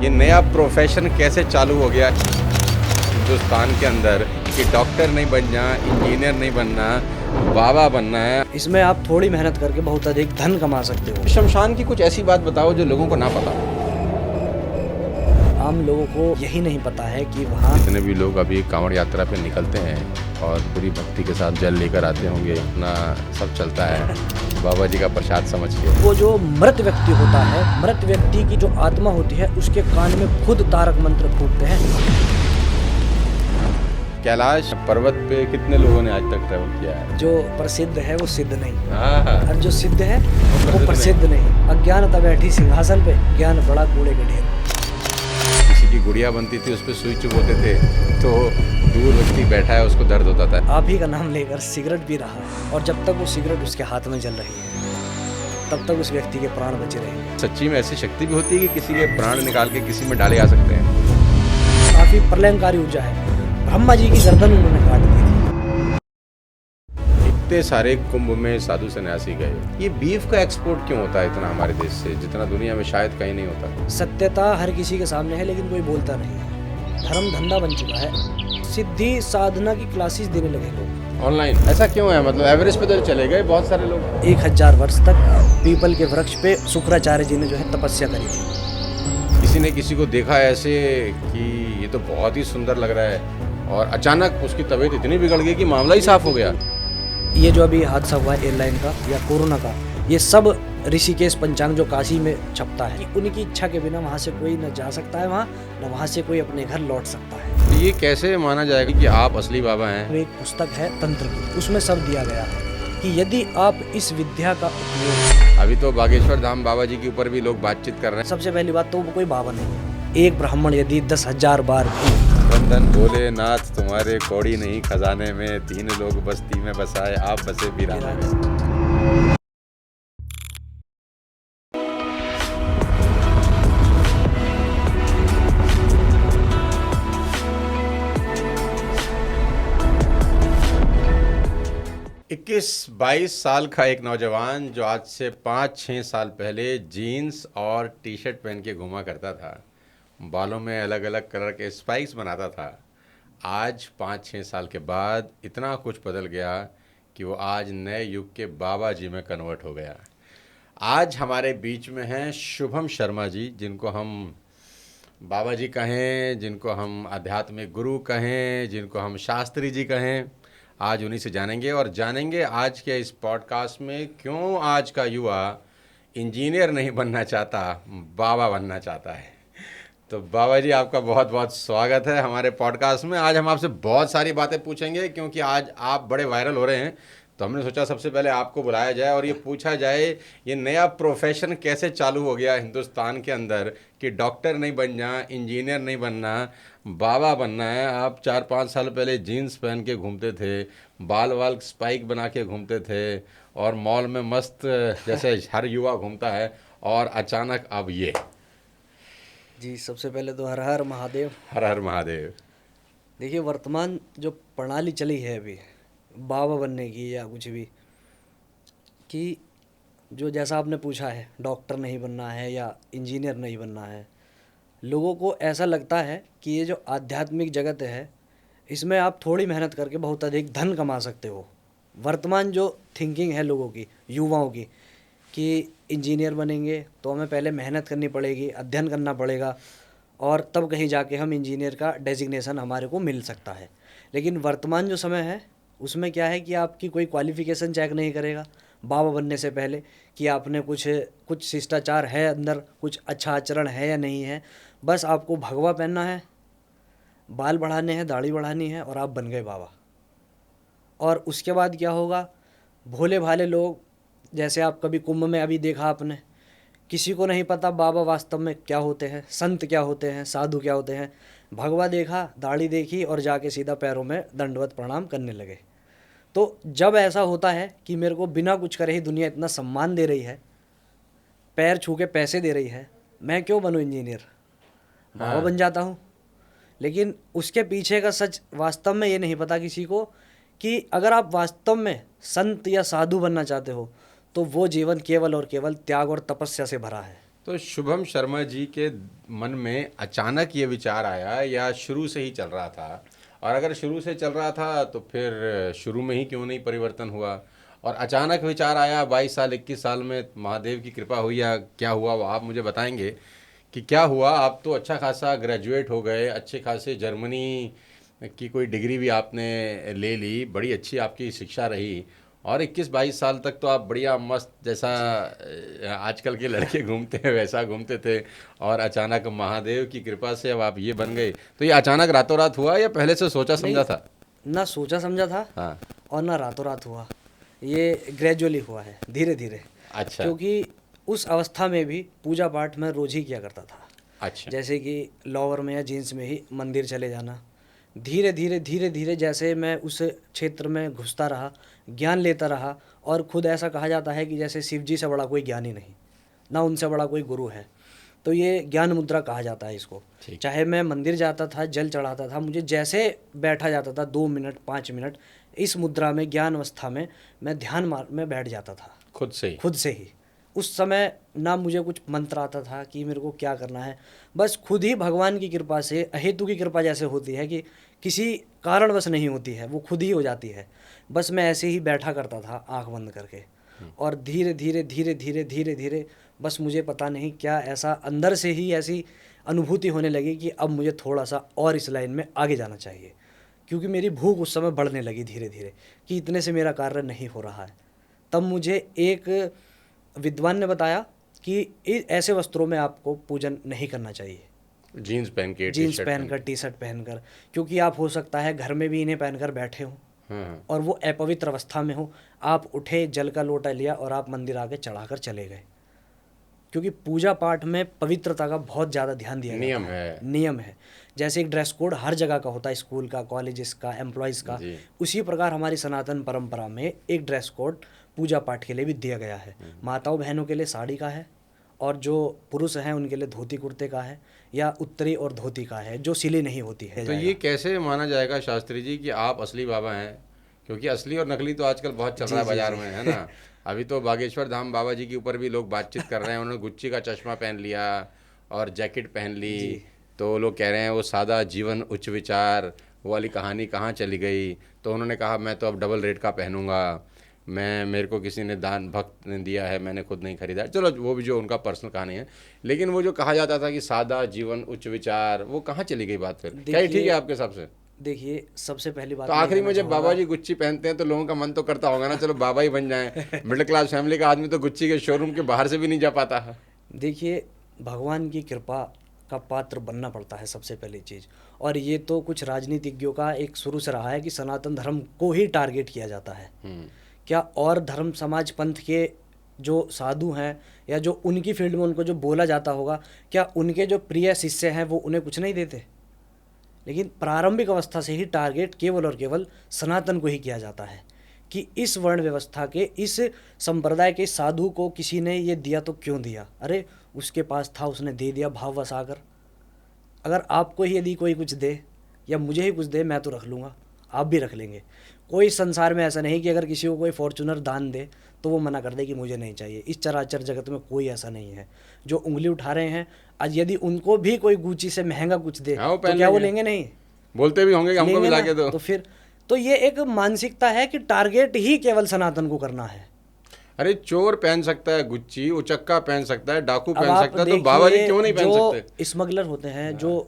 ये नया प्रोफेशन कैसे चालू हो गया हिंदुस्तान के अंदर कि डॉक्टर नहीं बनना, इंजीनियर नहीं बनना, बाबा बनना है। इसमें आप थोड़ी मेहनत करके बहुत अधिक धन कमा सकते हो। शमशान की कुछ ऐसी बात बताओ जो लोगों को ना पता हो। आम लोगों को यही नहीं पता है कि वहाँ जितने भी लोग अभी कांवड़ यात्रा पे निकलते हैं और पूरी भक्ति के साथ जल लेकर आते होंगे, अपना सब चलता है बाबा जी का प्रसाद समझ के। वो जो मृत व्यक्ति होता है, मृत व्यक्ति की जो आत्मा होती है, उसके कान में खुद तारक मंत्र फूकते हैं। कैलाश पर्वत पे कितने लोगों ने आज तक ट्रैवल किया है? जो प्रसिद्ध है वो सिद्ध नहीं, हाँ, और जो सिद्ध है वो प्रसिद्ध नहीं। अज्ञानता बैठी सिंहासन पे, ज्ञान बड़ा कूड़े के ढेर। किसी की गुड़िया बनती थी, उस पर सुई चुभोते थे तो दूर व्यक्ति बैठा है उसको दर्द होता था। आप ही का नाम लेकर सिगरेट पी रहा है, और जब तक वो सिगरेट उसके हाथ में जल रही है तब तक उस व्यक्ति के प्राण बचे रहेंगे। सच्ची में ऐसी शक्ति भी होती है कि किसी के प्राण निकाल के किसी में डाले आ सकते हैं। काफी प्रलयंकारी ऊर्जा है। ब्रह्मा जी की गर्दन उन्होंने काट दी थी। इतने सारे कुंभ में साधु सन्यासी गए। ये बीफ का एक्सपोर्ट क्यों होता है इतना हमारे देश से, जितना दुनिया में शायद कहीं नहीं होता? सत्यता हर किसी के सामने है, लेकिन कोई बोलता नहीं है। धर्म धंधा बन चुका है। सिद्धि साधना की क्लासेस देने लगे लोग ऑनलाइन। ऐसा क्यों है? मतलब एवरेस्ट पे तो चले गए बहुत सारे लोग। 1000 वर्ष तक पीपल के वृक्ष पे शुक्राचार्य जी ने जो है तपस्या करी थी। किसी ने किसी को देखा ऐसे कि ये तो बहुत ही सुंदर लग रहा है, और अचानक उसकी तबीयत इतनी बिगड़ गई कि मामला ही साफ हो गया। ये जो अभी हादसा हुआ है एयरलाइन का या कोरोना का, ये सब ऋषिकेश पंचांग जो काशी में छपता है कि उनकी इच्छा के बिना वहाँ से कोई न जा सकता है, वहाँ न वहाँ से कोई अपने घर लौट सकता है। तो ये कैसे माना जाएगा कि आप असली बाबा हैं? एक पुस्तक है तंत्र की, उसमें सब दिया गया है कि यदि आप इस विद्या का उपयोग। अभी तो बागेश्वर धाम बाबा जी के ऊपर भी लोग बातचीत कर रहे हैं। सबसे पहली बात तो वो कोई बाबा नहीं है। एक ब्राह्मण यदि 10,000 बार भी वंदन भोलेनाथ तुम्हारे कौड़ी नहीं खजाने में, 3 लोग बस्ती में बसाए आप बसे वीराने में। इक्कीस 22 साल का एक नौजवान जो आज से 5-6 साल पहले जीन्स और टी शर्ट पहन के घूमा करता था, बालों में अलग अलग कलर के स्पाइक्स बनाता था, आज 5-6 साल के बाद इतना कुछ बदल गया कि वो आज नए युग के बाबा जी में कन्वर्ट हो गया। आज हमारे बीच में हैं शुभम शर्मा जी, जिनको हम बाबा जी कहें, जिनको हम आध्यात्मिक गुरु कहें, जिनको हम शास्त्री जी कहें। आज उन्हीं से जानेंगे, और जानेंगे आज के इस पॉडकास्ट में क्यों आज का युवा इंजीनियर नहीं बनना चाहता, बाबा बनना चाहता है। तो बाबा जी आपका बहुत बहुत स्वागत है हमारे पॉडकास्ट में। आज हम आपसे बहुत सारी बातें पूछेंगे क्योंकि आज आप बड़े वायरल हो रहे हैं, तो हमने सोचा सबसे पहले आपको बुलाया जाए और ये पूछा जाए ये नया प्रोफेशन कैसे चालू हो गया हिंदुस्तान के अंदर कि डॉक्टर नहीं बनना, इंजीनियर नहीं बनना, बाबा बनना है। आप 4-5 साल पहले जीन्स पहन के घूमते थे, बाल वाल स्पाइक बना के घूमते थे, और मॉल में मस्त जैसे हर युवा घूमता है, और अचानक अब ये। जी, सबसे पहले तो हर हर महादेव। हर हर महादेव। देखिए, वर्तमान जो प्रणाली चली है अभी बाबा बनने की या कुछ भी, कि जो जैसा आपने पूछा है डॉक्टर नहीं बनना है या इंजीनियर नहीं बनना है, लोगों को ऐसा लगता है कि ये जो आध्यात्मिक जगत है इसमें आप थोड़ी मेहनत करके बहुत अधिक धन कमा सकते हो। वर्तमान जो थिंकिंग है लोगों की, युवाओं की, कि इंजीनियर बनेंगे तो हमें पहले मेहनत करनी पड़ेगी, अध्ययन करना पड़ेगा, और तब कहीं जाके हम इंजीनियर का डेजिग्नेशन हमारे को मिल सकता है। लेकिन वर्तमान जो समय है उसमें क्या है कि आपकी कोई क्वालिफ़िकेशन चेक नहीं करेगा बाबा बनने से पहले कि आपने कुछ शिष्टाचार है अंदर, कुछ अच्छा आचरण है या नहीं है। बस आपको भगवा पहनना है, बाल बढ़ाने हैं, दाढ़ी बढ़ानी है, और आप बन गए बाबा। और उसके बाद क्या होगा, भोले भाले लोग, जैसे आप कभी कुंभ में अभी देखा आपने, किसी को नहीं पता बाबा वास्तव में क्या होते हैं, संत क्या होते हैं, साधु क्या होते हैं। भगवा देखा, दाढ़ी देखी, और जाके सीधा पैरों में दंडवत प्रणाम करने लगे। तो जब ऐसा होता है कि मेरे को बिना कुछ करे ही दुनिया इतना सम्मान दे रही है, पैर छू के पैसे दे रही है, मैं क्यों बनूं इंजीनियर, बाबा बन जाता हूँ। लेकिन उसके पीछे का सच वास्तव में ये नहीं पता किसी को कि अगर आप वास्तव में संत या साधु बनना चाहते हो तो वो जीवन केवल और केवल त्याग और तपस्या से भरा है। तो शुभम शर्मा जी के मन में अचानक ये विचार आया या शुरू से ही चल रहा था? और अगर शुरू से चल रहा था तो फिर शुरू में ही क्यों नहीं परिवर्तन हुआ? और अचानक विचार आया 22 साल 21 साल में, महादेव की कृपा हुई या क्या हुआ, वो आप मुझे बताएंगे कि क्या हुआ? आप तो अच्छा खासा ग्रेजुएट हो गए, अच्छे खासे जर्मनी की कोई डिग्री भी आपने ले ली, बड़ी अच्छी आपकी शिक्षा रही, और 21-22 साल तक तो आप बढ़िया मस्त जैसा आजकल के लड़के घूमते हैं वैसा घूमते थे, और अचानक महादेव की कृपा से अब आप ये बन गए। तो ये अचानक रातों रात हुआ या पहले से सोचा समझा था? ना सोचा समझा था हाँ। और ना रातों रात हुआ, ये ग्रेजुअली हुआ है, धीरे धीरे। अच्छा। क्योंकि उस अवस्था में भी पूजा पाठ मैं रोज ही किया करता था। अच्छा। जैसे कि लोअर में या जीन्स में ही मंदिर चले जाना। धीरे धीरे धीरे धीरे जैसे मैं उस क्षेत्र में घुसता रहा, ज्ञान लेता रहा, और खुद ऐसा कहा जाता है कि जैसे शिव जी से बड़ा कोई ज्ञानी नहीं, ना उनसे बड़ा कोई गुरु है। तो ये ज्ञान मुद्रा कहा जाता है इसको। ठीक। चाहे मैं मंदिर जाता था, जल चढ़ाता था, मुझे जैसे बैठा जाता था 2 मिनट 5 मिनट इस मुद्रा में, ज्ञान अवस्था में मैं ध्यान में बैठ जाता था खुद से ही? खुद से ही। उस समय ना मुझे कुछ मंत्र आता था कि मेरे को क्या करना है, बस खुद ही भगवान की कृपा से, अहेतु की कृपा जैसे होती है कि किसी कारणवश नहीं होती है, वो खुद ही हो जाती है। बस मैं ऐसे ही बैठा करता था आंख बंद करके, और धीरे धीरे धीरे धीरे धीरे धीरे बस मुझे पता नहीं क्या ऐसा अंदर से ही ऐसी अनुभूति होने लगी कि अब मुझे थोड़ा सा और इस लाइन में आगे जाना चाहिए। क्योंकि मेरी भूख उस समय बढ़ने लगी धीरे धीरे कि इतने से मेरा कार्य नहीं हो रहा है। तब मुझे एक विद्वान ने बताया कि ऐसे वस्त्रों में आपको पूजन नहीं करना चाहिए, जीन्स पहन के, जीन्स टी-शर्ट पहनकर, टी शर्ट पहनकर, क्योंकि आप हो सकता है घर में भी इन्हें पहनकर बैठे हो हाँ। और वो अपवित्र अवस्था में हो, आप उठे, जल का लोटा लिया और आप मंदिर आके चढ़ाकर चले गए। क्योंकि पूजा पाठ में पवित्रता का बहुत ज़्यादा ध्यान दिया नियम जाता है। नियम है। जैसे एक ड्रेस कोड हर जगह का होता है, स्कूल का, कॉलेजेस का, एम्प्लॉयज़ का, जी। उसी प्रकार हमारी सनातन परंपरा में एक ड्रेस कोड पूजा पाठ के लिए भी दिया गया है। माताओं बहनों के लिए साड़ी का है, और जो पुरुष हैं उनके लिए धोती कुर्ते का है, या उत्तरी और धोती का है जो सिली नहीं होती है। तो ये कैसे माना जाएगा शास्त्री जी कि आप असली बाबा हैं? क्योंकि असली और नकली तो आजकल बहुत चल रहा है बाजार में, है ना? अभी तो बागेश्वर धाम बाबा जी के ऊपर भी लोग बातचीत कर रहे हैं, उन्होंने गुच्ची का चश्मा पहन लिया और जैकेट पहन ली, तो लोग कह रहे हैं वो सादा जीवन उच्च विचार, वो वाली कहानी कहाँ चली गई? तो उन्होंने कहा मैं तो अब डबल रेट का पहनूंगा, मेरे को किसी ने दान भक्त ने दिया है, मैंने खुद नहीं खरीदा। चलो वो भी जो उनका पर्सनल कहानी है, लेकिन वो जो कहा जाता था कि सादा जीवन उच्च विचार, वो कहाँ चली गई बात? फिर क्या ये ठीक है आपके हिसाब से? देखिए, सबसे पहली बात तो आखिरी में जब बाबा जी गुच्ची पहनते हैं तो लोगों का मन तो करता होगा ना, चलो बाबा ही बन जाएं। मिडिल क्लास फैमिली का आदमी तो गुच्ची के शोरूम के बाहर से भी नहीं जा पाता है। देखिए, भगवान की कृपा का पात्र बनना पड़ता है सबसे पहली चीज़। और ये तो कुछ राजनीतिज्ञों का एक शुरू से रहा है कि सनातन धर्म को ही टारगेट किया जाता है। क्या और धर्म समाज पंथ के जो साधु हैं या जो उनकी फील्ड में उनको जो बोला जाता होगा, क्या उनके जो प्रिय शिष्य हैं वो उन्हें कुछ नहीं देते? लेकिन प्रारंभिक अवस्था से ही टारगेट केवल और केवल सनातन को ही किया जाता है कि इस वर्ण व्यवस्था के, इस संप्रदाय के साधु को किसी ने ये दिया तो क्यों दिया? अरे उसके पास था, उसने दे दिया भाववश आकर। अगर आपको ही यदि कोई कुछ दे या मुझे ही कुछ दे, मैं तो रख लूँगा, आप भी रख लेंगे। कोई संसार में ऐसा नहीं कि अगर किसी को कोई फॉर्चूनर दान दे तो वो मना कर दे कि मुझे नहीं चाहिए। इस चराचर जगत में कोई ऐसा नहीं है। जो उंगली उठा रहे हैं आज, यदि उनको भी कोई गुची से महंगा कुछ दे हाँ, तो क्या वो लेंगे? नहीं बोलते भी होंगे कि हमको भी लाके दो। तो फिर तो ये एक मानसिकता है कि टारगेट ही केवल सनातन को करना है। अरे चोर पहन सकता है गुच्ची, उचक्का पहन सकता है, डाकू अब पहन आप सकता है, तो बाबा जी क्यों नहीं पहन सकते? जो स्मगलर होते हैं, जो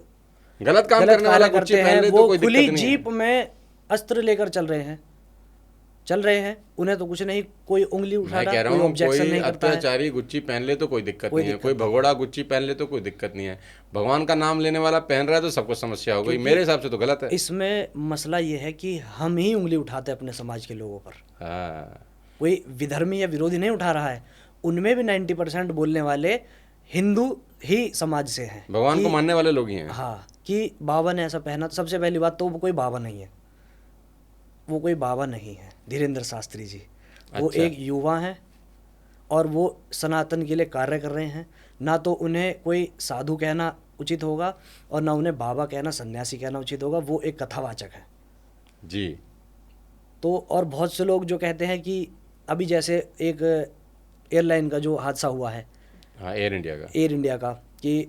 गलत काम गलत करने वाला कार्य गुच्ची करते पहन हैं, ले तो वो कोई खुली दिक्कत नहीं है। जीप में अस्त्र लेकर चल रहे हैं, उन्हें तो कुछ नहीं, कोई उंगली उठा मैं रहा, कह रहा कोई हूँ ऑब्जेक्शन कोई नहीं करता है। अत्याचारी गुच्ची पहन ले तो कोई दिक्कत कोई नहीं है, दिक्कत कोई नहीं। भगोड़ा गुच्ची पहन ले तो कोई दिक्कत नहीं है। भगवान का नाम लेने वाला पहन रहा है तो सबको समस्या हो गई। क्योंकि मेरे हिसाब से तो गलत है। इसमें मसला ये है कि हम ही उंगली उठाते हैं अपने समाज के लोगों पर। हाँ। कोई विधर्मी या विरोधी नहीं उठा रहा है, उनमें भी 90% बोलने वाले हिंदू ही समाज से हैं। भगवान को मानने वाले लोग ही हैं। हाँ, कि बाबा ने ऐसा पहना। तो सबसे पहली बात तो वो कोई बाबा नहीं है, वो कोई बाबा नहीं है धीरेन्द्र शास्त्री जी। वो अच्छा। एक युवा हैं और वो सनातन के लिए कार्य कर रहे हैं। ना तो उन्हें कोई साधु कहना उचित होगा और ना उन्हें बाबा कहना, सन्यासी कहना उचित होगा। वो एक कथावाचक है जी। तो और बहुत से लोग जो कहते हैं कि अभी जैसे एक एयरलाइन का जो हादसा हुआ है, हाँ, एयर इंडिया का। एयर इंडिया का, कि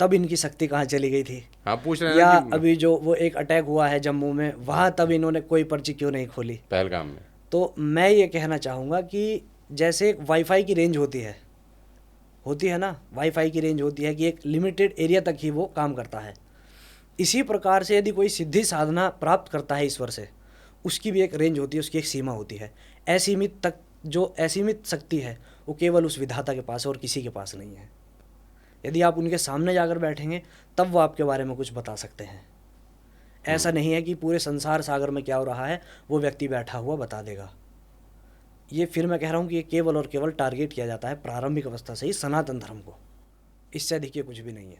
तब इनकी शक्ति कहाँ चली गई थी, हाँ, पूछ रहे हैं या ना कि अभी जो वो एक अटैक हुआ है जम्मू में, वहाँ तब इन्होंने कोई पर्ची क्यों नहीं खोली। पहलगाम में। तो मैं ये कहना चाहूँगा कि जैसे एक वाईफाई की रेंज होती है ना, वाईफाई की रेंज होती है कि एक लिमिटेड एरिया तक ही वो काम करता है। इसी प्रकार से यदि कोई सिद्धि साधना प्राप्त करता है ईश्वर से, उसकी भी एक रेंज होती है, उसकी एक सीमा होती है। असीमित तक जो असीमित शक्ति है वो केवल उस विधाता के पास है और किसी के पास नहीं है। यदि आप उनके सामने जाकर बैठेंगे तब वो आपके बारे में कुछ बता सकते हैं। ऐसा नहीं है कि पूरे संसार सागर में क्या हो रहा है वो व्यक्ति बैठा हुआ बता देगा। ये फिर मैं कह रहा हूँ कि ये केवल और केवल टारगेट किया जाता है प्रारंभिक अवस्था से ही सनातन धर्म को, इससे अधिक ये कुछ भी नहीं है।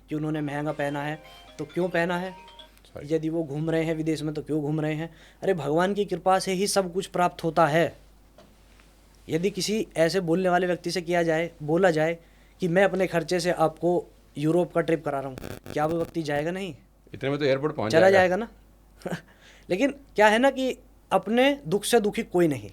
कि उन्होंने महंगा पहना है तो क्यों पहना है, यदि वो घूम रहे हैं विदेश में तो क्यों घूम रहे हैं। अरे भगवान की कृपा से ही सब कुछ प्राप्त होता है। यदि किसी ऐसे बोलने वाले व्यक्ति से बोला जाए कि मैं अपने खर्चे से आपको यूरोप का ट्रिप करा रहा हूँ, क्या वो व्यक्ति जाएगा? नहीं, इतने में तो एयरपोर्ट पहुंच चला जाएगा ना। लेकिन क्या है ना कि अपने दुख से दुखी कोई नहीं,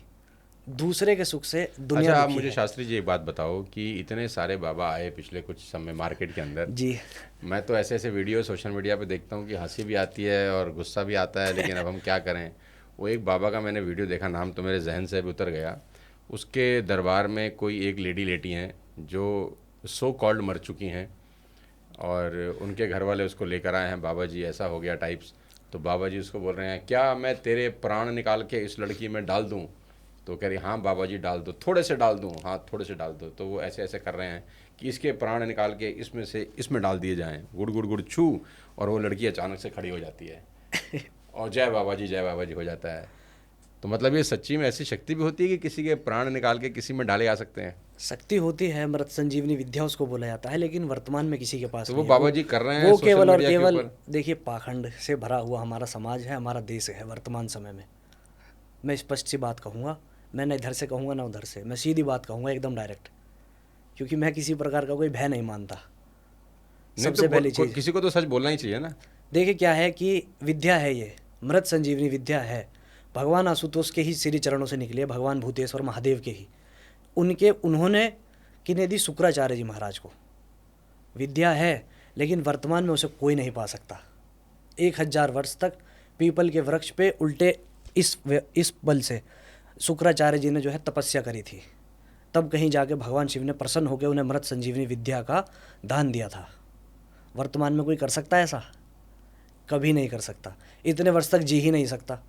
दूसरे के सुख से दुनिया अच्छा, आप दुखी मुझे है। शास्त्री जी एक बात बताओ कि इतने सारे बाबा आए पिछले कुछ समय मार्केट के अंदर। जी, मैं तो ऐसे ऐसे वीडियो सोशल मीडिया पे देखता हूँ कि हंसी भी आती है और गुस्सा भी आता है, लेकिन अब हम क्या करें। वो एक बाबा का मैंने वीडियो देखा, नाम तो मेरे जहन से भी उतर गया। उसके दरबार में कोई एक लेडी लेटी हैं जो सो कॉल्ड मर चुकी हैं, और उनके घर वाले उसको लेकर आए हैं, बाबा जी ऐसा हो गया टाइप्स। तो बाबा जी उसको बोल रहे हैं, क्या मैं तेरे प्राण निकाल के इस लड़की में डाल दूं? तो कह रही, हाँ बाबा जी डाल दो, थोड़े से डाल दूं, हाँ थोड़े से डाल दो। तो वो ऐसे ऐसे कर रहे हैं कि इसके प्राण निकाल के इसमें से इसमें डाल दिए जाएं, गुड़ गुड़ गुड़ छू, और वो लड़की अचानक से खड़ी हो जाती है और जय बाबा जी हो जाता है। तो मतलब ये सच्ची में ऐसी शक्ति भी होती है कि किसी के प्राण निकाल के किसी में डाले आ सकते हैं? शक्ति होती है, मृत संजीवनी विद्या उसको बोला जाता है, लेकिन वर्तमान में किसी के पास तो वो नहीं है। बाबा जी कर रहे हैं वो सोशल केवल और मीडिया के केवल, ऊपर। देखिए पाखंड से भरा हुआ हमारा समाज है, हमारा देश है वर्तमान समय में। मैं स्पष्ट सी बात कहूँगा, मैं ना इधर से कहूँगा ना उधर से, मैं सीधी बात कहूँगा एकदम डायरेक्ट, क्योंकि मैं किसी प्रकार का कोई भय नहीं मानता। नहीं सबसे तो पहली चीज़, किसी को तो सच बोलना ही चाहिए ना। देखिए क्या है कि विद्या है, ये मृत संजीवनी विद्या है, भगवान आशुतोष के ही श्री चरणों से निकली है, भगवान भूतेश्वर महादेव के ही। उन्होंने किन्हें दी? शुक्राचार्य जी महाराज को। विद्या है, लेकिन वर्तमान में उसे कोई नहीं पा सकता। 1000 वर्ष तक पीपल के वृक्ष पे उल्टे इस बल से शुक्राचार्य जी ने जो है तपस्या करी थी, तब कहीं जाके भगवान शिव ने प्रसन्न होकर उन्हें मृत संजीवनी विद्या का दान दिया था। वर्तमान में कोई कर सकता है ऐसा? कभी नहीं कर सकता, इतने वर्ष तक जी ही नहीं सकता।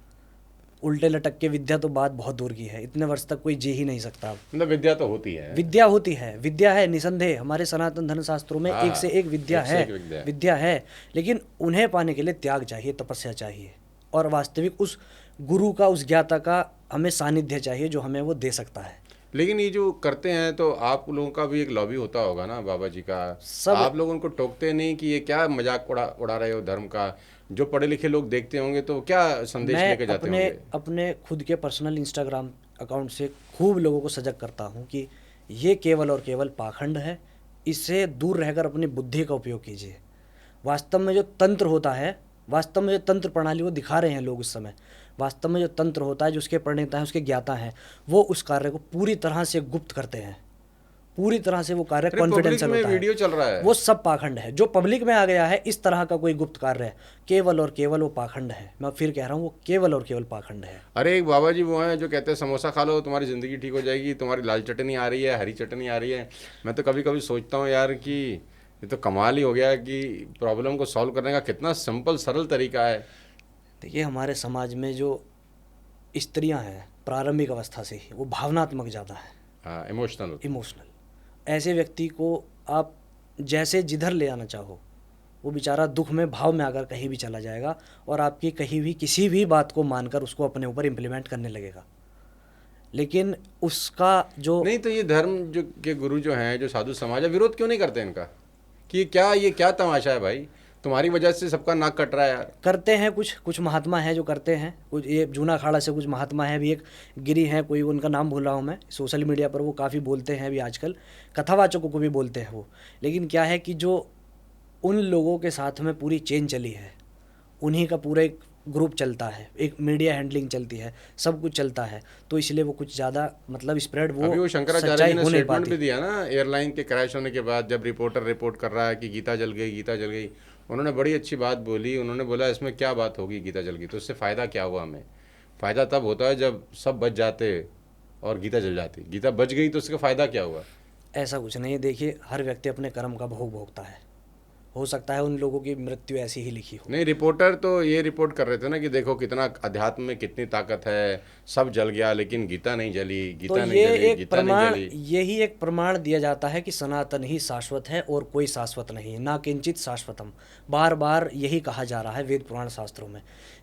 उल्टे लटक के विद्या तो बात बहुत दूर की है, इतने वर्ष तक कोई जी ही नहीं सकता। मतलब विद्या तो होती है, विद्या होती है, विद्या है निसंदेह, हमारे सनातन धर्म शास्त्रों में एक से एक विद्या एक से है, एक विद्या है। विद्या है, लेकिन उन्हें पाने के लिए त्याग चाहिए, तपस्या चाहिए, और वास्तविक उस गुरु का, उस ज्ञाता का हमें सानिध्य चाहिए जो हमें वो दे सकता है। लेकिन ये जो करते हैं तो आप लोगों का भी एक लॉबी होता होगा ना बाबा जी का। सब आप लोग उनको टोकते नहीं कि ये क्या मजाक उड़ा रहे हो धर्म का? जो पढ़े लिखे लोग देखते होंगे तो क्या संदेश मैं लेके जाते होंगे? अपने खुद के पर्सनल इंस्टाग्राम अकाउंट से खूब लोगों को सजग करता हूँ कि ये केवल और केवल पाखंड है, इससे दूर रहकर अपनी बुद्धि का उपयोग कीजिए। वास्तव में जो तंत्र होता है, वास्तव में जो तंत्र प्रणाली वो दिखा रहे हैं लोग इस समय, वास्तव में जो तंत्र होता है, जो उसके प्रणेता हैं, उसके ज्ञाता हैं, वो उस कार्य को पूरी तरह से गुप्त करते हैं, पूरी तरह से वो कार्य अरे कॉन्फिडेंशियल पब्लिक में होता है। वीडियो चल रहा है। वो सब पाखंड है। जो पब्लिक में आ गया है इस तरह का कोई गुप्त कार्य है, केवल और केवल वो पाखंड है। मैं फिर कह रहा हूँ, वो केवल और केवल पाखंड है। अरे एक बाबा जी वो हैं जो कहते हैं समोसा खा लो तुम्हारी ज़िंदगी ठीक हो जाएगी, तुम्हारी लाल चटनी आ रही है, हरी चटनी आ रही है। मैं तो कभी कभी सोचता हूँ यार कि ये तो कमाल ही हो गया कि प्रॉब्लम को सॉल्व करने का कितना सिंपल सरल तरीका है। देखिए हमारे समाज में जो स्त्रियां हैं प्रारंभिक अवस्था से ही वो भावनात्मक ज़्यादा है, हाँ, इमोशनल। इमोशनल। ऐसे व्यक्ति को आप जैसे जिधर ले आना चाहो, वो बेचारा दुख में भाव में आकर कहीं भी चला जाएगा और आपकी कहीं भी किसी भी बात को मानकर उसको अपने ऊपर इम्प्लीमेंट करने लगेगा। लेकिन उसका जो नहीं तो ये धर्म जो के गुरु जो हैं, जो साधु समाज है, विरोध क्यों नहीं करते इनका कि ये क्या तमाशा है भाई, तुम्हारी वजह से सबका नाक कट रहा है यार। करते हैं, कुछ महात्मा हैं जो करते हैं, कुछ ये जूना अखाड़ा से कुछ महात्मा हैं भी, एक गिरी हैं कोई, उनका नाम भूल रहा हूँ मैं, सोशल मीडिया पर वो काफ़ी बोलते हैं अभी आजकल, कथावाचकों को भी बोलते हैं वो। लेकिन क्या है कि जो उन लोगों के साथ में पूरी चेन चली है, उन्हीं का पूरा एक ग्रुप चलता है, एक मीडिया हैंडलिंग चलती है, सब कुछ चलता है, तो इसलिए वो कुछ ज़्यादा मतलब स्प्रेड अभी वो शंकराचार्य सच्चाई जी ने हो नहीं स्टेटमेंट भी पाती। दिया ना एयरलाइन के क्रैश होने के बाद, जब रिपोर्टर रिपोर्ट कर रहा है कि गीता जल गई, गीता जल गई, उन्होंने बड़ी अच्छी बात बोली। उन्होंने बोला इसमें क्या बात होगी, गीता जल गई तो उससे फ़ायदा क्या हुआ हमें? फ़ायदा तब होता है जब सब बच जाते और गीता जल जाती। गीता बच गई तो उसका फ़ायदा क्या हुआ? ऐसा कुछ नहीं है, देखिए हर व्यक्ति अपने कर्म का भोग भोगता है, हो सकता है उन लोगों की मृत्यु ऐसी ही लिखी हो। नहीं, रिपोर्टर तो ये रिपोर्ट कर रहे थे ना कि देखो कितना अध्यात्म में कितनी ताकत है, सब जल गया लेकिन गीता नहीं जली, तो गीता नहीं ये जली, एक गीता नहीं प्रमाण, जली। यही एक प्रमाण दिया जाता है कि सनातन ही शाश्वत है और कोई शाश्वत नहीं है, ना किंचित शाश्वतम। बार बार यही कहा जा रहा है वेद पुराण शास्त्रों में।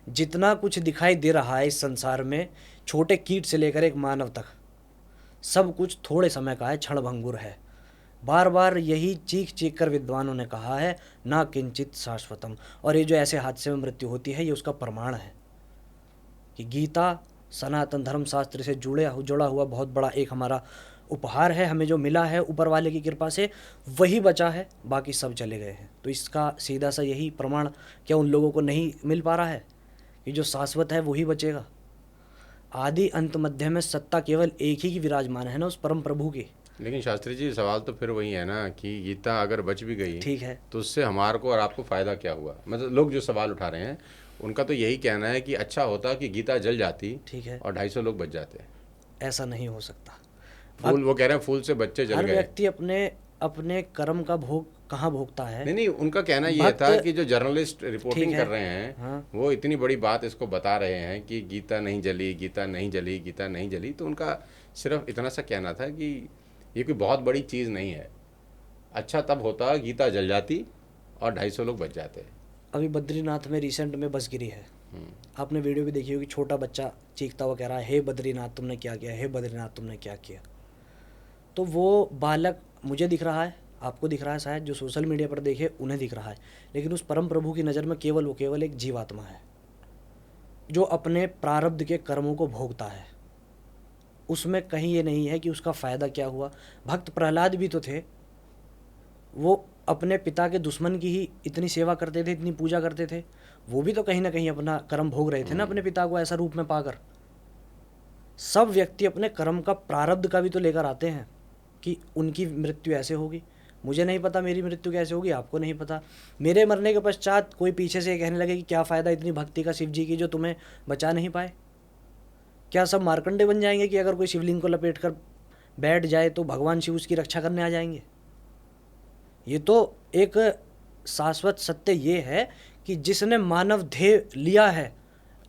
जितना कुछ दिखाई दे रहा है इस संसार में, छोटे कीट से लेकर एक मानव तक, सब कुछ थोड़े समय का है, क्षणभंगुर है। बार बार यही चीख चीख कर विद्वानों ने कहा है, ना किंचित शाश्वतम। और ये जो ऐसे हादसे में मृत्यु होती है, ये उसका प्रमाण है कि गीता सनातन धर्म शास्त्र से जुड़ा हुआ बहुत बड़ा एक हमारा उपहार है, हमें जो मिला है ऊपर वाले की कृपा से, वही बचा है, बाकी सब चले गए हैं। तो इसका सीधा सा यही प्रमाण क्या उन लोगों को नहीं मिल पा रहा है कि जो शाश्वत है वही बचेगा? आदि अंत मध्य में सत्ता केवल एक ही की विराजमान है ना, उस परम प्रभु की। लेकिन शास्त्री जी सवाल तो फिर वही है ना कि गीता अगर बच भी गई ठीक है, तो उससे हमारे को और आपको फ़ायदा क्या हुआ? मतलब लोग जो सवाल उठा रहे हैं उनका तो यही कहना है कि अच्छा होता कि गीता जल जाती ठीक है, और 250 लोग बच जाते। ऐसा नहीं हो सकता। फूल, वो कह रहे हैं फूल से बच्चे जल हर गए। व्यक्ति अपने अपने कर्म का भोग कहाँ भोगता है? नहीं नहीं, उनका कहना ये भक्त, था कि जो जर्नलिस्ट ठीक रिपोर्टिंग है, कर रहे हैं हाँ, वो इतनी बड़ी बात इसको बता रहे हैं कि गीता नहीं जली, गीता नहीं जली, गीता नहीं जली, तो उनका सिर्फ इतना सा कहना था कि ये कोई बहुत बड़ी चीज़ नहीं है। अच्छा तब होता गीता जल जाती और 250 लोग बच जाते। अभी बद्रीनाथ में रिसेंट में बस गिरी है, आपने वीडियो भी देखी होगी, छोटा बच्चा चीखता हुआ कह रहा है, हे बद्रीनाथ तुमने क्या किया, हे बद्रीनाथ तुमने क्या किया। तो वो बालक मुझे दिख रहा है, आपको दिख रहा है, शायद जो सोशल मीडिया पर देखे उन्हें दिख रहा है, लेकिन उस परम प्रभु की नज़र में केवल एक जीवात्मा है जो अपने प्रारब्ध के कर्मों को भोगता है। उसमें कहीं ये नहीं है कि उसका फ़ायदा क्या हुआ। भक्त प्रहलाद भी तो थे, वो अपने पिता के दुश्मन की ही इतनी सेवा करते थे, इतनी पूजा करते थे, वो भी तो कहीं ना कहीं अपना कर्म भोग रहे थे ना, अपने पिता को ऐसा रूप में पाकर। सब व्यक्ति अपने कर्म का प्रारब्ध का भी तो लेकर आते हैं कि उनकी मृत्यु ऐसे होगी। मुझे नहीं पता मेरी मृत्यु कैसे होगी, आपको नहीं पता। मेरे मरने के पश्चात कोई पीछे से ये कहने लगे कि क्या फ़ायदा इतनी भक्ति का शिव जी की जो तुम्हें बचा नहीं पाए। क्या सब मार्कंडे बन जाएंगे कि अगर कोई शिवलिंग को लपेट कर बैठ जाए तो भगवान शिव उसकी रक्षा करने आ जाएंगे? ये तो एक शाश्वत सत्य ये है कि जिसने मानव ध्येय लिया है,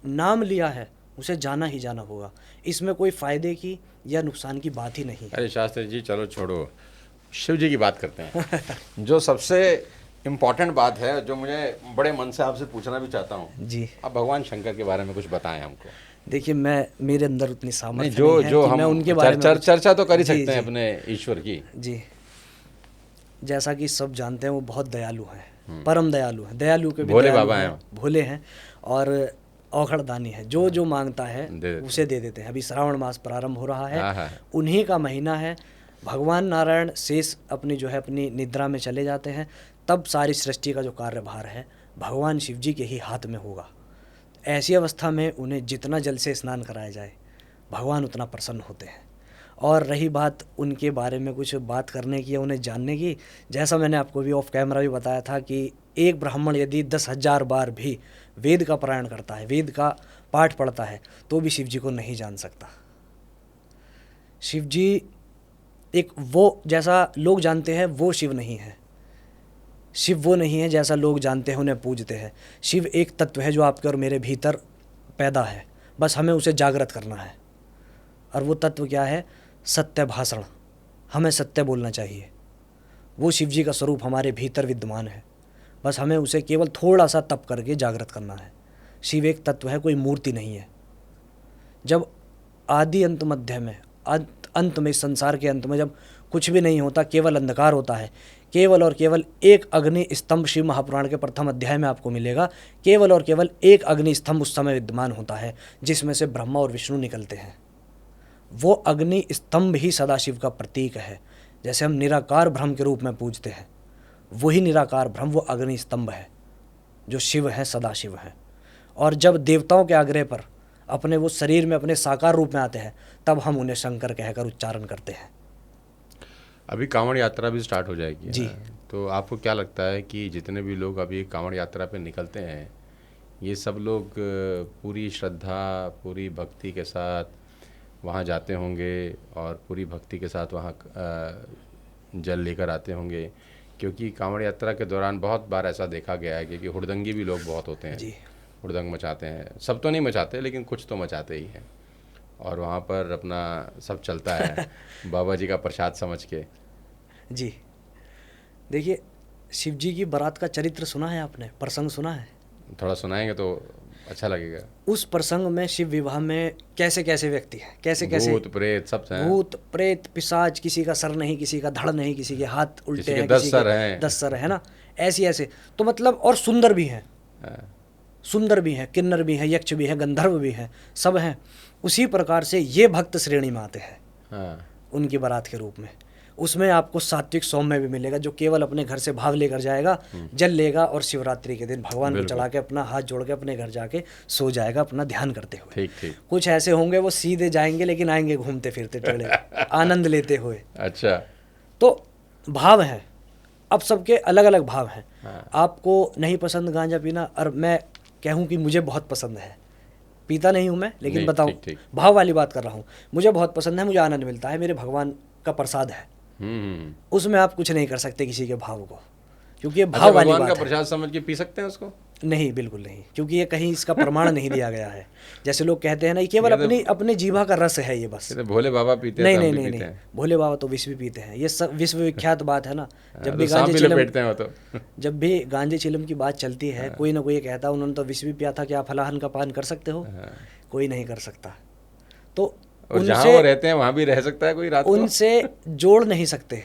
नाम लिया है, उसे जाना ही जाना होगा। इसमें कोई फ़ायदे की या नुकसान की बात ही नहीं है। अरे शास्त्री जी चलो छोड़ो, शिव जी की बात करते हैं। जो सबसे इम्पोर्टेंट बात है, जो मुझे बड़े मन से आपसे पूछना भी चाहता हूँ, जी, आप भगवान शंकर के बारे में कुछ बताएं हमको। देखिए मेरे अंदर उतनी नहीं, सामर्थ्य जो नहीं है जो कि हम मैं उनके बारे में चर्चा तो कर ही जी, सकते हैं जी, अपने ईश्वर की। जी। जैसा कि सब जानते हैं वो बहुत दयालु हैं, परम दयालु हैं, दयालु के भी भोले दयालु बाबा हैं, हैं। भोले हैं और औखड़दानी है। जो जो मांगता है दे देते उसे दे देते हैं। अभी श्रावण मास प्रारंभ हो रहा है, हाँ, हाँ। उन्हीं का महीना है। भगवान नारायण शेष अपनी जो है अपनी निद्रा में चले जाते हैं, तब सारी सृष्टि का जो कार्यभार है भगवान शिव जी के ही हाथ में होगा। ऐसी अवस्था में उन्हें जितना जल से स्नान कराया जाए भगवान उतना प्रसन्न होते हैं। और रही बात उनके बारे में कुछ बात करने की या उन्हें जानने की, जैसा मैंने आपको भी ऑफ कैमरा भी बताया था कि एक ब्राह्मण यदि 10,000 बार भी वेद का पारायण करता है, वेद का पाठ पढ़ता है, तो भी शिव जी को नहीं जान सकता। शिव जी एक वो जैसा लोग जानते हैं वो शिव नहीं है। शिव वो नहीं है जैसा लोग जानते हैं उन्हें पूजते हैं। शिव एक तत्व है जो आपके और मेरे भीतर पैदा है, बस हमें उसे जागृत करना है। और वो तत्व क्या है? सत्य भाषण। हमें सत्य बोलना चाहिए। वो शिव जी का स्वरूप हमारे भीतर विद्यमान है, बस हमें उसे केवल थोड़ा सा तप करके जागृत करना है। शिव एक तत्व है, कोई मूर्ति नहीं है। जब आदि अंत मध्य में अंत में संसार के अंत में जब कुछ भी नहीं होता, केवल अंधकार होता है, केवल और केवल एक अग्नि स्तंभ शिव महापुराण के प्रथम अध्याय में आपको मिलेगा। केवल और केवल एक अग्नि स्तंभ उस समय विद्यमान होता है जिसमें से ब्रह्मा और विष्णु निकलते हैं। वो अग्नि स्तंभ ही सदाशिव का प्रतीक है। जैसे हम निराकार ब्रह्म के रूप में पूजते हैं, वही निराकार ब्रह्म वो अग्नि स्तंभ है जो शिव है, सदाशिव है। और जब देवताओं के आग्रह पर अपने वो शरीर में अपने साकार रूप में आते हैं, तब हम उन्हें शंकर कहकर उच्चारण करते हैं। अभी कांवड़ यात्रा भी स्टार्ट हो जाएगी, जी। है ना? तो आपको क्या लगता है कि जितने भी लोग अभी कांवड़ यात्रा पे निकलते हैं, ये सब लोग पूरी श्रद्धा, पूरी भक्ति के साथ वहाँ जाते होंगे और पूरी भक्ति के साथ वहाँ जल लेकर आते होंगे? क्योंकि कांवड़ यात्रा के दौरान बहुत बार ऐसा देखा गया है कि हुड़दंगी भी लोग बहुत होते हैं, जी। हुड़दंग मचाते हैं। सब तो नहीं मचाते, लेकिन कुछ तो मचाते ही हैं, और वहाँ पर अपना सब चलता है बाबा जी का प्रसाद समझ के। जी, देखिए, शिव जी की बारात का चरित्र सुना है आपने, प्रसंग सुना है? थोड़ा सुनाएंगे तो अच्छा लगेगा। उस प्रसंग में शिव विवाह में कैसे कैसे व्यक्ति हैं, कैसे कैसे भूत प्रेत सब हैं। भूत प्रेत पिशाच, किसी का सर नहीं, किसी का धड़ नहीं, किसी के हाथ उल्टे किसी के हैं, 10 सर हैं। 10 सर है ना, ऐसे ऐसे। तो मतलब, और सुंदर भी हैं, हाँ, सुंदर भी हैं, किन्नर भी हैं, यक्ष भी हैं, गंधर्व भी हैं, सब हैं। उसी प्रकार से ये भक्त श्रेणी में आते हैं हाँ, उनकी बारात के रूप में। उसमें आपको सात्विक सौम्य भी मिलेगा, जो केवल अपने घर से भाव लेकर जाएगा, जल लेगा और शिवरात्रि के दिन भगवान को बिल्कुल। चढ़ा के अपना हाथ जोड़ के अपने घर जाके सो जाएगा अपना ध्यान करते हुए। ठीक ठीक। कुछ ऐसे होंगे वो सीधे जाएंगे, लेकिन आएंगे घूमते फिरते टेढ़े आनंद लेते हुए। अच्छा। तो भाव है, अब सबके अलग अलग भाव हैं। हाँ। आपको नहीं पसंद गांजा पीना, और मैं कहूँ कि मुझे बहुत पसंद है, पीता नहीं हूँ मैं, लेकिन नहीं, बताऊँ, ठीक, ठीक। भाव वाली बात कर रहा हूँ। मुझे बहुत पसंद है, मुझे आनंद मिलता है, मेरे भगवान का प्रसाद है। उसमें आप कुछ नहीं कर सकते किसी के भाव को, क्योंकि ये अच्छा, भाव वाली भगवान का बात है। प्रसाद समझ के पी सकते हैं उसको? नहीं, बिल्कुल नहीं, क्योंकि ये कहीं इसका प्रमाण नहीं दिया गया है। जैसे लोग कहते हैं ना, ये केवल ये तो- अपनी अपने जीभा का रस है ये बस। ये तो भोले बाबा पीते हैं, नहीं तो हम नहीं भी नहीं पीते नहीं, हैं। भोले बाबा तो विष भी पीते हैं, ये सब विश्व विख्यात बात है ना। जब तो भी सांप गांजे भी चिलम लपेटते हैं वो तो। जब भी गांजे चिलम की बात चलती है, कोई ना कोई कहता है उन्होंने तो विष भी पिया था, क्या फलाहन का पान कर सकते हो? कोई नहीं कर सकता। तो और जहाँ वो उनसे रहते हैं वहाँ भी रह सकता है कोई रात को? उनसे जोड़ नहीं सकते,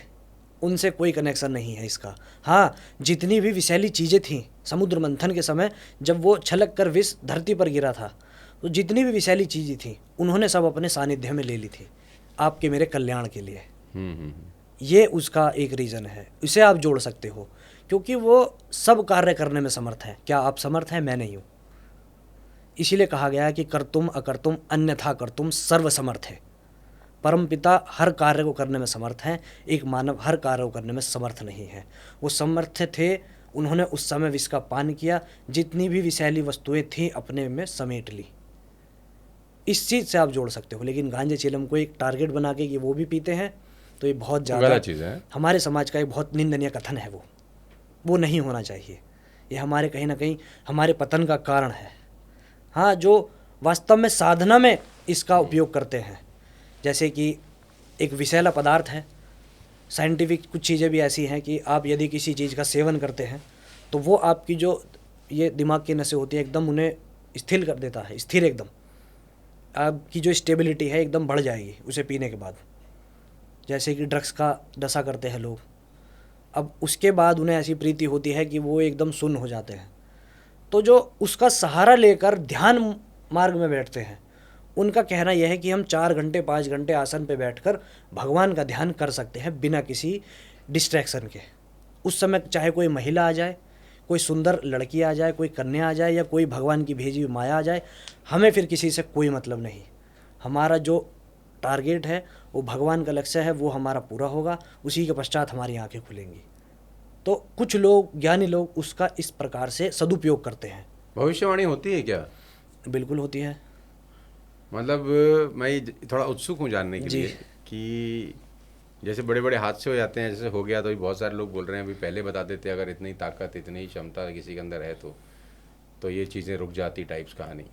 उनसे कोई कनेक्शन नहीं है इसका। हाँ, जितनी भी विषैली चीज़ें थीं समुद्र मंथन के समय, जब वो छलक कर विष धरती पर गिरा था, तो जितनी भी विषैली चीज़ें थीं उन्होंने सब अपने सानिध्य में ले ली थी, आपके मेरे कल्याण के लिए। ये उसका एक रीज़न है, इसे आप जोड़ सकते हो, क्योंकि वो सब कार्य करने में समर्थ है। क्या आप समर्थ हैं? मैं नहीं हूँ। इसीलिए कहा गया है कि कर्तुम अकर्तुम अन्यथा कर्तुम सर्वसमर्थ है। परमपिता हर कार्य को करने में समर्थ हैं, एक मानव हर कार्य को करने में समर्थ नहीं है। वो समर्थ थे, उन्होंने उस समय विष का पान किया, जितनी भी विषैली वस्तुएं थीं अपने में समेट ली। इस चीज़ से आप जोड़ सकते हो। लेकिन गांजे चिलम को एक टारगेट बना के कि वो भी पीते हैं, तो ये बहुत ज़्यादा गलत चीज़ है। हमारे समाज का एक बहुत निंदनीय कथन है। वो नहीं होना चाहिए। ये हमारे कहीं ना कहीं हमारे पतन का कारण है। हाँ, जो वास्तव में साधना में इसका उपयोग करते हैं, जैसे कि एक विषैला पदार्थ है, साइंटिफिक कुछ चीज़ें भी ऐसी हैं कि आप यदि किसी चीज़ का सेवन करते हैं तो वो आपकी जो ये दिमाग की नसें होती है एकदम उन्हें स्थिर कर देता है, स्थिर एकदम। आपकी जो स्टेबिलिटी है एकदम बढ़ जाएगी उसे पीने के बाद, जैसे कि ड्रग्स का नशा करते हैं लोग। अब उसके बाद उन्हें ऐसी प्रीति होती है कि वो एकदम सुन्न हो जाते हैं। तो जो उसका सहारा लेकर ध्यान मार्ग में बैठते हैं, उनका कहना यह है कि हम 4 घंटे 5 घंटे आसन पे बैठकर भगवान का ध्यान कर सकते हैं बिना किसी डिस्ट्रैक्शन के। उस समय चाहे कोई महिला आ जाए, कोई सुंदर लड़की आ जाए, कोई कन्या आ जाए, या कोई भगवान की भेजी हुई माया आ जाए, हमें फिर किसी से कोई मतलब नहीं। हमारा जो टारगेट है, वो भगवान का लक्ष्य है, वो हमारा पूरा होगा, उसी के पश्चात हमारी आंखें खुलेंगी। तो कुछ लोग, ज्ञानी लोग, उसका इस प्रकार से सदुपयोग करते हैं। भविष्यवाणी होती है क्या? बिल्कुल होती है। मतलब मैं थोड़ा उत्सुक हूँ जानने के लिए कि जैसे बड़े बड़े हादसे हो जाते हैं, जैसे हो गया, तो अभी बहुत सारे लोग बोल रहे हैं अभी पहले बता देते अगर इतनी ताकत, इतनी क्षमता किसी के अंदर है तो ये चीज़ें रुक जाती टाइप्स कहानी।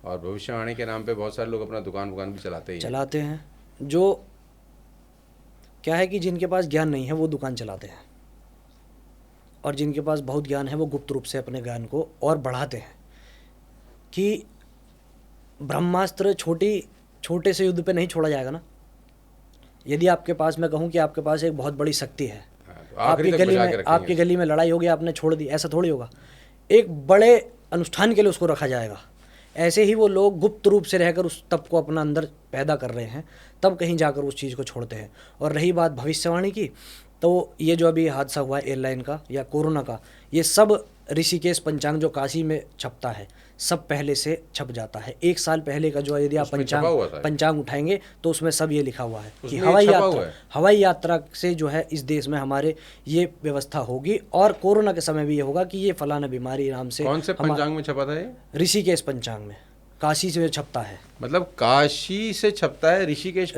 और भविष्यवाणी के नाम पे बहुत सारे लोग अपना दुकान भी चलाते हैं। जो क्या है कि जिनके पास ज्ञान नहीं है वो दुकान चलाते हैं, और जिनके पास बहुत ज्ञान है वो गुप्त रूप से अपने ज्ञान को और बढ़ाते हैं। कि ब्रह्मास्त्र छोटे से युद्ध पे नहीं छोड़ा जाएगा ना। यदि आपके पास, मैं कहूँ कि आपके पास एक बहुत बड़ी शक्ति है, तो आपकी गली में लड़ाई होगी, आपने छोड़ दी, ऐसा थोड़ी होगा। एक बड़े अनुष्ठान के लिए उसको रखा जाएगा। ऐसे ही वो लोग गुप्त रूप से रहकर उस तप को अपना अंदर पैदा कर रहे हैं, तब कहीं जाकर उस चीज़ को छोड़ते हैं। और रही बात भविष्यवाणी की, तो ये जो अभी हादसा हुआ है एयरलाइन का या कोरोना का, ये सब ऋषिकेश पंचांग जो काशी में छपता है, सब पहले से छप जाता है। 1 साल पहले का जो यदि आप उसमें छपा हुआ था? पंचांग उठाएंगे तो उसमें सब ये लिखा हुआ है कि उसमें ये छपा हुआ है? हवाई यात्रा से जो है इस देश में हमारे ये व्यवस्था होगी, और कोरोना के समय भी ये होगा कि ये फलाना बीमारी नाम से। कौन से पंचांग में छपा था ये? ऋषिकेश पंचांग में, काशी से छपता है। मतलब काशी से छपता है ऋषिकेश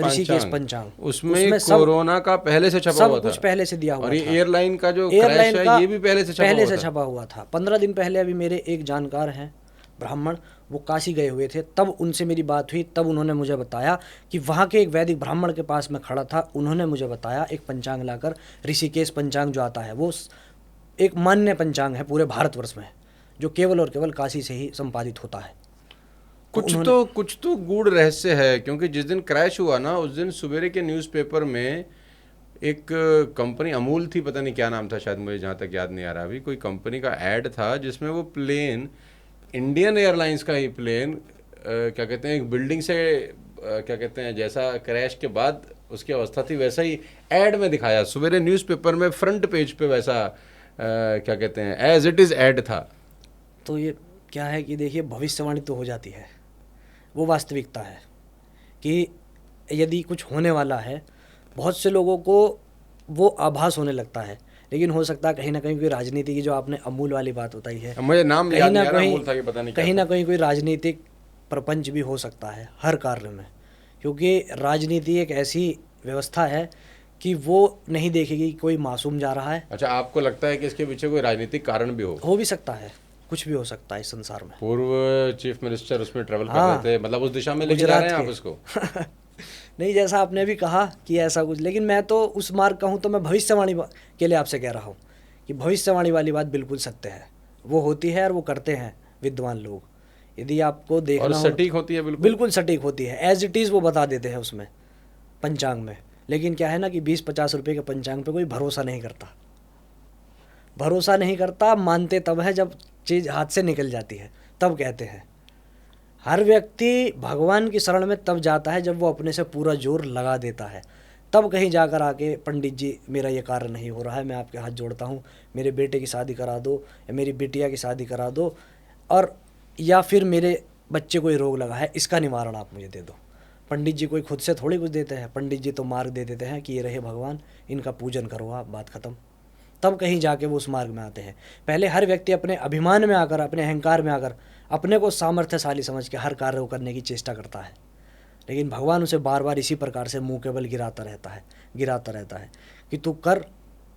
पंचांग। उसमें कोरोना का पहले से छपा हुआ सब था? कुछ पहले से दिया हुआ था। और ये एयरलाइन का जो क्रैश है ये भी पहले से छपा हुआ था। 15 दिन पहले अभी मेरे एक जानकार हैं ब्राह्मण, वो काशी गए हुए थे, तब उनसे मेरी बात हुई, तब उन्होंने मुझे बताया कि वहाँ के एक वैदिक ब्राह्मण के पास मैं खड़ा था, उन्होंने मुझे बताया एक पंचांग लाकर, ऋषिकेश पंचांग जो आता है वो एक मान्य पंचांग है पूरे भारतवर्ष में, जो केवल और केवल काशी से ही संपादित होता है। कुछ तो गूढ़ रहस्य है, क्योंकि जिस दिन क्रैश हुआ ना उस दिन सवेरे के न्यूज़पेपर में एक कंपनी अमूल थी, पता नहीं क्या नाम था, शायद मुझे जहाँ तक याद नहीं आ रहा अभी, कोई कंपनी का ऐड था जिसमें वो प्लेन, इंडियन एयरलाइंस का ही प्लेन, क्या कहते हैं, एक बिल्डिंग से क्या कहते हैं, जैसा क्रैश के बाद उसकी अवस्था थी वैसा ही ऐड में दिखाया, सवेरे न्यूज़पेपर में फ्रंट पेज पे वैसा क्या कहते हैं एज इट इज़ ऐड था। तो ये क्या है कि देखिए, भविष्यवाणी तो हो जाती है, वो वास्तविकता है कि यदि कुछ होने वाला है, बहुत से लोगों को वो आभास होने लगता है, लेकिन हो सकता है कहीं ना कहीं कोई राजनीति की, जो आपने अमूल वाली बात बताई है, मुझे नाम याद नहीं आ रहा, अमूल था कि पता नहीं, कहीं ना कहीं कोई राजनीतिक प्रपंच भी हो सकता है हर कार्य में, क्योंकि राजनीति एक ऐसी व्यवस्था है कि वो नहीं देखेगी कि कोई मासूम जा रहा है। अच्छा, आपको लगता है कि इसके पीछे कोई राजनीतिक कारण भी हो भी सकता है, कुछ भी हो सकता है इस संसार में। पूर्व चीफ मिनिस्टर उसमें ट्रेवल कर रहे थे, मतलब उस दिशा में लेके जा रहे हैं आप उसको? नहीं, जैसा आपने भी कहा कि ऐसा कुछ, लेकिन मैं तो उस मार्ग का हूँ, तो मैं भविष्यवाणी के लिए आपसे कह रहा हूँ कि भविष्यवाणी वाली बात बिल्कुल सत्य है, वो होती है और वो करते हैं विद्वान लोग। यदि आपको देखना और सटीक होती है, बिल्कुल सटीक होती है, एज इट इज़ वो बता देते हैं उसमें पंचांग में। लेकिन क्या है ना कि 20-50 रुपये के पंचांग पे कोई भरोसा नहीं करता, मानते तब है जब चीज़ हाथ से निकल जाती है, तब कहते हैं। हर व्यक्ति भगवान की शरण में तब जाता है जब वो अपने से पूरा जोर लगा देता है, तब कहीं जाकर आके पंडित जी मेरा ये कार्य नहीं हो रहा है, मैं आपके हाथ जोड़ता हूँ, मेरे बेटे की शादी करा दो या मेरी बिटिया की शादी करा दो, और या फिर मेरे बच्चे को रोग लगा है, इसका निवारण आप मुझे दे दो। पंडित जी कोई खुद से थोड़ी कुछ देते हैं, पंडित जी तो मार्ग दे देते हैं कि ये रहे भगवान, इनका पूजन करो आप, बात खत्म। तब कहीं जाके वो उस मार्ग में आते हैं। पहले हर व्यक्ति अपने अभिमान में आकर, अपने अहंकार में आकर, अपने को सामर्थ्यशाली समझ के हर कार्य को करने की चेष्टा करता है, लेकिन भगवान उसे बार बार इसी प्रकार से मुंह के बल गिराता रहता है कि तू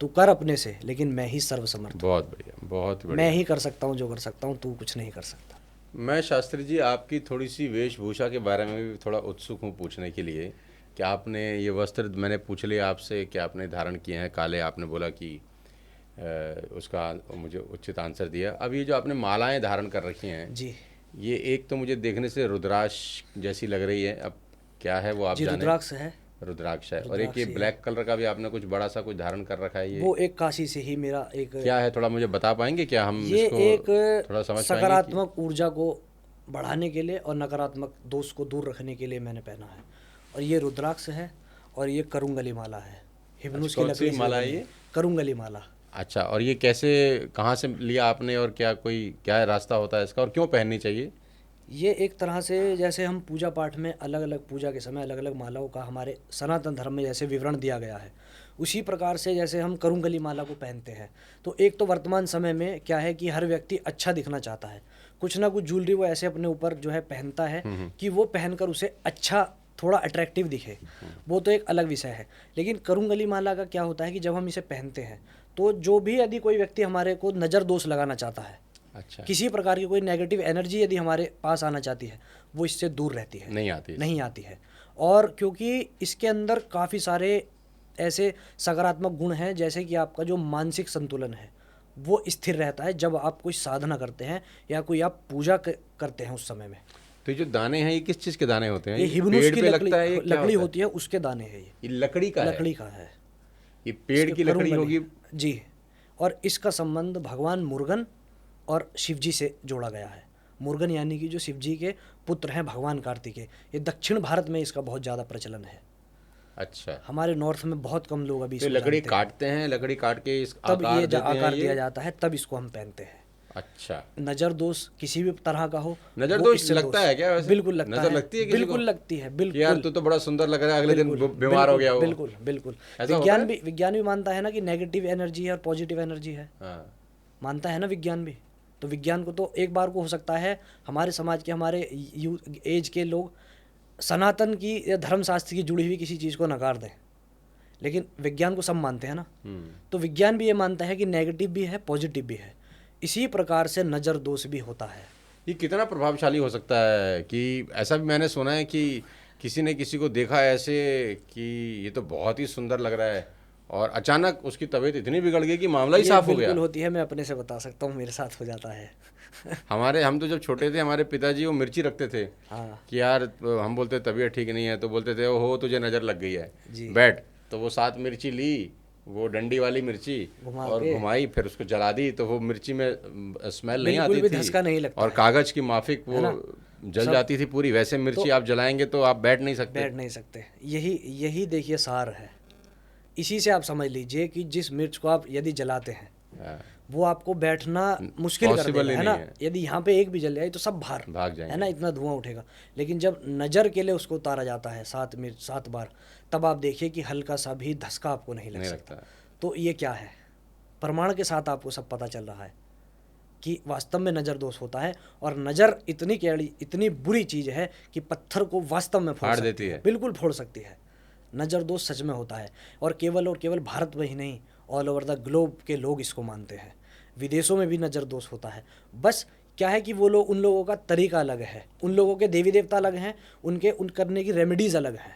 कर अपने से, लेकिन मैं ही सर्वसमर्थ। बहुत बढ़िया, बहुत बढ़िया। मैं ही कर सकता हूँ जो कर सकता हूँ, तू कुछ नहीं कर सकता। मैं शास्त्री जी आपकी थोड़ी सी वेशभूषा के बारे में भी थोड़ा उत्सुक हूँ पूछने के लिए कि आपने ये वस्त्र, मैंने पूछ लिया आपसे कि आपने धारण किए हैं काले, आपने बोला कि उसका मुझे उचित आंसर दिया। अब ये जो आपने मालाएं धारण कर रखी हैं जी, ये एक तो मुझे देखने से रुद्राक्ष जैसी लग रही है, अब क्या है वो आप जी, जाने। रुद्राक्ष है। और एक ये ब्लैक कलर का भी आपने कुछ बड़ा सा कुछ धारण कर रखा है, ये वो एक काशी से ही मेरा एक, क्या है, थोड़ा मुझे बता पाएंगे क्या? हम ये इसको एक थोड़ा समझ सकारात्मक ऊर्जा को बढ़ाने के लिए और नकारात्मक दोष को दूर रखने के लिए मैंने पहना है। और ये रुद्राक्ष है और ये करुंगली माला है, हिब्नुस की लकड़ी से माला है बनी ये? करुंगली माला। अच्छा, और ये कैसे, कहाँ से लिया आपने, और क्या रास्ता होता है इसका, और क्यों पहननी चाहिए? ये एक तरह से जैसे हम पूजा पाठ में अलग अलग पूजा के समय अलग अलग मालाओं का हमारे सनातन धर्म में जैसे विवरण दिया गया है, उसी प्रकार से जैसे हम करुंगली माला को पहनते हैं, तो एक तो वर्तमान समय में क्या है कि हर व्यक्ति अच्छा दिखना चाहता है, कुछ ना कुछ ज्वेलरी वो ऐसे अपने ऊपर जो है पहनता है कि वो पहनकर उसे अच्छा, थोड़ा अट्रैक्टिव दिखे, वो तो एक अलग विषय है। लेकिन करुंगली माला का क्या होता है कि जब हम इसे पहनते हैं तो जो भी यदि कोई व्यक्ति हमारे को नज़र दोष लगाना चाहता है, अच्छा, किसी प्रकार की कोई नेगेटिव एनर्जी यदि हमारे पास आना चाहती है, वो इससे दूर रहती है, नहीं आती है। और क्योंकि इसके अंदर काफ़ी सारे ऐसे सकारात्मक गुण हैं, जैसे कि आपका जो मानसिक संतुलन है वो स्थिर रहता है जब आप कोई साधना करते हैं या कोई आप पूजा करते हैं उस समय में। तो ये जो दाने हैं ये किस चीज़ के दाने होते हैं? ये हिब्नुस की लकड़ी होती है, उसके दाने हैं। ये लकड़ी का है, ये पेड़ की लकड़ी होगी जी। और इसका संबंध भगवान मुर्गन और शिवजी से जोड़ा गया है। मुर्गन यानी कि जो शिवजी के पुत्र हैं भगवान कार्तिकेय, ये दक्षिण भारत में इसका बहुत ज़्यादा प्रचलन है। अच्छा, हमारे नॉर्थ में बहुत कम लोग अभी तो लकड़ी काटते हैं, लकड़ी काट के इस तब ये आकार दिया जाता है, तब इसको हम पहनते हैं। अच्छा, नज़र दोष किसी भी तरह का हो, नजर वो दोष इससे लगता है क्या वैसे? बिल्कुल लगता नजर है, लगती है किसी बिल्कुल को लगती है, कि यार बिल्कुल तू तो बड़ा सुंदर लग रहा है, अगले दिन बिल्कुल बीमार हो गया वो? बिल्कुल बिल्कुल। ऐसा होता है? विज्ञान भी मानता है ना कि नेगेटिव एनर्जी है और पॉजिटिव एनर्जी है, हाँ, मानता है ना विज्ञान भी। तो विज्ञान को तो एक बार को हो सकता है हमारे समाज के, हमारे एज के लोग सनातन की या धर्मशास्त्र की जुड़ी हुई किसी चीज़ को नकार दें, लेकिन विज्ञान को सब मानते हैं ना। तो विज्ञान भी ये मानता है कि नेगेटिव भी है, पॉजिटिव भी है। इसी प्रकार से नज़र दोष भी होता है। ये कितना प्रभावशाली हो सकता है कि ऐसा भी मैंने सुना है कि किसी ने किसी को देखा ऐसे कि ये तो बहुत ही सुंदर लग रहा है और अचानक उसकी तबीयत इतनी बिगड़ गई कि मामला ही ये साफ हो गया। बिल्कुल होती है, मैं अपने से बता सकता हूँ, मेरे साथ हो जाता है। हम तो जब छोटे थे, हमारे पिताजी वो मिर्ची रखते थे हाँ कि यार, हम बोलते तबीयत ठीक नहीं है तो बोलते थे ओहो तुझे नज़र लग गई है, जी। बैठ। तो वो 7 मिर्ची ली, वो डंडी वाली मिर्ची, घुमा और के घुमाई, फिर उसको जला दी तो वो मिर्ची में स्मेल नहीं बिल्कुल आती भी थी धसका नहीं लगता और है। कागज की माफिक वो जल सब- जाती थी पूरी। वैसे मिर्ची आप जलाएंगे तो आप बैठ नहीं सकते। बैठ नहीं सकते। यही देखिए सार है। इसी से आप समझ लीजिए कि जिस मिर्च को आप यदि जलाते हैं हाँ, वो आपको बैठना मुश्किल कर possible देगा, ही है ना। नहीं है। यदि यहाँ पे एक भी जल जाए तो सब बाहर भाग है जाएंगे। ना, इतना धुआं उठेगा। लेकिन जब नज़र के लिए उसको उतारा जाता है 7 बार, तब आप देखिए कि हल्का सा भी धसका आपको नहीं लग नहीं सकता। लगता। तो ये क्या है, प्रमाण के साथ आपको सब पता चल रहा है कि वास्तव में नज़र दोष होता है। और नज़र इतनी कैड़ी, इतनी बुरी चीज़ है कि पत्थर को वास्तव में फोड़ फाड़ सकती देती है। बिल्कुल फोड़ सकती है। नज़र दोष सच में होता है, और केवल भारत में ही नहीं, ऑल ओवर द ग्लोब के लोग इसको मानते हैं। विदेशों में भी नज़र दोष होता है। बस क्या है कि वो लोग, उन लोगों का तरीका अलग है, उन लोगों के देवी देवता अलग हैं, उन करने की रेमेडीज़ अलग हैं,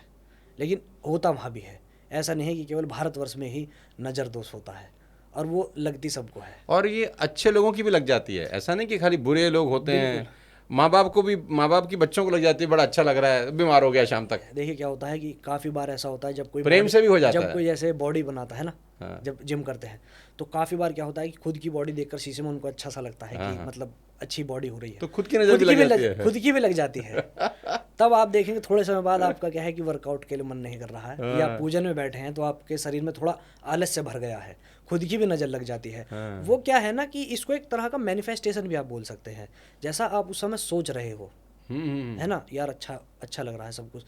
लेकिन होता वहाँ भी है। ऐसा नहीं है कि केवल भारतवर्ष में ही नज़र दोष होता है, और वो लगती सबको है। और ये अच्छे लोगों की भी लग जाती है, ऐसा नहीं कि खाली बुरे लोग होते हैं। माँ बाप की बच्चों को लग जाती है, बड़ा अच्छा लग रहा है, बीमार हो गया शाम तक। देखिए क्या होता है कि काफ़ी बार ऐसा होता है जब कोई प्रेम से भी हो जाता जब है। कोई ऐसे बॉडी बनाता है ना, हाँ। जब जिम करते हैं, तो काफ़ी बार क्या होता है कि खुद की बॉडी देखकर शीशे में उनको अच्छा सा लगता है कि मतलब अच्छी बॉडी हो रही है, तो खुद की नज़र भी लग जाती है। खुद की भी लग जाती है। तब आप देखेंगे थोड़े समय बाद आपका क्या है कि वर्कआउट के लिए मन नहीं कर रहा है, या पूजन में बैठे हैं तो आपके शरीर में थोड़ा आलस्य भर गया है, खुद की भी नज़र लग जाती है। वो क्या है ना कि इसको एक तरह का मैनिफेस्टेशन भी आप बोल सकते हैं। जैसा आप उस समय सोच रहे हो, है ना, यार अच्छा लग रहा है सब कुछ,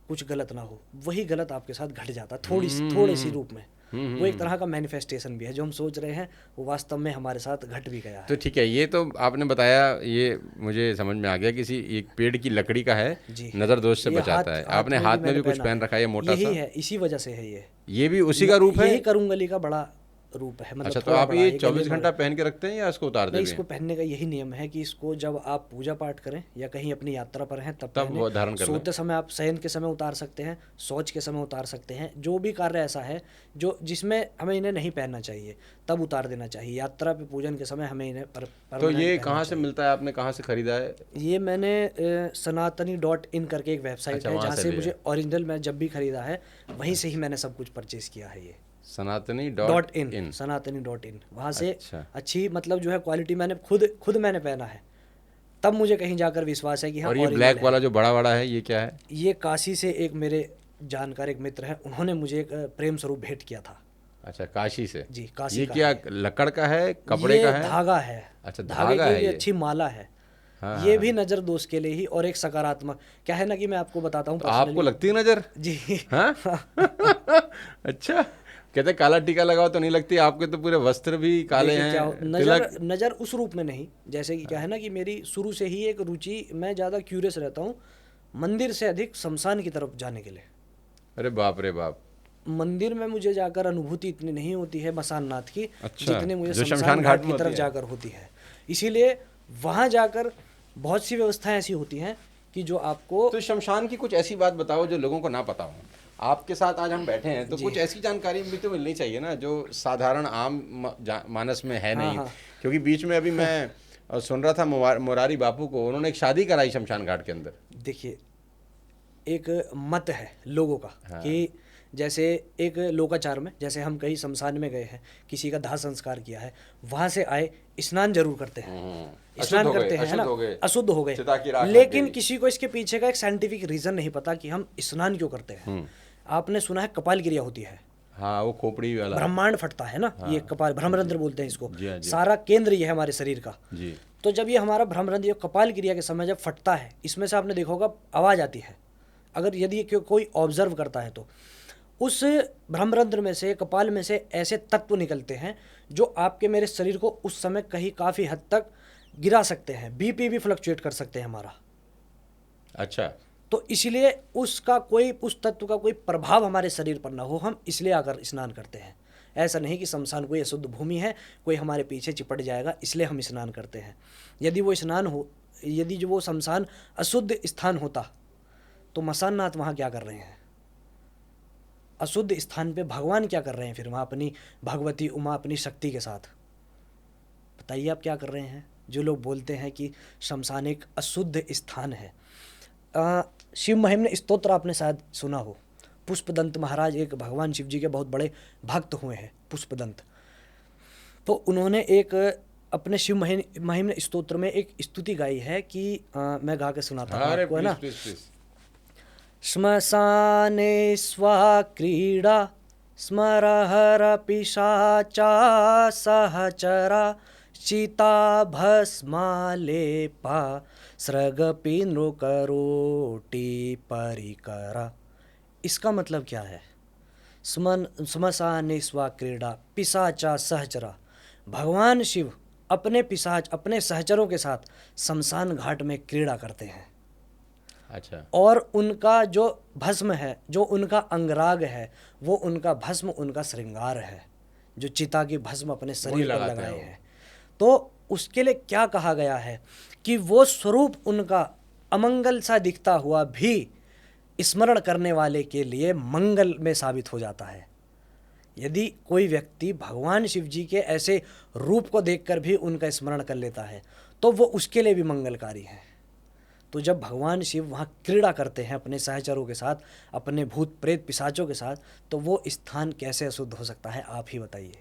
कुछ गलत ना हो, वही गलत आपके साथ घट जाता है थोड़े सी रूप में। वो एक तरह का मैनिफेस्टेशन भी है, जो हम सोच रहे हैं वो वास्तव में हमारे साथ घट भी गया है। तो ठीक है, ये तो आपने बताया, ये मुझे समझ में आ गया, किसी एक पेड़ की लकड़ी का है, जी। नज़र दोष से ये बचाता है। आपने में हाथ भी में भी मैंने कुछ पहन रखा है, ये मोटा यही सा, है, इसी वजह से है ये भी उसी का रूप है। यही करूंगली का बड़ा रूप है, मतलब अच्छा, तो थोड़ा आप बड़ा, ये गले 24 में घंटा पहन के रखते हैं या इसको उतार नहीं, देते इसको हैं? पहनने का यही नियम है कि इसको जब आप पूजा पाठ करें या कहीं अपनी यात्रा पर हैं तब तब पहनें। वो धारण कर लें। सोते समय आप, शयन के समय उतार सकते हैं, शौच के समय उतार सकते हैं। जो भी कार्य ऐसा है जिसमें हमें इन्हें नहीं पहनना चाहिए, तब उतार देना चाहिए। यात्रा पे, पूजन के समय हमें इन्हें तो permanent ये पहनना कहाँ से चाहिए। मिलता है, आपने कहाँ से खरीदा है? ये मैंने सनातनी.in करके एक वेबसाइट अच्छा, है, वहाँ जहाँ से से लिया। मुझे ओरिजिनल, मैं जब भी खरीदा है वहीं से ही मैंने सब कुछ परचेज किया है। ये सनातनी.in। सनातनी.in, वहाँ से अच्छा। अच्छी, मतलब जो है क्वालिटी, मैंने खुद मैंने पहना है, तब मुझे कहीं जाकर विश्वास है कि हाँ और ये original ब्लैक है। वाला जो बड़ा बड़ा है, ये क्या है? ये काशी से एक मेरे जानकार, एक मित्र हैं, उन्होंने मुझे एक प्रेम स्वरूप भेंट किया था। अच्छा, काशी से। जी, काशी ये का क्या है। लकड़ का है, कपड़े ये का है? धागा है। अच्छा, धागे धागा की है भी ये। अच्छी माला है। हाँ, ये भी नज़र दोष के लिए ही, और एक सकारात्मक, क्या है ना कि मैं आपको बताता हूँ तो आपको personally- लगती है नजर? जी। हाँ? अच्छा, कहते काला टीका लगाओ तो नहीं लगती, आपके तो पूरे वस्त्र भी काले देखिए क्या हैं, नज़र नज़र उस रूप में नहीं, जैसे कि क्या है ना कि मेरी शुरू से ही एक रुचि, मैं ज़्यादा क्यूरियस रहता हूँ मंदिर से अधिक शमशान की तरफ जाने के लिए। अरे बाप रे बाप। मंदिर में मुझे जाकर अनुभूति इतनी नहीं होती है मसान नाथ की, अच्छा, जितनी मुझे जो शमशान घाट की में तरफ होती है। जाकर होती है। इसीलिए वहाँ जाकर बहुत सी व्यवस्थाएं ऐसी होती हैं कि जो आपको, तो शमशान की कुछ ऐसी बात बताओ जो लोगों को ना पता हो। आपके साथ आज हम बैठे हैं तो कुछ ऐसी जानकारी भी तो मिलनी चाहिए ना जो साधारण आम मानस में है नहीं। हाँ। क्योंकि बीच में अभी मैं सुन रहा था मुरारी बापू को, उन्होंने एक शादी कराई शमशान घाट के अंदर। देखिए एक मत है लोगों का कि जैसे एक लोकाचार में, जैसे हम कहीं शमशान में गए हैं, किसी का दाह संस्कार किया है, वहां से आए स्नान जरूर करते हैं, स्नान करते हैं, है ना, अशुद्ध हो गए, लेकिन किसी को इसके पीछे का एक साइंटिफिक रीजन नहीं पता कि हम स्नान क्यों करते हैं। आपने सुना है कपाल क्रिया होती है, हाँ, वो खोपड़ी वाला। ब्रह्मांड फटता है ना, ये कपाल भ्रमरंध्र बोलते हैं इसको। जी हाँ, जी। सारा केंद्र ये है हमारे शरीर का। जी। तो जब ये हमारा भ्रमरंध्र ये कपाल क्रिया के समय जब फटता है, इसमें से आपने देखा होगा आवाज़ आती है, अगर यदि कोई ऑब्जर्व करता है तो उस भ्रमरंध्र में से, कपाल में से ऐसे तत्व निकलते हैं जो आपके मेरे शरीर को उस समय कहीं काफ़ी हद तक गिरा सकते हैं, बीपी भी फ्लक्चुएट कर सकते हैं हमारा। अच्छा। तो इसलिए उसका कोई, उस तत्व का कोई प्रभाव हमारे शरीर पर ना हो, हम इसलिए आकर स्नान करते हैं। ऐसा नहीं कि शमशान कोई अशुद्ध भूमि है, कोई हमारे पीछे चिपट जाएगा इसलिए हम स्नान करते हैं। यदि वो स्नान हो, यदि जो वो शमशान अशुद्ध स्थान होता तो मसाननाथ वहाँ क्या कर रहे हैं? अशुद्ध स्थान पे भगवान क्या कर रहे हैं फिर वहाँ अपनी भगवती उमा अपनी शक्ति के साथ? बताइए आप क्या कर रहे हैं? जो लोग बोलते हैं कि शमशान एक अशुद्ध स्थान है। शिव महिम्न स्तोत्र आपने शायद सुना हो। पुष्पदंत महाराज एक भगवान शिव जी के बहुत बड़े भक्त हुए हैं, पुष्पदंत। तो उन्होंने एक अपने शिव महिम्न स्तोत्र में एक स्तुति गाई है कि मैं गा के सुनाता हूँ आपको, है ना। श्मशाने स्वा क्रीडा स्मरहर पिशाचा सहचरा चिता भस्मालेपा सृगपि नृकरोटी परिकरा। इसका मतलब क्या है? श्मशाने स्वा क्रीडा पिशाचा सहचरा। भगवान शिव अपने पिशाच, अपने सहचरों के साथ शमशान घाट में क्रीड़ा करते हैं। अच्छा। और उनका जो भस्म है, जो उनका अंगराग है, वो उनका भस्म उनका श्रृंगार है, जो चिता की भस्म अपने शरीर पर लगाए हैं। तो उसके लिए क्या कहा गया है कि वो स्वरूप उनका अमंगल सा दिखता हुआ भी स्मरण करने वाले के लिए मंगल में साबित हो जाता है। यदि कोई व्यक्ति भगवान शिव जी के ऐसे रूप को देखकर भी उनका स्मरण कर लेता है तो वो उसके लिए भी मंगलकारी है। तो जब भगवान शिव वहाँ क्रीड़ा करते हैं अपने सहचरों के साथ, अपने भूत प्रेत पिशाचों के साथ, तो वो स्थान कैसे अशुद्ध हो सकता है? आप ही बताइए।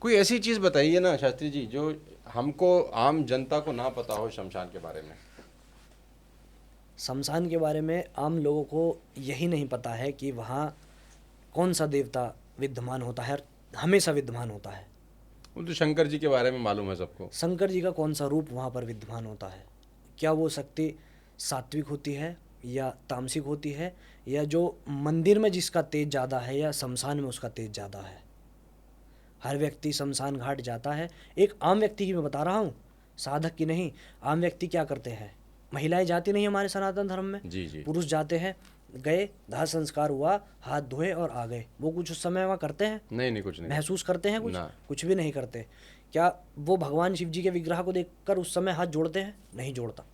कोई ऐसी चीज़ बताइए ना शास्त्री जी जो हमको, आम जनता को ना पता हो शमशान के बारे में। शमशान के बारे में आम लोगों को यही नहीं पता है कि वहाँ कौन सा देवता विद्यमान होता है, हमेशा विद्यमान होता है। वो तो शंकर जी के बारे में मालूम है सबको। शंकर जी का कौन सा रूप वहाँ पर विद्यमान होता है? क्या वो शक्ति सात्विक होती है या तामसिक होती है, या जो मंदिर में जिसका तेज ज़्यादा है या शमशान में उसका तेज ज़्यादा है? हर व्यक्ति शमशान घाट जाता है। एक आम व्यक्ति की मैं बता रहा हूँ, साधक की नहीं। आम व्यक्ति क्या करते हैं? महिलाएं जाती नहीं हमारे सनातन धर्म में। जी जी। पुरुष जाते हैं, गए, दाह संस्कार हुआ, हाथ धोए और आ गए। वो कुछ उस समय वहाँ करते हैं? नहीं, कुछ नहीं। महसूस करते हैं कुछ? ना। कुछ भी नहीं करते। क्या वो भगवान शिव जी के विग्रह को देखकर उस समय हाथ जोड़ते हैं? नहीं जोड़ता,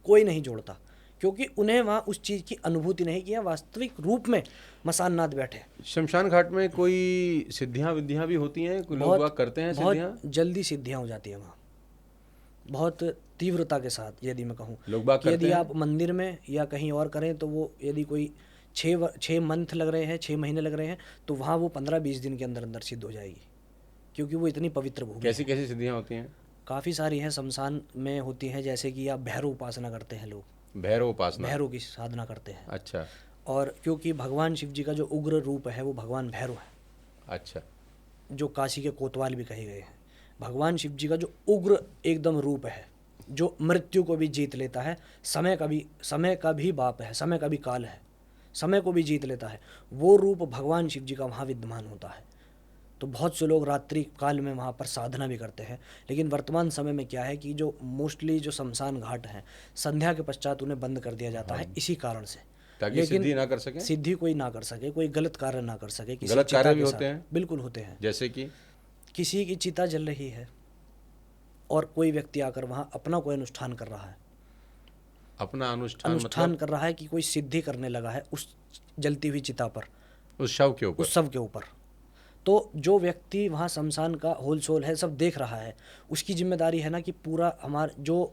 कोई नहीं जोड़ता, क्योंकि उन्हें वहाँ उस चीज़ की अनुभूति नहीं किया, वास्तविक रूप में मसाननाथ बैठे। शमशान घाट में कोई सिद्धियाँ विद्धियाँ भी होती हैं? कोई लोग करते हैं सिद्धियाँ? बहुत जल्दी सिद्धियाँ हो जाती है वहाँ, बहुत तीव्रता के साथ। यदि मैं कहूँ लोग कि यदि आप मंदिर में या कहीं और करें तो वो, यदि कोई 6 मंथ लग रहे हैं, 6 महीने लग रहे हैं, तो वहाँ वो 15-20 दिन के अंदर अंदर सिद्ध हो जाएगी, क्योंकि वो इतनी पवित्र भूमि है। कैसी कैसी सिद्धियाँ होती हैं? काफ़ी सारी हैं शमशान में होती हैं। जैसे कि आप भैरव उपासना करते हैं लोग, भैरव उपासना, भैरव की साधना करते हैं। अच्छा। और क्योंकि भगवान शिव जी का जो उग्र रूप है वो भगवान भैरव है। अच्छा। जो काशी के कोतवाल भी कहे गए हैं। भगवान शिव जी का जो उग्र एकदम रूप है, जो मृत्यु को भी जीत लेता है, समय का भी बाप है, समय का भी काल है, समय को भी जीत लेता है, वो रूप भगवान शिव जी का वहाँ विद्यमान होता है। तो बहुत से लोग रात्रि काल में वहाँ पर साधना भी करते हैं। लेकिन वर्तमान समय में क्या है कि जो मोस्टली जो शमशान घाट हैं, संध्या के पश्चात उन्हें बंद कर दिया जाता है इसी कारण से, ताकि सिद्धि ना कर सके, सिद्धि कोई ना कर सके, कोई गलत कार्य ना कर सके। किसी गलत कार्य भी होते हैं? बिल्कुल होते हैं। जैसे कि किसी की चिता जल रही है और कोई व्यक्ति आकर वहाँ अपना कोई अनुष्ठान कर रहा है, अपना अनुष्ठान मतलब कर रहा है कि कोई सिद्धि करने लगा है उस जलती हुई चिता पर, उस शव के ऊपर, उस शव के ऊपर। तो जो व्यक्ति वहाँ शमशान का होल सोल है, सब देख रहा है, उसकी जिम्मेदारी है ना कि पूरा हमारा जो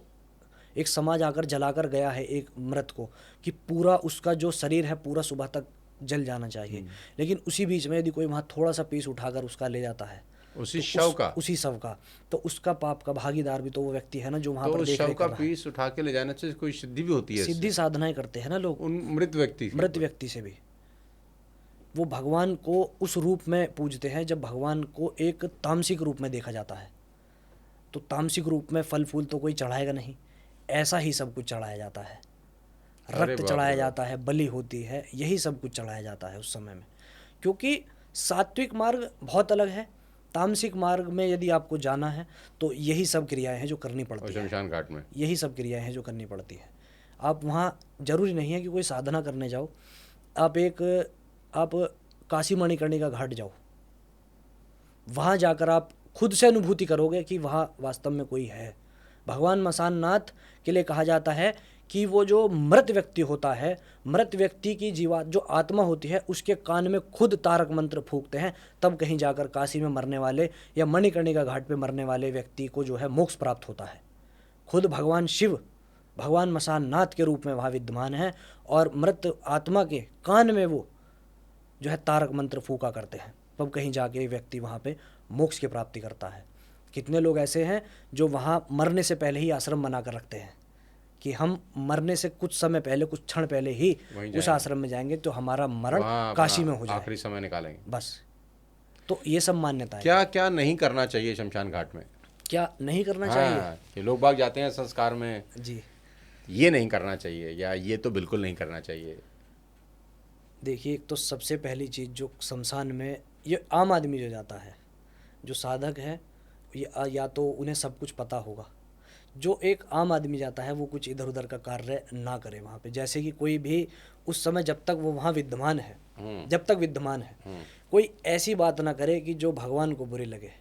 एक समाज आकर जलाकर गया है एक मृत को, कि पूरा उसका जो शरीर है पूरा सुबह तक जल जाना चाहिए। लेकिन उसी बीच में यदि कोई वहाँ थोड़ा सा पीस उठाकर उसका ले जाता है, उसी तो उसी शव का, तो उसका पाप का भागीदार भी तो वो व्यक्ति है ना जो वहाँ पर देख शव का पीस उठा के ले जाने से कोई सिद्धि भी होती है? सिद्धि साधनाएं करते हैं ना लोग उन मृत व्यक्ति से भी। वो भगवान को उस रूप में पूजते हैं जब भगवान को एक तामसिक रूप में देखा जाता है। तो तामसिक रूप में फल फूल तो कोई चढ़ाएगा नहीं, ऐसा ही सब कुछ चढ़ाया जाता है। अरे रक्त बाप चढ़ाया रे बाप। जाता है, बलि होती है, यही सब कुछ चढ़ाया जाता है उस समय में। क्योंकि सात्विक मार्ग बहुत अलग है, तामसिक मार्ग में यदि आपको जाना है तो यही सब क्रियाएं हैं जो करनी और पड़ती है। शमशान घाट में यही सब क्रियाएं हैं जो करनी पड़ती है। आप वहाँ जरूरी नहीं है कि कोई साधना करने जाओ, आप काशी मणिकर्णिका घाट जाओ, वहाँ जाकर आप खुद से अनुभूति करोगे कि वहाँ वास्तव में कोई है। भगवान मसान नाथ के लिए कहा जाता है कि वो जो मृत व्यक्ति होता है, मृत व्यक्ति की जीवा जो आत्मा होती है, उसके कान में खुद तारक मंत्र फूंकते हैं, तब कहीं जाकर काशी में मरने वाले या मणिकर्णिका घाट पे मरने वाले व्यक्ति को जो है मोक्ष प्राप्त होता है। खुद भगवान शिव भगवान मसान नाथ के रूप में वहाँ विद्यमान है और मृत आत्मा के कान में वो जो है तारक मंत्र फूका करते हैं, तब कहीं जाके व्यक्ति वहाँ पे मोक्ष की प्राप्ति करता है। कितने लोग ऐसे हैं जो वहाँ मरने से पहले ही आश्रम बना कर रखते हैं कि हम मरने से कुछ समय पहले, कुछ क्षण पहले ही वहीं उस जाएंगे। आश्रम में जाएंगे तो हमारा मरण वहाँ काशी अपना में हो जाए, आखिरी समय निकालेंगे। बस। तो ये सब मान्यता है। क्या क्या नहीं करना चाहिए शमशान घाट में? क्या नहीं करना चाहिए? हाँ, कि लोग बाग जाते हैं संस्कार में, जी ये नहीं करना चाहिए या ये तो बिल्कुल नहीं करना चाहिए। देखिए, एक तो सबसे पहली चीज़ जो शमशान में, ये आम आदमी जो जाता है, जो साधक है, या तो उन्हें सब कुछ पता होगा। जो एक आम आदमी जाता है वो कुछ इधर उधर का कार्य ना करे वहाँ पे। जैसे कि कोई भी उस समय जब तक वो वहाँ विद्यमान है, जब तक विद्यमान है, कोई ऐसी बात ना करे कि जो भगवान को बुरी लगे,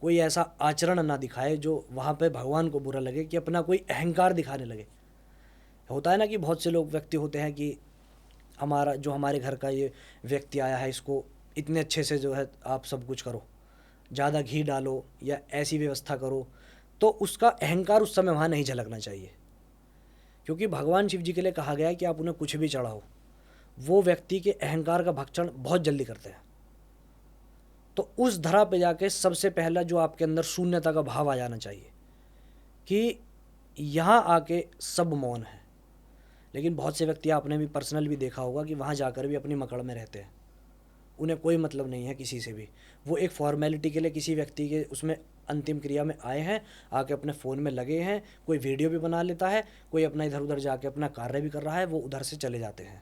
कोई ऐसा आचरण ना दिखाए जो वहाँ पे भगवान को बुरा लगे, कि अपना कोई अहंकार दिखाने लगे। होता है ना कि बहुत से लोग व्यक्ति होते हैं कि हमारे घर का ये व्यक्ति आया है, इसको इतने अच्छे से जो है आप सब कुछ करो, ज़्यादा घी डालो या ऐसी व्यवस्था करो, तो उसका अहंकार उस समय वहाँ नहीं झलकना चाहिए। क्योंकि भगवान शिव जी के लिए कहा गया है कि आप उन्हें कुछ भी चढ़ाओ, वो व्यक्ति के अहंकार का भक्षण बहुत जल्दी करते हैं। तो उस धरा पे जाके सबसे पहला जो आपके अंदर शून्यता का भाव आ जाना चाहिए कि यहाँ आके सब मौन है। लेकिन बहुत से व्यक्ति, आपने भी पर्सनल भी देखा होगा कि वहाँ जाकर भी अपनी मकड़ में रहते हैं, उन्हें कोई मतलब नहीं है किसी से भी। वो एक फॉर्मेलिटी के लिए किसी व्यक्ति के उसमें अंतिम क्रिया में आए हैं, आके अपने फ़ोन में लगे हैं, कोई वीडियो भी बना लेता है, कोई अपना इधर उधर जाके अपना कार्य भी कर रहा है, वो उधर से चले जाते हैं।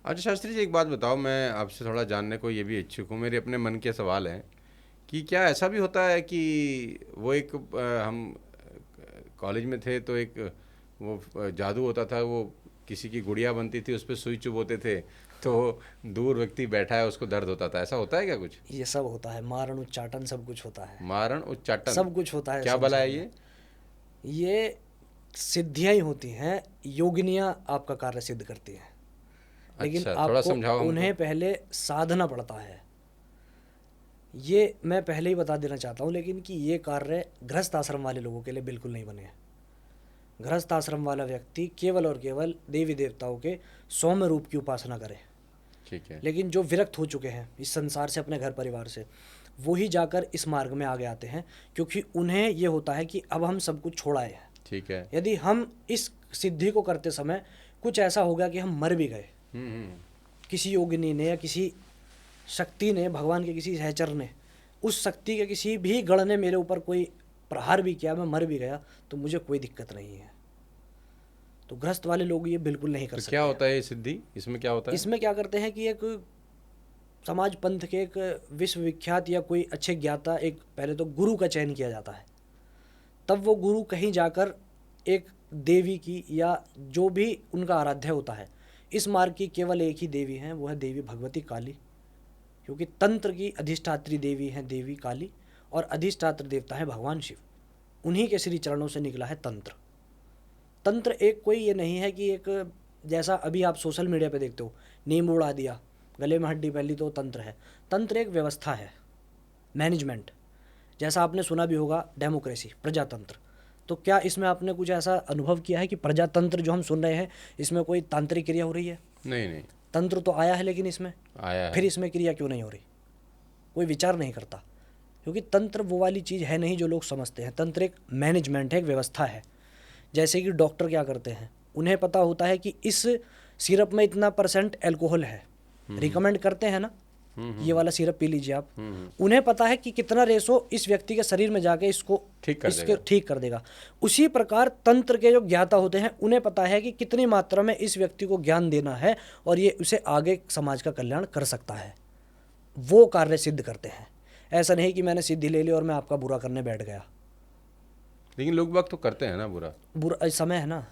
अच्छा शास्त्री जी, एक बात बताओ, मैं आपसे थोड़ा जानने को ये भी इच्छुक हूँ, मेरे अपने मन के सवाल हैं कि क्या ऐसा भी होता है कि वो एक हम कॉलेज में थे तो एक वो जादू होता था, वो किसी की गुड़िया बनती थी, उस पर सुई चुभोते थे, तो दूर व्यक्ति बैठा है उसको दर्द होता था, ऐसा होता है क्या कुछ? ये सब होता है, मारण उच्चाटन सब कुछ होता है, मारण उच्चाटन सब कुछ होता है। क्या सब भला है चीज़ में ये सिद्धियाँ ही होती हैं, योगिनियाँ आपका कार्य सिद्ध करती हैं। लेकिन अच्छा, थोड़ा समझाओ आपको हमको। उन्हें पहले साधना पड़ता है। ये मैं पहले ही बता देना चाहता हूँ, लेकिन कि ये कार्य गृहस्थ आश्रम वाले लोगों के लिए बिल्कुल नहीं बने हैं। गृहस्थ आश्रम वाला व्यक्ति केवल और केवल देवी देवताओं के सौम्य रूप की उपासना करे। ठीक है। लेकिन जो विरक्त हो चुके हैं इस संसार से, अपने घर परिवार से, वो ही जाकर इस मार्ग में आगे आते हैं, क्योंकि उन्हें ये होता है कि अब हम सब कुछ छोड़ आए हैं। ठीक है। यदि हम इस सिद्धि को करते समय कुछ ऐसा हो गया कि हम मर भी गए, किसी योगिनी ने या किसी शक्ति ने, भगवान के किसी सहचर ने, उस शक्ति के किसी भी गण ने मेरे ऊपर कोई प्रहार भी किया, मैं मर भी गया, तो मुझे कोई दिक्कत नहीं है। तो गृहस्थ वाले लोग ये बिल्कुल नहीं कर तो सकते। क्या होता है ये सिद्धि, इसमें क्या होता है? इसमें क्या करते हैं कि एक समाज पंथ के एक विश्वविख्यात या कोई अच्छे ज्ञाता, एक पहले तो गुरु का चयन किया जाता है। तब वो गुरु कहीं जाकर एक देवी की, या जो भी उनका आराध्य होता है, इस मार्ग की केवल एक ही देवी है, वो है देवी भगवती काली। क्योंकि तंत्र की अधिष्ठात्री देवी है देवी काली और अधिष्ठात्र देवता है भगवान शिव। उन्हीं के श्री चरणों से निकला है तंत्र। तंत्र एक कोई ये नहीं है कि एक, जैसा अभी आप सोशल मीडिया पे देखते हो, नींबू उड़ा दिया, गले में हड्डी पहली, तो तंत्र है। तंत्र एक व्यवस्था है, मैनेजमेंट। जैसा आपने सुना भी होगा डेमोक्रेसी, प्रजातंत्र। तो क्या इसमें आपने कुछ ऐसा अनुभव किया है कि प्रजातंत्र जो हम सुन रहे हैं, इसमें कोई तांत्रिक क्रिया हो रही है? नहीं नहीं, तंत्र तो आया है, लेकिन इसमें आया है। फिर इसमें क्रिया क्यों नहीं हो रही? कोई विचार नहीं करता। क्योंकि तंत्र वो वाली चीज़ है नहीं जो लोग समझते हैं। तंत्र एक मैनेजमेंट है, एक व्यवस्था है। जैसे कि डॉक्टर क्या करते हैं, उन्हें पता होता है कि इस सिरप में इतना % एल्कोहल है, रिकमेंड करते हैं ना, ये वाला सिरप पी लीजिए आप, हम्म। उन्हें पता है कि कितना रेशो इस व्यक्ति के शरीर में जाके इसको ठीक कर इसके ठीक कर देगा। उसी प्रकार तंत्र के जो ज्ञाता होते हैं उन्हें पता है कि कितनी मात्रा में इस व्यक्ति को ज्ञान देना है और ये उसे आगे समाज का कल्याण कर सकता है, वो कार्य सिद्ध करते हैं। ऐसा नहीं कि मैंने सिद्धि ले ली और मैं आपका बुरा करने बैठ गया। लेकिन लोग बाग तो करते हैं ना बुरा। बुरा समय है ना,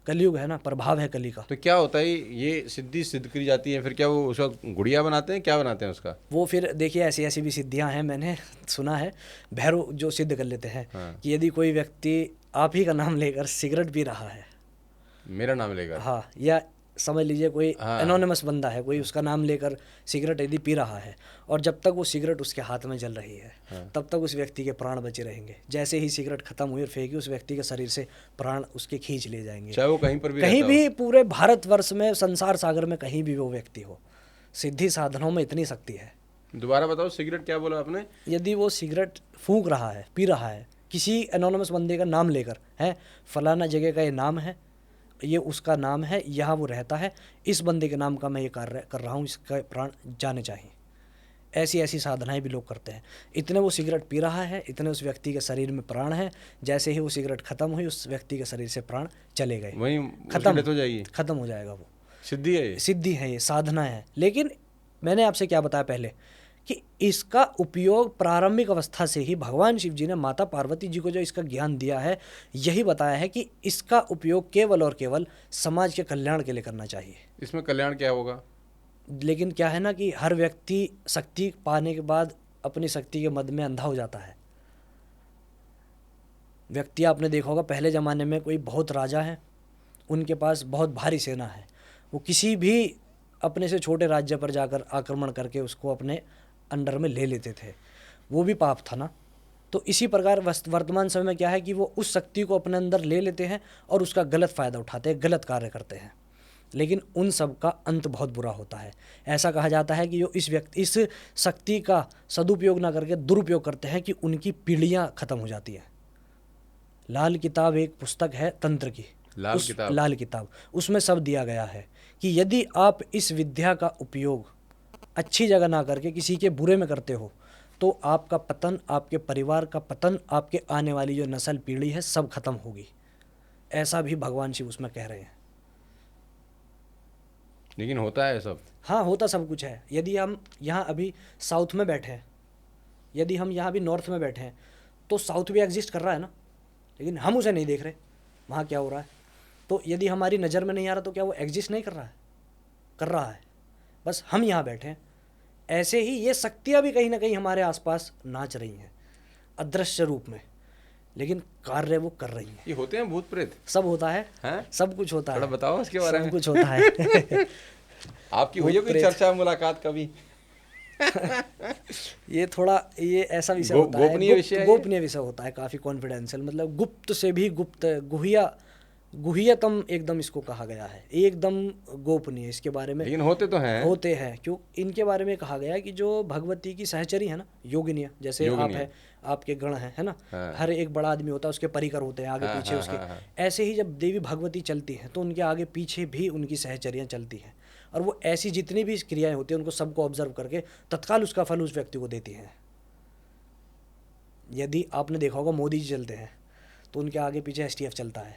कलयुग है ना, प्रभाव है कली का। तो क्या होता है, ये सिद्धि सिद्ध करी जाती है, फिर क्या वो उसका गुड़िया बनाते हैं, क्या बनाते हैं उसका? वो फिर देखिए ऐसी ऐसी भी सिद्धियां हैं, मैंने सुना है भैरव जो सिद्ध कर लेते हैं कि यदि कोई व्यक्ति आप ही का नाम लेकर सिगरेट पी रहा है, मेरा नाम लेकर, हाँ, या समझ लीजिए कोई एनोनिमस बंदा है, कोई उसका नाम लेकर सिगरेट यदि पी रहा है और जब तक वो सिगरेट उसके हाथ में जल रही है तब तक उस व्यक्ति के प्राण बचे रहेंगे। जैसे ही सिगरेट खत्म हुई और फेंकी, उस व्यक्ति के शरीर से प्राण उसके खींच ले जाएंगे, चाहे वो कहीं पर भी कहीं रहता भी पूरे भारतवर्ष में, संसार सागर में कहीं भी वो व्यक्ति हो। सिद्धि साधनों में इतनी शक्ति है। हो। दोबारा बताओ, सिगरेट क्या बोला आपने? यदि वो सिगरेट फूंक रहा है, पी रहा है, किसी एनोनिमस बंदे का नाम लेकर, है फलाना जगह का ये नाम है, ये उसका नाम है, यहाँ वो रहता है, इस बंदे के नाम का मैं ये कार्य कर रहा हूँ, इसका प्राण जाने चाहिए, ऐसी ऐसी साधनाएं भी लोग करते हैं। इतने वो सिगरेट पी रहा है, इतने उस व्यक्ति के शरीर में प्राण है, जैसे ही वो सिगरेट खत्म हुई उस व्यक्ति के शरीर से प्राण चले गए, वहीं खत्म हो जाएगी, खत्म हो जाएगा। वो सिद्धि है ये। सिद्धि है, ये साधना है। लेकिन मैंने आपसे क्या बताया पहले कि इसका उपयोग प्रारंभिक अवस्था से ही भगवान शिव जी ने माता पार्वती जी को जो इसका ज्ञान दिया है, यही बताया है कि इसका उपयोग केवल और केवल समाज के कल्याण के लिए करना चाहिए। इसमें कल्याण क्या होगा? लेकिन क्या है ना कि हर व्यक्ति शक्ति पाने के बाद अपनी शक्ति के मद में अंधा हो जाता है। व्यक्ति आपने देखा होगा, पहले ज़माने में कोई बहुत राजा है, उनके पास बहुत भारी सेना है, वो किसी भी अपने से छोटे राज्य पर जाकर आक्रमण करके उसको अपने अंडर में ले लेते थे, वो भी पाप था ना। तो इसी प्रकार वर्तमान समय में क्या है कि वो उस शक्ति को अपने अंदर ले लेते हैं और उसका गलत फ़ायदा उठाते हैं, गलत कार्य करते हैं। लेकिन उन सब का अंत बहुत बुरा होता है। ऐसा कहा जाता है कि जो इस शक्ति का सदुपयोग ना करके दुरुपयोग करते हैं कि उनकी पीढ़ियाँ खत्म हो जाती हैं। लाल किताब एक पुस्तक है तंत्र की, लाल किताब, उसमें सब दिया गया है कि यदि आप इस विद्या का उपयोग अच्छी जगह ना करके किसी के बुरे में करते हो तो आपका पतन, आपके परिवार का पतन, आपके आने वाली जो नस्ल पीढ़ी है सब खत्म होगी। ऐसा भी भगवान शिव उसमें कह रहे हैं। लेकिन होता है सब? हाँ, होता सब कुछ है। यदि हम यहाँ अभी साउथ में बैठे हैं, यदि हम यहाँ भी नॉर्थ में बैठे हैं, तो साउथ भी एग्जिस्ट कर रहा है ना, लेकिन हम उसे नहीं देख रहे वहाँ क्या हो रहा है। तो यदि हमारी नज़र में नहीं आ रहा तो क्या वो एग्जिस्ट नहीं कर रहा है? कर रहा है, बस हम यहाँ बैठे हैं। ऐसे ही ये शक्तियाँ भी कहीं ना कहीं हमारे आसपास नाच रही हैं अदृश्य रूप में, लेकिन कार्य वो कर रही हैं। ये होते हैं भूत प्रेत? सब होता है, हैं? सब कुछ होता है। थोड़ा बताओ इसके बारे में। सब कुछ होता है। आपकी हुई है कोई चर्चा, मुलाकात कभी? ये ऐसा विषय होता है, गोपनीय विषय है। गोपनीय विषय होता है, काफ़ी कॉन्फिडेंशियल, मतलब गुप्त से भी गुप्त, गुह्यतम एकदम इसको कहा गया है, एकदम गोपनीय। इसके बारे में लेकिन होते तो हैं, होते हैं। क्यों? इनके बारे में कहा गया है कि जो भगवती की सहचरी है ना, योगिनियाँ, जैसे आप है, आपके गण है ना, हर एक बड़ा आदमी होता है, उसके परिकर होते हैं आगे पीछे उसके। ऐसे ही जब देवी भगवती चलती हैं तो उनके आगे पीछे भी उनकी सहचरियाँ चलती हैं, और वो ऐसी जितनी भी क्रियाएं होती हैं उनको सबको ऑब्जर्व करके तत्काल उसका फल उस व्यक्ति को देती हैं। यदि आपने देखा होगा मोदी जी चलते हैं तो उनके आगे पीछे STF चलता है,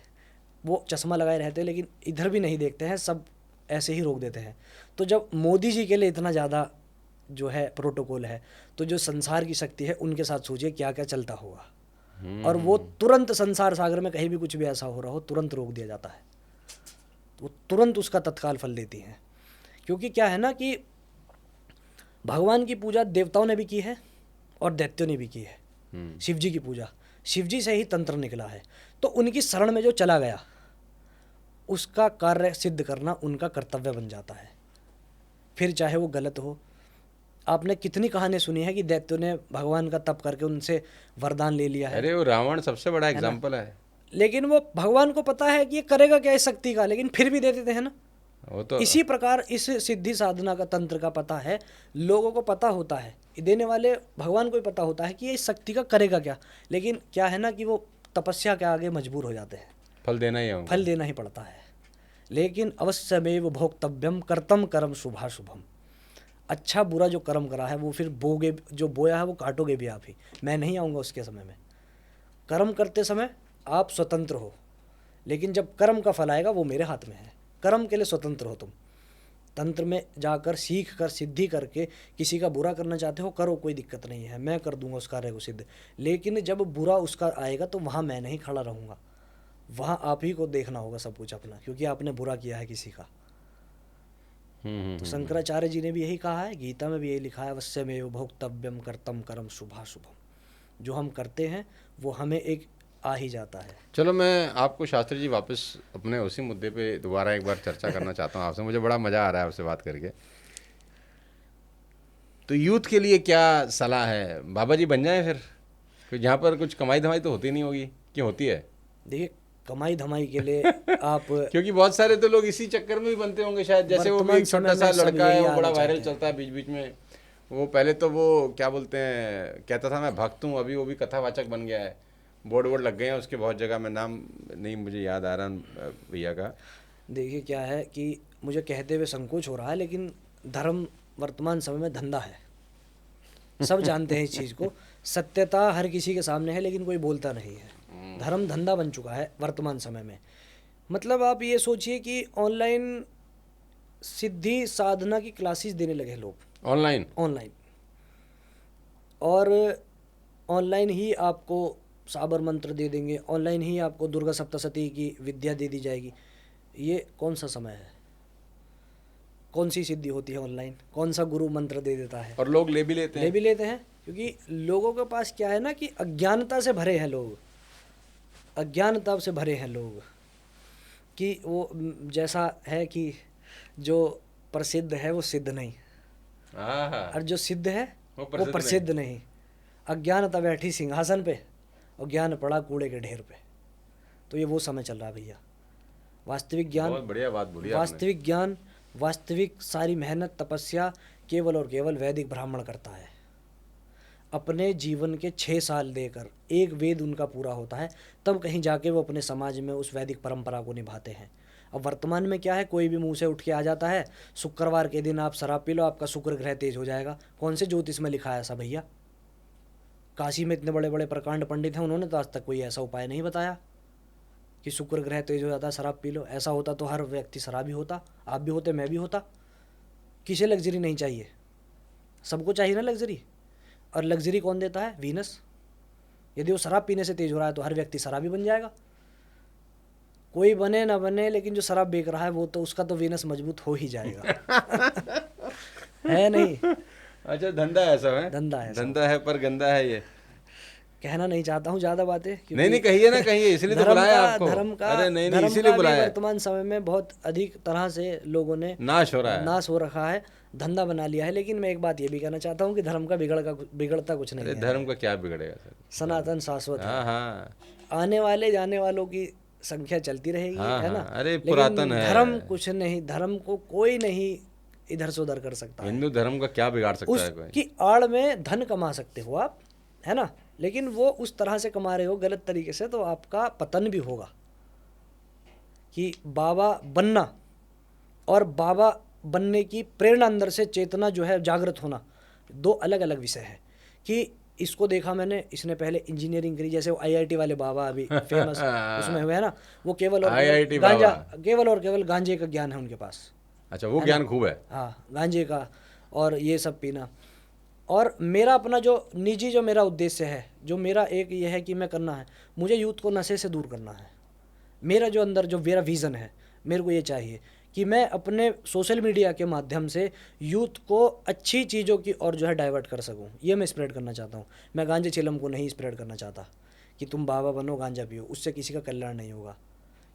वो चश्मा लगाए रहते हैं लेकिन इधर भी नहीं देखते हैं, सब ऐसे ही रोक देते हैं। तो जब मोदी जी के लिए इतना ज़्यादा जो है प्रोटोकॉल है, तो जो संसार की शक्ति है उनके साथ सोचिए क्या क्या चलता होगा। और वो तुरंत संसार सागर में कहीं भी कुछ भी ऐसा हो रहा हो तुरंत रोक दिया जाता है, वो तुरंत उसका तत्काल फल देती हैं। क्योंकि क्या है ना कि भगवान की पूजा देवताओं ने भी की है और दैत्यों ने भी की है। शिव जी की पूजा, शिव जी से ही तंत्र निकला है, तो उनकी शरण में जो चला गया उसका कार्य सिद्ध करना उनका कर्तव्य बन जाता है, फिर चाहे वो गलत हो। आपने कितनी कहानी सुनी है कि दैत्यों ने भगवान का तप करके उनसे वरदान ले लिया है। अरे वो रावण सबसे बड़ा एग्जाम्पल है। लेकिन वो भगवान को पता है कि ये करेगा क्या इस शक्ति का, लेकिन फिर भी दे देते हैं ना। वो तो इसी प्रकार इस सिद्धि साधना का तंत्र का पता है, लोगों को पता होता है, देने वाले भगवान को भी पता होता है कि ये इस शक्ति का करेगा क्या, लेकिन क्या है ना कि वो तपस्या के आगे मजबूर हो जाते हैं, फल देना ही है, फल देना ही पड़ता है। लेकिन अवश्यमेव भोक्तव्यम कर्तम कर्म शुभाशुभम, अच्छा बुरा जो कर्म करा है वो फिर बोगे, जो बोया है वो काटोगे भी आप ही, मैं नहीं आऊँगा उसके समय में। कर्म करते समय आप स्वतंत्र हो, लेकिन जब कर्म का फल आएगा वो मेरे हाथ में है। कर्म के लिए स्वतंत्र हो तुम। तंत्र में जाकर सीख कर सिद्धि करके किसी का बुरा करना चाहते हो, करो, कोई दिक्कत नहीं है, मैं कर दूंगा उस कार्य को सिद्ध। लेकिन जब बुरा उसका आएगा तो वहाँ मैं नहीं खड़ा रहूँगा, वहाँ आप ही को देखना होगा सब कुछ अपना, क्योंकि आपने बुरा किया है किसी का। तो शंकराचार्य जी ने भी यही कहा है, गीता में भी यही लिखा है, अवश्यमेव भोक्तव्यम कर्तम कर्म शुभाशुभम। जो हम करते हैं वो हमें एक आ ही जाता है। चलो मैं आपको शास्त्री जी वापस अपने उसी मुद्दे पे दोबारा एक बार चर्चा करना चाहता हूँ आपसे, मुझे बड़ा मज़ा आ रहा है आपसे बात करके। तो यूथ के लिए क्या सलाह है, बाबा जी बन जाएं फिर, क्योंकि यहाँ पर कुछ कमाई धमाई तो होती नहीं होगी, क्यों होती है? देखिए, कमाई धमाई के लिए आप क्योंकि बहुत सारे तो लोग इसी चक्कर में भी बनते होंगे शायद, जैसे वो भी वर्तमान एक छोटा समय सा में सब लड़का है, यही वो आना बड़ा चाहते वायरल हैं। चलता है बीच बीच में। वो पहले तो वो क्या बोलते हैं, कहता था मैं भक्त हूँ, अभी वो भी कथावाचक बन गया है, बोर्ड वोर्ड लग गए हैं उसके बहुत जगह, मैं नाम नहीं मुझे याद आ रहा भैया का। देखिए क्या है कि मुझे कहते हुए संकोच हो रहा है, लेकिन धर्म वर्तमान समय में धंधा है, सब जानते हैं इस चीज़ को। सत्यता हर किसी के सामने है, लेकिन कोई बोलता नहीं है। धर्म धंधा बन चुका है वर्तमान समय में। मतलब आप ये सोचिए कि ऑनलाइन सिद्धि साधना की क्लासेस देने लगे लोग, ऑनलाइन। ऑनलाइन, और ऑनलाइन ही आपको साबर मंत्र दे देंगे, ऑनलाइन ही आपको दुर्गा सप्तशती की विद्या दे दी जाएगी। ये कौन सा समय है? कौन सी सिद्धि होती है ऑनलाइन? कौन सा गुरु मंत्र दे देता है? और लोग ले भी लेते ले हैं। भी लेते हैं, क्योंकि लोगों के पास क्या है ना कि अज्ञानता से भरे हैं लोग, अज्ञानता से भरे हैं लोग, कि वो जैसा है कि जो प्रसिद्ध है वो सिद्ध नहीं, हाँ, और जो सिद्ध है वो वो प्रसिद्ध प्रसिद्ध नहीं। अज्ञानता बैठी सिंहासन पे और ज्ञान पड़ा कूड़े के ढेर पे। तो ये वो समय चल रहा है भैया। वास्तविक ज्ञान, बहुत बढ़िया बात बोली आपने। वास्तविक ज्ञान, वास्तविक सारी मेहनत तपस्या केवल और केवल वैदिक ब्राह्मण करता है। अपने जीवन के 6 साल देकर एक वेद उनका पूरा होता है, तब कहीं जाके वो अपने समाज में उस वैदिक परंपरा को निभाते हैं। अब वर्तमान में क्या है, कोई भी मुंह से उठ के आ जाता है, शुक्रवार के दिन आप शराब पी लो, आपका शुक्र ग्रह तेज हो जाएगा। कौन से ज्योतिष में लिखा है ऐसा भैया? काशी में इतने बड़े बड़े प्रकांड पंडित हैं, उन्होंने तो आज तक कोई ऐसा उपाय नहीं बताया कि शुक्र ग्रह तेज हो जाता है शराब पी लो। ऐसा होता तो हर व्यक्ति शराबी होता, आप भी होते, मैं भी होता। किसे लग्जरी नहीं चाहिए? सबको चाहिए ना लग्जरी। और लग्जरी कौन देता है? वीनस। यदि वो शराब पीने से तेज हो रहा है तो हर व्यक्ति शराबी बन जाएगा। कोई बने ना बने, लेकिन जो शराब बेच रहा है वो तो, उसका तो वीनस मजबूत हो ही जाएगा। है नहीं? अच्छा, धंधा है ऐसा है? धंधा है, धंधा है पर गंदा है ये। कहना नहीं चाहता हूँ ज़्यादा बातें, नहीं नहीं, कहिए ना, कहिए, इसलिए तो बुलाया आपको। धर्म का, अरे नहीं नहीं, धर्म इसीलिए का भी बुलाया है। वर्तमान समय में बहुत अधिक तरह से लोगों ने नाश हो रहा है। नाश हो रखा है, धंधा बना लिया है। लेकिन मैं एक बात ये भी कहना चाहता हूँ कि धर्म का बिगड़ता कुछ नहीं अरे है। धर्म का क्या बिगड़ेगा सर? सनातन शाश्वत है। हाँ हाँ आने वाले जाने वालों की संख्या चलती रहेगी, हाँ है ना? हाँ, अरे लेकिन पुरातन है। धर्म कुछ नहीं, धर्म को कोई नहीं इधर से उधर कर सकता है। हिंदू धर्म का क्या बिगाड़ सकता है कोई? उसकी आड़ में धन कमा सकते हो आप, है ना? लेकिन वो उस तरह से कमा रहे हो गलत तरीके से, तो आपका पतन भी होगा। कि बाबा बनना और बाबा बनने की प्रेरणा अंदर से चेतना जो है जागृत होना, दो अलग अलग विषय है। कि इसको देखा मैंने, इसने पहले इंजीनियरिंग करी, जैसे वो आईआईटी वाले बाबा अभी फेमस उसमें हुए हैं ना, वो केवल और IIT केवल गांजा, बाबा। केवल और केवल गांजे का ज्ञान है उनके पास। अच्छा, वो ज्ञान खूब है। हाँ, गांजे का और ये सब पीना। और मेरा अपना जो निजी जो मेरा उद्देश्य है, जो मेरा एक ये है कि मैं करना है, मुझे यूथ को नशे से दूर करना है। मेरा जो अंदर जो मेरा विज़न है, मेरे को ये चाहिए कि मैं अपने सोशल मीडिया के माध्यम से यूथ को अच्छी चीज़ों की और जो है डाइवर्ट कर सकूं। ये मैं स्प्रेड करना चाहता हूं। मैं गांजे चिलम को नहीं स्प्रेड करना चाहता कि तुम बाबा बनो गांजा पियो, उससे किसी का कल्याण नहीं होगा।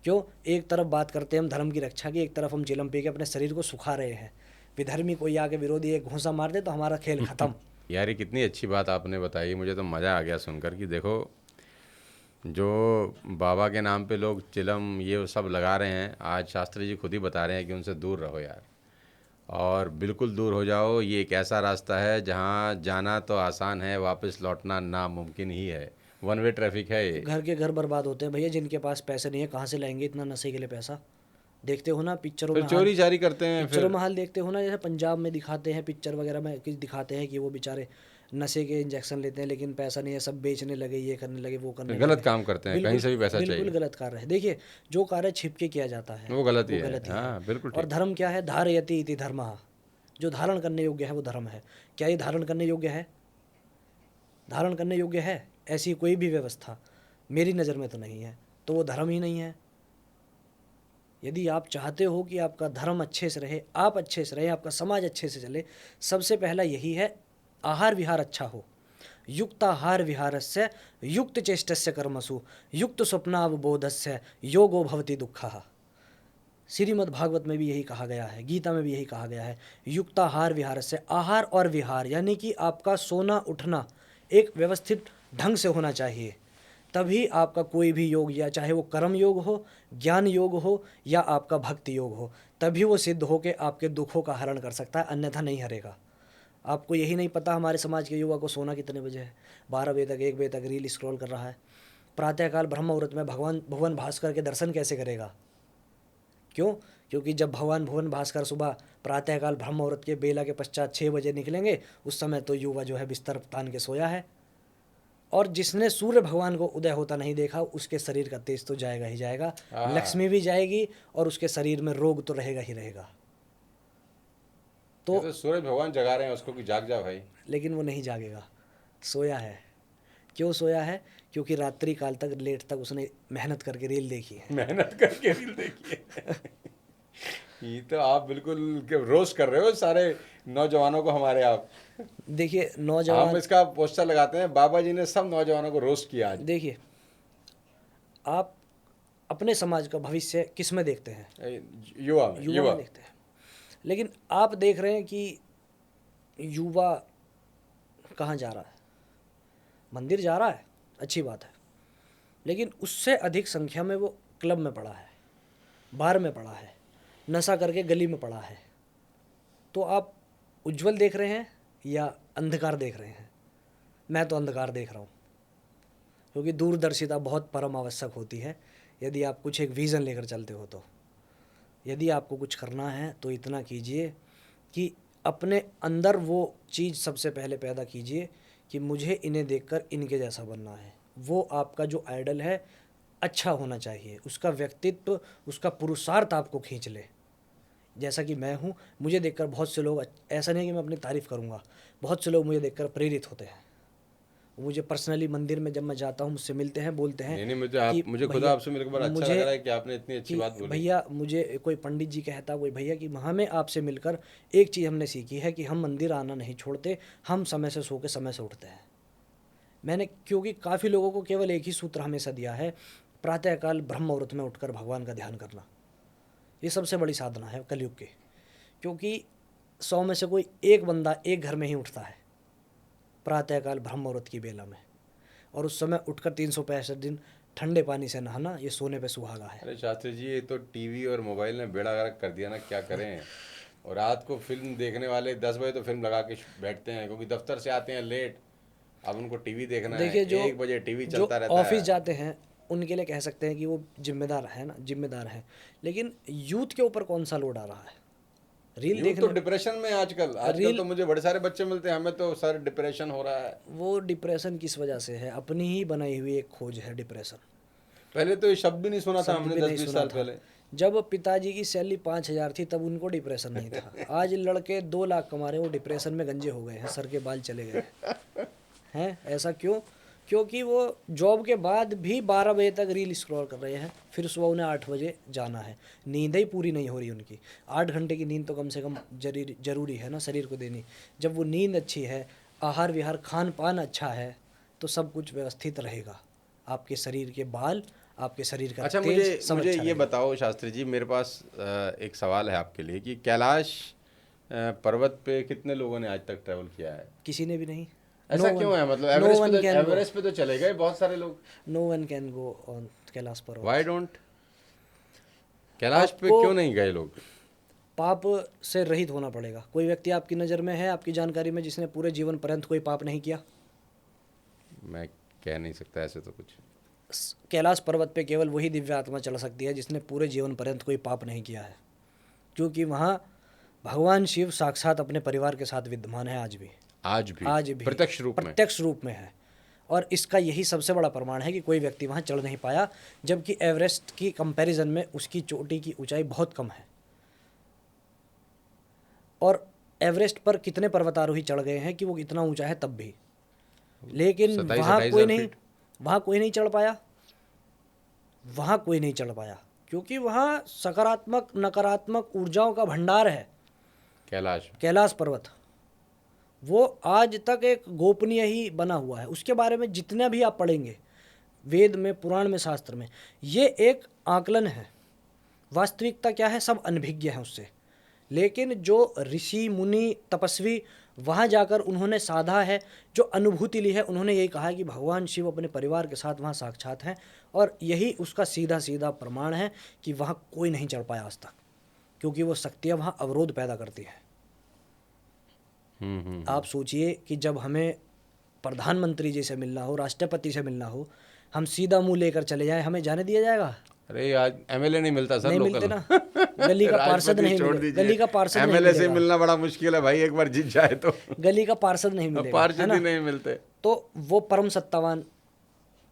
क्यों? एक तरफ बात करते हैं हम धर्म की रक्षा की, एक तरफ हम चिलम पी के अपने शरीर को सुखा रहे हैं। विधर्मी कोई आके विरोधी एक घूंसा मार दे तो हमारा खेल खत्म। यार ये कितनी अच्छी बात आपने बताई, मुझे तो मज़ा आ गया सुनकर कि देखो, जो बाबा के नाम पे लोग चिलम ये सब लगा रहे हैं, आज शास्त्री जी खुद ही बता रहे हैं कि उनसे दूर रहो यार, और बिल्कुल दूर हो जाओ। ये एक ऐसा रास्ता है जहाँ जाना तो आसान है, वापस लौटना नामुमकिन ही है। वन वे ट्रैफिक है ये। घर के घर बर्बाद होते हैं भैया, जिनके पास पैसे नहीं है कहाँ से लाएंगे इतना नशे के लिए पैसा? देखते हो ना पिक्चरों फिर में चोरी चारी करते हैं पिक्चरों फिर। में हाल देखते हो ना, जैसे पंजाब में दिखाते हैं पिक्चर वगैरह में कि दिखाते हैं कि वो बेचारे नशे के इंजेक्शन लेते हैं लेकिन पैसा नहीं है, सब बेचने लगे, ये करने लगे, वो करने गलत लगे। काम करते हैं, कहीं बिल्कुल से भी पैसा बिल्कुल चाहिए, गलत कार्य है। देखिए जो कार्य छिप के किया जाता है वो गलत ही वो है। गलत ही है। हाँ बिल्कुल और ठीक। धर्म क्या है? धारयति इति धर्मः। जो धारण करने योग्य है वो धर्म है। क्या ये धारण करने योग्य है? धारण करने योग्य है? ऐसी कोई भी व्यवस्था मेरी नज़र में तो नहीं है, तो वो धर्म ही नहीं है। यदि आप चाहते हो कि आपका धर्म अच्छे से रहे, आप अच्छे से रहे, आपका समाज अच्छे से चले, सबसे पहला यही है आहार विहार अच्छा हो। युक्ताहार विहारस्य युक्त चेष्टस्य कर्मसु युक्त स्वप्नावबोधस्य योगो भवति दुःखः। श्रीमद् भागवत में भी यही कहा गया है, गीता में भी यही कहा गया है। युक्ताहार विहारस्य, आहार और विहार यानी कि आपका सोना उठना एक व्यवस्थित ढंग से होना चाहिए, तभी आपका कोई भी योग, या चाहे वो कर्म योग हो, ज्ञान योग हो या आपका भक्ति योग हो, तभी वो सिद्ध हो के आपके दुखों का हरण कर सकता है, अन्यथा नहीं हरेगा। आपको यही नहीं पता हमारे समाज के युवा को सोना कितने बजे है? 12 बजे तक, 1 बजे तक रील स्क्रॉल कर रहा है। प्रातःकाल ब्रह्म मुहूर्त में भगवान भुवन भास्कर के दर्शन कैसे करेगा? क्यों? क्योंकि जब भगवान भुवन भास्कर सुबह प्रातःकाल ब्रह्म मुहूर्त के बेला के पश्चात 6 बजे निकलेंगे, उस समय तो युवा जो है बिस्तर तान के सोया है। और जिसने सूर्य भगवान को उदय होता नहीं देखा, उसके शरीर का तेज तो जाएगा ही जाएगा, लक्ष्मी भी जाएगी और उसके शरीर में रोग तो रहेगा ही रहेगा। तो सूरज भगवान जगा रहे हैं उसको कि जाग जा भाई। लेकिन वो नहीं जागेगा, सोया है। क्यों सोया है? क्योंकि रात्रि काल तक, लेट तक उसने मेहनत करके रील देखी है। मेहनत करके रील देखिए। ये तो आप बिल्कुल रोस्ट कर रहे हो सारे नौजवानों को हमारे। आप देखिए हम नौजवान, इसका पोस्टर लगाते हैं, बाबा जी ने सब नौजवानों को रोस्ट किया आज। देखिए आप अपने समाज का भविष्य किस में देखते हैं? युवा में, युवा में देखते हैं। लेकिन आप देख रहे हैं कि युवा कहाँ जा रहा है? मंदिर जा रहा है, अच्छी बात है, लेकिन उससे अधिक संख्या में वो क्लब में पड़ा है, बार में पड़ा है, नशा करके गली में पड़ा है। तो आप उज्जवल देख रहे हैं या अंधकार देख रहे हैं? मैं तो अंधकार देख रहा हूँ, क्योंकि दूरदर्शिता बहुत परम आवश्यक होती है यदि आप कुछ एक विज़न लेकर चलते हो। तो यदि आपको कुछ करना है तो इतना कीजिए कि अपने अंदर वो चीज़ सबसे पहले पैदा कीजिए कि मुझे इन्हें देखकर इनके जैसा बनना है। वो आपका जो आइडल है अच्छा होना चाहिए, उसका व्यक्तित्व, उसका पुरुषार्थ आपको खींच ले। जैसा कि मैं हूँ, मुझे देखकर बहुत से लोग, ऐसा नहीं कि मैं अपनी तारीफ़ करूँगा, बहुत से लोग मुझे देखकर प्रेरित होते हैं। मुझे पर्सनली मंदिर में जब मैं जाता हूँ, मुझसे मिलते हैं, बोलते हैं नहीं कि मुझे खुद भैया, आपसे मिलकर बड़ा अच्छा लग रहा है कि आपने इतनी अच्छी कि बात बोली। भैया, मुझे कोई पंडित जी कहता, कोई भैया, कि हमें आपसे मिलकर एक चीज़ हमने सीखी है कि हम मंदिर आना नहीं छोड़ते, हम समय से सो के समय से उठते हैं। मैंने, क्योंकि काफ़ी लोगों को केवल एक ही सूत्र हमेशा दिया है, प्रातःकाल ब्रह्म मुहूर्त में उठकर भगवान का ध्यान करना। ये सबसे बड़ी साधना है कलयुग की, क्योंकि 100 में से कोई एक बंदा एक घर में ही उठता है प्रातःकाल ब्रह्म मुहूर्त की बेला में, और उस समय उठकर 365 दिन ठंडे पानी से नहाना, ये सोने पे सुहागा है। अरे शास्त्री जी, ये तो टीवी और मोबाइल ने बेड़ा गर्क कर दिया ना, क्या करें। और रात को फिल्म देखने वाले 10 बजे तो फिल्म लगा के बैठते हैं, क्योंकि दफ्तर से आते हैं लेट, अब उनको टीवी देखना है। देखिए, जो 1 बजे टीवी जो चलता रहता ऑफिस है। जाते हैं उनके लिए कह सकते हैं कि वो जिम्मेदार है ना, जिम्मेदार है, लेकिन यूथ के ऊपर कौन सा लोड आ रहा है? रील यूथ तो देखने, डिप्रेशन में आजकल रील, तो मुझे बड़े सारे बच्चे मिलते हैं, हमें तो सर डिप्रेशन हो रहा है। वो डिप्रेशन किस वजह से है? अपनी ही बनाई हुई एक खोज है डिप्रेशन। पहले तो ये शब्द भी नहीं सुना था शब्द हमने भी नहीं 10-20 सुना साल था। पहले। जब पिताजी की सैलरी 5,000 थी तब उनको डिप्रेशन नहीं था। आज लड़के 2 लाख कमा रहे, वो डिप्रेशन में गंजे हो गए हैं, सर के बाल चले गए हैं। ऐसा क्यों? क्योंकि वो जॉब के बाद भी 12 बजे तक रील स्क्रॉल कर रहे हैं, फिर सुबह उन्हें 8 बजे जाना है। नींद ही पूरी नहीं हो रही उनकी। 8 घंटे की नींद तो कम से कम जरूरी है ना शरीर को देनी। जब वो नींद अच्छी है, आहार विहार, खान पान अच्छा है, तो सब कुछ व्यवस्थित रहेगा। आपके शरीर के बाल, आपके शरीर का अच्छा, तेज, सब मुझे अच्छा ये रहेगा। बताओ शास्त्री जी, मेरे पास एक सवाल है आपके लिए कि कैलाश पर्वत पे कितने लोगों ने आज तक ट्रैवल किया है? किसी ने भी नहीं। ऐसा क्यों है? मतलब एवरेस्ट पे तो चले गए बहुत सारे लोग। No one can go on Kailash Parvat. Why don't? Kailash पे आपको क्यों नहीं गए लोग? पाप से रहित होना पड़ेगा। कोई व्यक्ति आपकी नज़र में है, आपकी जानकारी में, जिसने पूरे जीवन पर्यंत कोई पाप नहीं किया? मैं कह नहीं सकता ऐसे तो कुछ। कैलाश पर्वत पे केवल वही दिव्य आत्मा चढ़ सकती है जिसने पूरे जीवन पर्यंत कोई पाप नहीं किया है, क्योंकि वहाँ भगवान शिव साक्षात अपने परिवार के साथ विद्यमान है आज भी। आज भी प्रत्यक्ष रूप में है। और इसका यही सबसे बड़ा प्रमाण है कि कोई व्यक्ति वहाँ चढ़ नहीं पाया, जबकि एवरेस्ट की कंपैरिजन में उसकी चोटी की ऊंचाई बहुत कम है। और एवरेस्ट पर कितने पर्वतारोही चढ़ गए हैं कि वो इतना ऊंचा है तब भी, लेकिन 27-28 वहाँ कोई नहीं चढ़ पाया। वहाँ कोई नहीं चढ़ पाया क्योंकि वहाँ सकारात्मक नकारात्मक ऊर्जाओं का भंडार है। कैलाश पर्वत वो आज तक एक गोपनीय ही बना हुआ है। उसके बारे में जितना भी आप पढ़ेंगे वेद में, पुराण में, शास्त्र में, ये एक आकलन है। वास्तविकता क्या है, सब अनभिज्ञ है उससे। लेकिन जो ऋषि मुनि तपस्वी वहाँ जाकर उन्होंने साधा है, जो अनुभूति ली है, उन्होंने यही कहा है कि भगवान शिव अपने परिवार के साथ वहाँ साक्षात हैं। और यही उसका सीधा सीधा प्रमाण है कि वहाँ कोई नहीं चढ़ पाया आज तक, क्योंकि वो शक्तियाँ वहाँ अवरोध पैदा करती हैं। आप सोचिए कि जब हमें प्रधानमंत्री जी से मिलना हो, राष्ट्रपति से मिलना हो, हम सीधा मुंह लेकर चले जाएं, हमें जाने दिया जाएगा? अरे आज एमएलए नहीं मिलता सर, नहीं लोकल मिलते ना। गली का पार्षद नहीं मिलेगा, गली का पार्षद नहीं एमएलए से मिलेगा। मिलना बड़ा मुश्किल है भाई, एक बार जीत जाए तो। गली का पार्षद नहीं मिलेगा, पार्षद है ना? ही नहीं मिलते। तो वो परम सत्तावान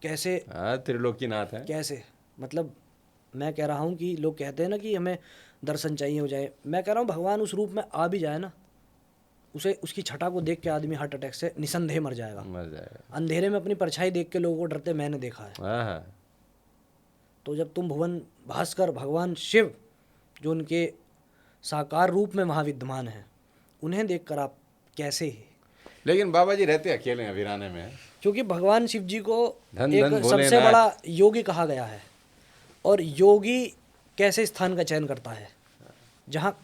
कैसे, त्रिलोकीनाथ है कैसे, मतलब मैं कह रहा हूँ कि लोग कहते हैं ना कि हमें दर्शन चाहिए हो जाए, मैं कह रहा हूँ भगवान उस रूप में आ भी जाए ना, उसे उसकी छटा को देख के आदमी हार्ट अटैक से निसंदेह मर जाएगा। अंधेरे में अपनी परछाई देख के लोगों को डरते मैंने देखा है। तो जब तुम भुवन भास्कर भगवान शिव जो उनके साकार रूप में महाविद्यमान हैं, उन्हें देखकर आप कैसे ही। लेकिन बाबा जी रहते अकेले हैं वीराने में, क्योंकि भगवान शिव जी को धन एक धन सबसे बड़ा योगी कहा गया है। और योगी कैसे स्थान का चयन करता है जहाँ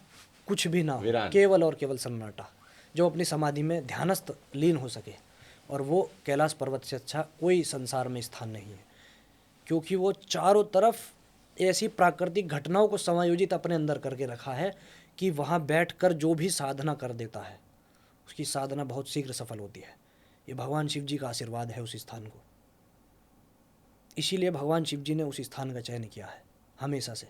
कुछ भी ना हो, केवल और केवल सन्नाटा, जो अपनी समाधि में ध्यानस्थ लीन हो सके। और वो कैलाश पर्वत से अच्छा कोई संसार में स्थान नहीं है, क्योंकि वो चारों तरफ ऐसी प्राकृतिक घटनाओं को समायोजित अपने अंदर करके रखा है कि वहाँ बैठकर जो भी साधना कर देता है उसकी साधना बहुत शीघ्र सफल होती है। ये भगवान शिव जी का आशीर्वाद है उस स्थान को। इसीलिए भगवान शिव जी ने उस स्थान का चयन किया है हमेशा से।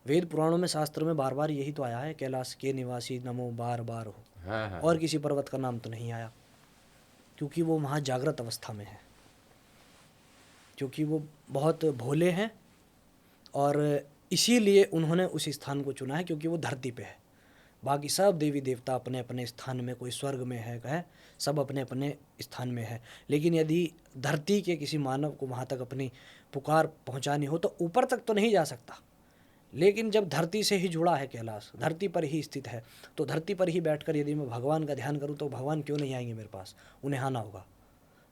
वेद पुराणों में, शास्त्र में बार बार यही तो आया है, कैलाश के निवासी नमो बार बार हो। और किसी पर्वत का नाम तो नहीं आया, क्योंकि वो वहाँ जागृत अवस्था में है, क्योंकि वो बहुत भोले हैं। और इसीलिए उन्होंने उस स्थान को चुना है, क्योंकि वो धरती पे है। बाकी सब देवी देवता अपने अपने स्थान में, कोई स्वर्ग में है, सब अपने अपने स्थान में है। लेकिन यदि धरती के किसी मानव को वहाँ तक अपनी पुकार पहुँचानी हो तो ऊपर तक तो नहीं जा सकता। लेकिन जब धरती से ही जुड़ा है कैलाश, धरती पर ही स्थित है, तो धरती पर ही बैठकर यदि मैं भगवान का ध्यान करूँ तो भगवान क्यों नहीं आएंगे मेरे पास? उन्हें आना होगा।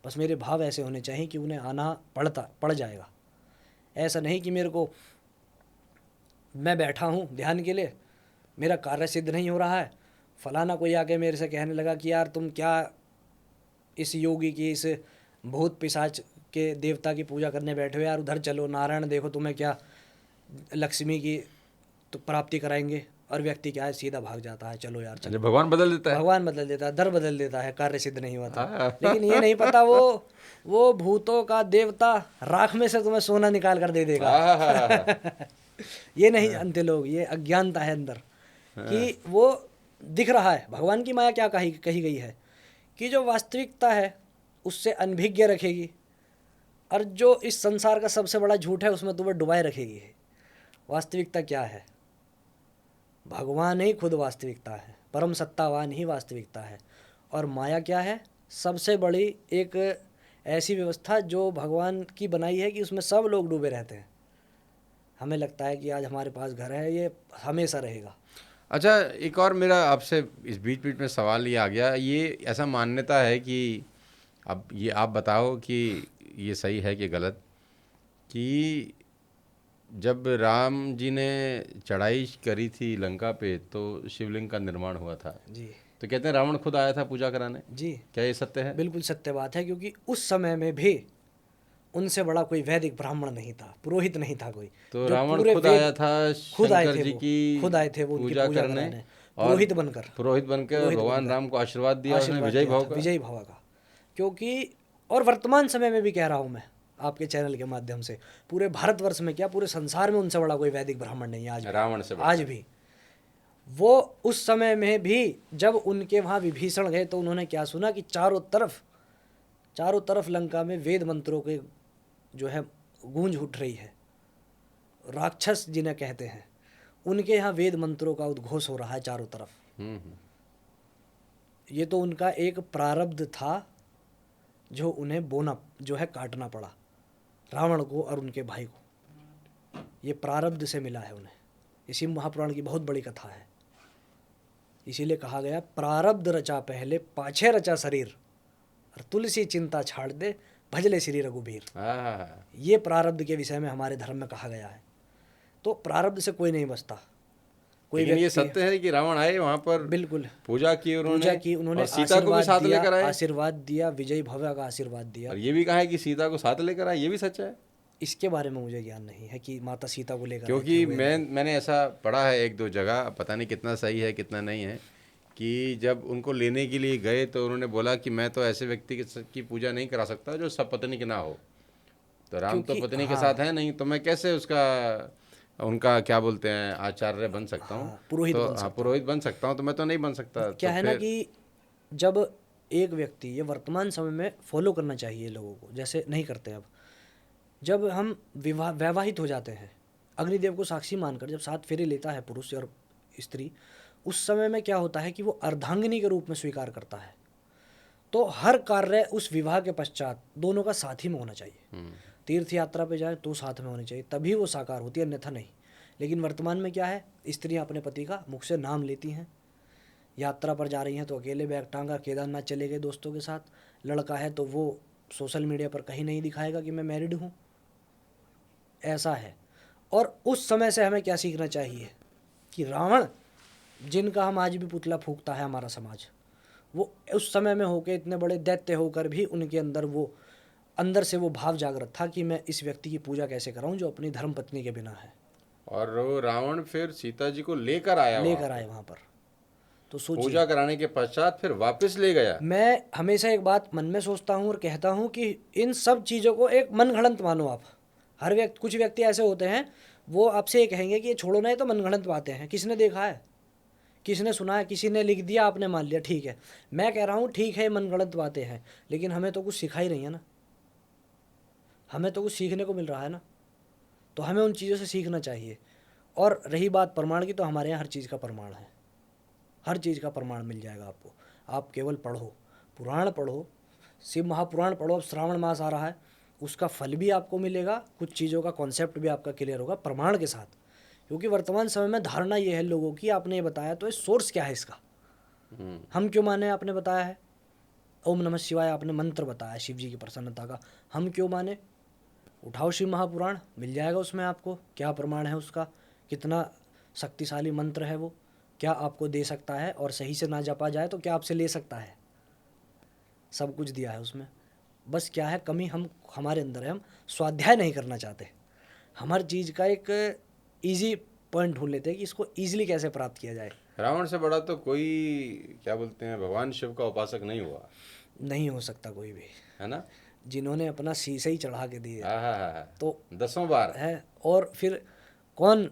बस मेरे भाव ऐसे होने चाहिए कि उन्हें आना पड़ जाएगा। ऐसा नहीं कि मेरे को, मैं बैठा हूँ ध्यान के लिए, मेरा कार्य सिद्ध नहीं हो रहा है, फलाना कोई आके मेरे से कहने लगा कि यार तुम क्या इस योगी की, इस भूत पिशाच के देवता की पूजा करने बैठे हो यार, उधर चलो, नारायण देखो तुम्हें क्या लक्ष्मी की तो प्राप्ति कराएंगे। और व्यक्ति क्या है, सीधा भाग जाता है, चलो यार चलो। भगवान बदल देता है, भगवान बदल देता है, दर बदल देता है, कार्य सिद्ध नहीं हुआ था। लेकिन ये नहीं पता वो भूतों का देवता राख में से तुम्हें सोना निकाल कर दे देगा। ये नहीं जानते लोग, ये अज्ञानता है अंदर कि वो दिख रहा है। भगवान की माया क्या कही गई है कि जो वास्तविकता है उससे अनभिज्ञ रखेगी, और जो इस संसार का सबसे बड़ा झूठ है उसमें तुम्हें डुबाए रखेगी। वास्तविकता क्या है? भगवान ही खुद वास्तविकता है, परम सत्तावान ही वास्तविकता है। और माया क्या है? सबसे बड़ी एक ऐसी व्यवस्था जो भगवान की बनाई है कि उसमें सब लोग डूबे रहते हैं। हमें लगता है कि आज हमारे पास घर है, ये हमेशा रहेगा। अच्छा, एक और मेरा आपसे इस बीच बीच में सवाल ये आ गया, ये ऐसा मान्यता है कि अब ये आप बताओ कि ये सही है कि गलत, कि जब राम जी ने चढ़ाई करी थी लंका पे तो शिवलिंग का निर्माण हुआ था जी, तो कहते हैं रावण खुद आया था पूजा कराने। जी, क्या ये सत्य है? बिल्कुल सत्य बात है, क्योंकि उस समय में भी उनसे बड़ा कोई वैदिक ब्राह्मण नहीं था, पुरोहित नहीं था कोई। तो रावण खुद आया था, खुद आए शंकर थे जी की खुद आए थे वो उनकी पूजा कराने, पुरोहित बनकर भगवान राम को आशीर्वाद दिया, उसने विजयी भाव का। क्योंकि और वर्तमान समय में भी कह रहा हूँ मैं, आपके चैनल के माध्यम से, पूरे भारतवर्ष में क्या पूरे संसार में उनसे बड़ा कोई वैदिक ब्राह्मण नहीं है आज भी। रावण से आज भी वो उस समय में भी जब उनके वहाँ विभीषण गए तो उन्होंने क्या सुना कि चारों तरफ लंका में वेद मंत्रों के जो है गूंज उठ रही है। राक्षस जिन्हें कहते हैं उनके यहाँ वेद मंत्रों का उद्घोष हो रहा है चारों तरफ। ये तो उनका एक प्रारब्ध था जो उन्हें जो है काटना पड़ा, रावण को और उनके भाई को। ये प्रारब्ध से मिला है उन्हें। इसी महापुराण की बहुत बड़ी कथा है। इसीलिए कहा गया प्रारब्ध रचा पहले पाछे रचा शरीर, और तुलसी चिंता छाड़ दे भजले श्री रघुबीर। ये प्रारब्ध के विषय में हमारे धर्म में कहा गया है। तो प्रारब्ध से कोई नहीं बचता। कोई लेकिन ये सत्य है कि रावण आए वहां पर, बिल्कुल पूजा की उन्होंने, और सीता को भी साथ लेकर आए, आशीर्वाद दिया, विजय भव्य का आशीर्वाद दिया। और ये भी कहा है कि सीता को साथ लेकर आए, ये भी सच है। इसके बारे में मुझे ज्ञान नहीं है कि माता सीता को लेकर, क्योंकि मैंने ऐसा पढ़ा है एक दो जगह, पता नहीं कितना सही है कितना नहीं है, कि जब उनको लेने के लिए गए तो उन्होंने बोला कि मैं तो ऐसे व्यक्ति की पूजा नहीं करा सकता जो सपत्नीक ना हो। तो राम तो पत्नी के साथ है नहीं, तो मैं कैसे उनका क्या बोलते हैं आचार्य बन सकता हूँ, पुरोहित बन सकता हूँ, तो मैं तो नहीं बन सकता। क्या है ना कि जब एक व्यक्ति, ये वर्तमान समय में फॉलो करना चाहिए लोगों को, जैसे नहीं करते अब, जब हम वैवाहित हो जाते हैं, अग्निदेव को साक्षी मानकर जब 7 फेरे लेता है पुरुष और स्त्री, उस समय में क्या होता है कि वो अर्धांगिनी के रूप में स्वीकार करता है। तो हर कार्य उस विवाह के पश्चात दोनों का साथ ही में होना चाहिए। तीर्थ यात्रा पे जाए तो साथ में होनी चाहिए, तभी वो साकार होती है, अन्यथा नहीं। लेकिन वर्तमान में क्या है, स्त्रियां अपने पति का मुख से नाम लेती हैं, यात्रा पर जा रही हैं तो अकेले बैग टांगा केदारनाथ चले गए दोस्तों के साथ, लड़का है तो वो सोशल मीडिया पर कहीं नहीं दिखाएगा कि मैं मैरिड हूँ, ऐसा है। और उस समय से हमें क्या सीखना चाहिए कि रावण जिनका हम आज भी पुतला फूंकता है हमारा समाज, वो उस समय में होकर इतने बड़े दैत्य होकर भी उनके अंदर से वो भाव जागृत था कि मैं इस व्यक्ति की पूजा कैसे कराऊं जो अपनी धर्म पत्नी के बिना है। और वो रावण फिर सीता जी को लेकर आए वहां पर, तो सोचिए, पूजा कराने के पश्चात फिर वापस ले गया। मैं हमेशा एक बात मन में सोचता हूँ और कहता हूँ कि इन सब चीज़ों को एक मनगढ़ंत मानो आप। कुछ व्यक्ति ऐसे होते हैं वो आपसे ये कहेंगे कि ये छोड़ो ना, ये तो मनगढ़ंत बातें हैं, किसने देखा है, किसने सुना है, किसी ने लिख दिया आपने मान लिया, ठीक है। मैं कह रहा हूँ ठीक है मनगढ़ंत बातें हैं, लेकिन हमें तो कुछ सिखा ही नहीं है ना, हमें तो कुछ सीखने को मिल रहा है ना, तो हमें उन चीज़ों से सीखना चाहिए। और रही बात प्रमाण की, तो हमारे यहाँ हर चीज़ का प्रमाण है, हर चीज़ का प्रमाण मिल जाएगा आपको। आप केवल पढ़ो, पुराण पढ़ो, शिव महापुराण पढ़ो। अब श्रावण मास आ रहा है, उसका फल भी आपको मिलेगा, कुछ चीज़ों का कॉन्सेप्ट भी आपका क्लियर होगा प्रमाण के साथ। क्योंकि वर्तमान समय में धारणा ये है लोगों की, आपने ये बताया तो ये सोर्स क्या है इसका, हम क्यों माने, आपने बताया है ओम नमः शिवाय, आपने मंत्र बताया शिव जी की प्रसन्नता का, हम क्यों माने। उठाओ शिव महापुराण, मिल जाएगा उसमें आपको क्या प्रमाण है उसका, कितना शक्तिशाली मंत्र है वो, क्या आपको दे सकता है, और सही से ना जपा जाए तो क्या आपसे ले सकता है, सब कुछ दिया है उसमें। बस क्या है कमी हमारे अंदर है, हम स्वाध्याय नहीं करना चाहते। हम हर चीज़ का एक इजी पॉइंट ढूंढ लेते हैं कि इसको इजीली कैसे प्राप्त किया जाए। रावण से बड़ा तो कोई क्या बोलते हैं भगवान शिव का उपासक नहीं हुआ, नहीं हो सकता कोई भी, है ना, जिन्होंने अपना शीशे ही चढ़ा के दिए तो 10 बार है। और फिर कौन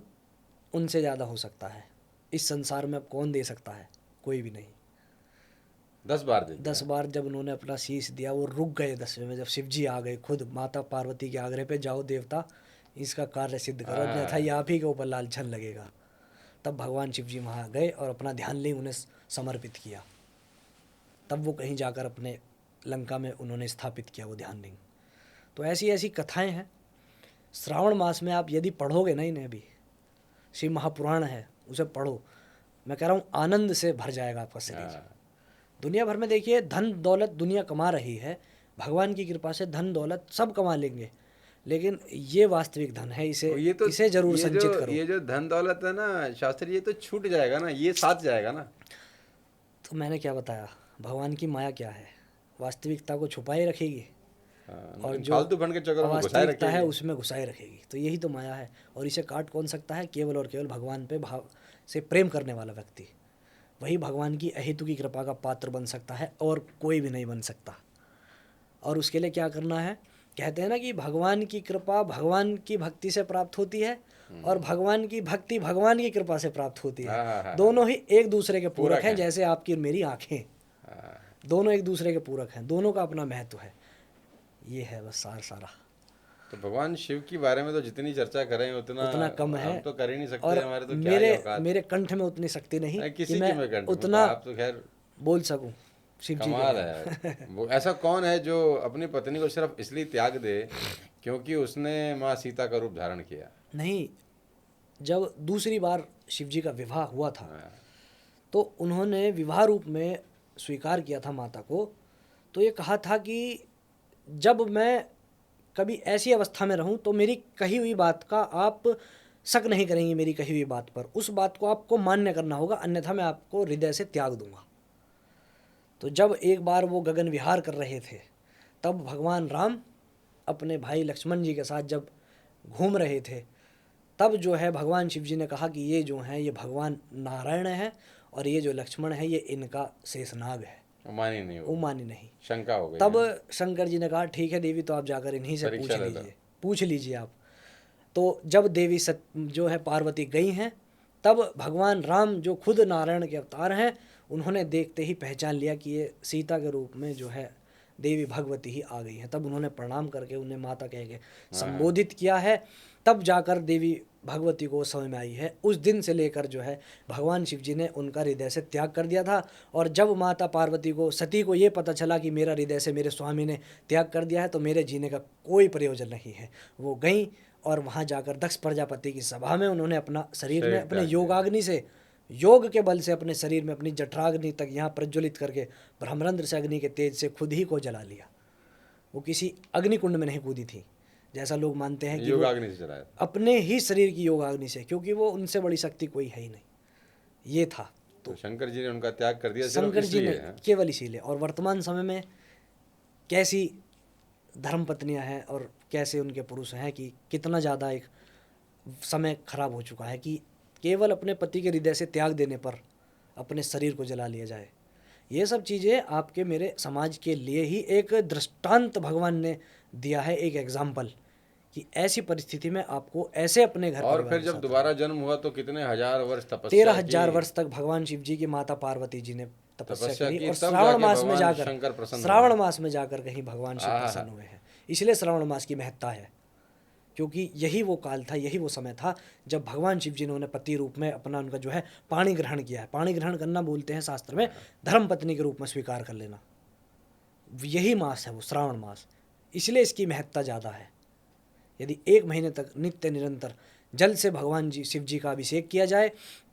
उनसे ज़्यादा हो सकता है इस संसार में, अब कौन दे सकता है, कोई भी नहीं। 10 बार दे 10 बार जब उन्होंने अपना शीश दिया, वो रुक गए 10वें में, जब शिव जी आ गए खुद माता पार्वती के आग्रह पे, जाओ देवता इसका कार्य सिद्ध करो, अन्यथा ये आप ही के ऊपर लालछन लगेगा। तब भगवान शिव जी वहाँ गए और अपना ध्यान लिंग उन्हें समर्पित किया, तब वो कहीं जाकर अपने लंका में उन्होंने स्थापित किया वो ध्यान लिंग। तो ऐसी ऐसी कथाएं हैं। श्रावण मास में आप यदि पढ़ोगे ना इन्हें, भी शिव महापुराण है उसे पढ़ो, मैं कह रहा हूँ आनंद से भर जाएगा आपका शरीर। दुनिया भर में देखिए धन दौलत दुनिया कमा रही है, भगवान की कृपा से धन दौलत सब कमा लेंगे, लेकिन ये वास्तविक धन है, इसे जरूर संचित करो। ये जो धन दौलत है ना शास्त्री, ये तो छूट जाएगा ना, ये साथ जाएगा ना। तो मैंने क्या बताया, भगवान की माया क्या है, वास्तविकता को छुपाए रखेगी और जो फालतू फंड के चक्कर में घुसाए वास्तविकता है उसमें घुसाए रखेगी। तो यही तो माया है, और इसे काट कौन सकता है, केवल और केवल भगवान पे भाव से प्रेम करने वाला व्यक्ति, वही भगवान की अहेतु की कृपा का पात्र बन सकता है, और कोई भी नहीं बन सकता। और उसके लिए क्या करना है कहते हैं ना कि भगवान की कृपा भगवान की भक्ति से प्राप्त होती है और भगवान की भक्ति भगवान की कृपा से प्राप्त होती हाँ, हाँ, है। हाँ, दोनों ही एक दूसरे के पूरक हैं, हैं। जैसे आपकी और मेरी आंखें, हाँ, दोनों एक दूसरे के पूरक हैं, दोनों का अपना महत्व है। ये है बस सारा। तो भगवान शिव के बारे में तो जितनी चर्चा करें उतना उतना कम है। हम तो कर ही नहीं सकते, और हमारे तो क्या ही मेरे औकात। मेरे कंठ में उतनी शक्ति नहीं नहीं, कि किसी मैं की मैं कंठ में, उतना आप तो खैर बोल सकूं शिव जी के कमाल बारे में। है। वो ऐसा कौन है जो अपनी पत्नी को सिर्फ इसलिए त्याग दे क्योंकि उसने माँ सीता का रूप धारण किया? नहीं, जब दूसरी बार शिव जी का विवाह हुआ था हाँ, तो उन्होंने विवाह रूप में स्वीकार किया था माता को। तो ये कहा था कि जब मैं कभी ऐसी अवस्था में रहूं तो मेरी कही हुई बात का आप शक नहीं करेंगे, मेरी कही हुई बात पर उस बात को आपको मान्य करना होगा, अन्यथा मैं आपको हृदय से त्याग दूंगा। तो जब एक बार वो गगन विहार कर रहे थे तब भगवान राम अपने भाई लक्ष्मण जी के साथ जब घूम रहे थे तब जो है भगवान शिव जी ने कहा कि ये जो हैं ये भगवान नारायण है और ये जो लक्ष्मण है ये इनका शेषनाग है, वो मानी नहीं, वो वो मानी नहीं। शंका हो गई। तब शंकर जी ने कहा ठीक है देवी, तो आप जाकर इन्हीं से परीक्षा ले लो। पूछ लीजिए आप। तो जब देवी जो है पार्वती गई हैं तब भगवान राम जो खुद नारायण के अवतार हैं उन्होंने देखते ही पहचान लिया कि ये सीता के रूप में जो है देवी भगवती ही आ गई हैं। तब उन्होंने प्रणाम करके उन्हें माता कह के संबोधित किया है। तब जाकर देवी भगवती को समझ में आई है। उस दिन से लेकर जो है भगवान शिव जी ने उनका हृदय से त्याग कर दिया था। और जब माता पार्वती को सती को ये पता चला कि मेरा हृदय से मेरे स्वामी ने त्याग कर दिया है तो मेरे जीने का कोई प्रयोजन नहीं है, वो गई और वहाँ जाकर दक्ष प्रजापति की सभा में उन्होंने अपना शरीर में अपने योगाग्नि से, योग के बल से अपने शरीर में अपनी जठराग्नि तक यहाँ प्रज्वलित करके ब्रह्मरंध्र से अग्नि के तेज से खुद ही को जला लिया। वो किसी अग्निकुंड में नहीं कूदी थी जैसा लोग मानते हैं कि योगाग्नि से जलाया, अपने ही शरीर की योगाग्नि से, क्योंकि वो उनसे बड़ी शक्ति कोई है ही नहीं। ये था तो शंकर जी ने उनका त्याग कर दिया सिर्फ शंकर जी ने, इसलिए। केवल इसीलिए। और वर्तमान समय में कैसी धर्मपत्नियां हैं और कैसे उनके पुरुष हैं कि कितना ज़्यादा एक समय खराब हो चुका है कि केवल अपने पति के हृदय से त्याग देने पर अपने शरीर को जला लिया जाए। ये सब चीज़ें आपके मेरे समाज के लिए ही एक दृष्टांत भगवान ने दिया है, एक एग्जाम्पल कि ऐसी परिस्थिति में आपको ऐसे अपने घर और परिवार फिर के जब साथ दोबारा जन्म हुआ तो कितने हजार वर्ष तपस्या 13,000 की। वर्ष तक भगवान शिव जी की माता पार्वती जी ने तपस्या तपस्या करी की, और तब श्रावण जाके मास में भगवान जाकर शंकर प्रसन्न श्रावण हुए। मास में जाकर कहीं भगवान शिव आहा। प्रसन्न हुए हैं। इसलिए श्रावण मास की महत्ता है, क्योंकि यही वो काल था, यही वो समय था जब भगवान शिव जी ने उन्हें पति रूप में अपना उनका जो है पाणी ग्रहण किया है। पाणी ग्रहण करना बोलते हैं शास्त्र में धर्म पत्नी के रूप में स्वीकार कर लेना, यही मास है वो श्रावण मास। इसलिए इसकी महत्ता ज़्यादा है। यदि 1 महीने तक नित्य निरंतर जल से भगवान जी शिव जी का अभिषेक किया जाए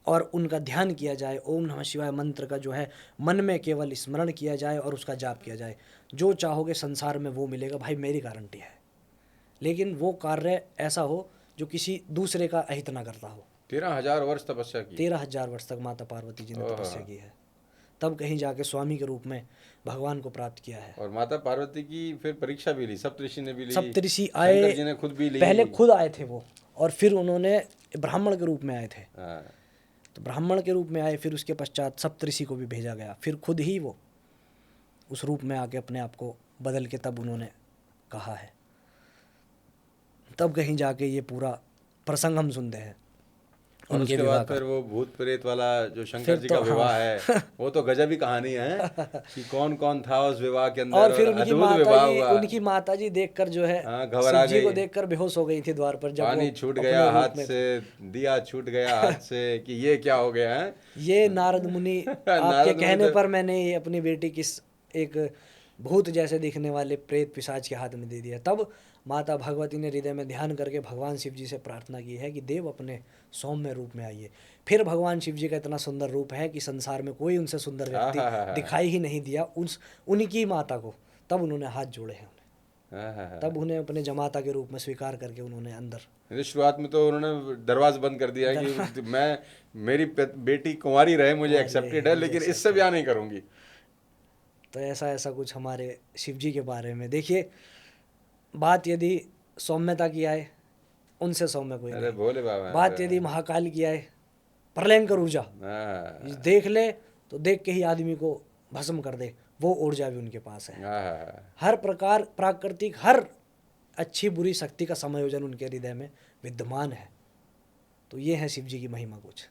और उनका ध्यान किया जाए, ओम नमः शिवाय मंत्र का जो है मन में केवल स्मरण किया जाए और उसका जाप किया जाए, जो चाहोगे संसार में वो मिलेगा भाई, मेरी गारंटी है। लेकिन वो कार्य ऐसा हो जो किसी दूसरे का अहित ना करता हो। 13,000 वर्ष तपस्या की। 13,000 वर्ष तक माता पार्वती जी ने तपस्या की है, तब कहीं जाके स्वामी के रूप में भगवान को प्राप्त किया है। और माता पार्वती की फिर परीक्षा भी ली, सप्तऋषि ने भी ली, सप्तऋषि आए, शंकर जी ने खुद भी ली। पहले खुद आए थे वो और फिर उन्होंने ब्राह्मण के रूप में आए थे। हाँ। तो ब्राह्मण के रूप में आए, फिर उसके पश्चात सप्तऋषि को भी भेजा गया, फिर खुद ही वो उस रूप में आके अपने आप को बदल के तब उन्होंने कहा है। तब कहीं जाके ये पूरा प्रसंग हम सुनते हैं और उनके उसके विवाह बाद का। फिर वो भूत प्रेत वाला जो शंकर फिर जी तो का विवाह हाँ। है वो तो गजब ही कहानी है कि कौन कौन था उस विवाह के अंदर। और फिर उनकी अद्भुत माता विवाह जी, हुआ। उनकी माता जी देखकर जो है हाँ, घबरा शिव जी को गई। देखकर बेहोश हो गई थी द्वार पर, जब पानी वो छूट अपने गया रूप हाथ में। से, दिया छूट गया हाथ से कि ये क्या हो गया है। ये नारद मुनि आपके नारद मुनि कहने तो- पर मैंने ये अपनी बेटी किस एक भूत जैसे दिखने वाले प्रेत पिशाच के हाथ में दे दिया। तब माता भगवती ने हृदय में ध्यान करके भगवान शिव जी से प्रार्थना की है कि देव अपने सौम्य रूप में आइए। फिर भगवान शिव जी का इतना सुंदर रूप है कि संसार में कोई उनसे सुंदर व्यक्ति दिखाई ही नहीं दिया उनकी माता को। तब उन्होंने हाथ जोड़े हैं उन्हें, तब उन्हें अपने जमाता के रूप में स्वीकार करके उन्होंने अंदर। शुरुआत में तो उन्होंने दरवाजा बंद कर दिया कि मैं मेरी बेटी कुंवारी रहे, मुझे एक्सेप्टेड है, लेकिन इससे ब्याह नहीं करूंगी। तो ऐसा कुछ हमारे शिव जी के बारे में। देखिए, बात यदि सौम्यता की आए, उनसे सौम्य कोई अरे नहीं। भोले बाबा। बात यदि महाकाल की आए, प्रलयंकर ऊर्जा देख ले तो देख के ही आदमी को भस्म कर दे, वो ऊर्जा भी उनके पास है। हर प्रकार प्राकृतिक, हर अच्छी बुरी शक्ति का समायोजन उनके हृदय में विद्यमान है। तो ये है शिव जी की महिमा कुछ।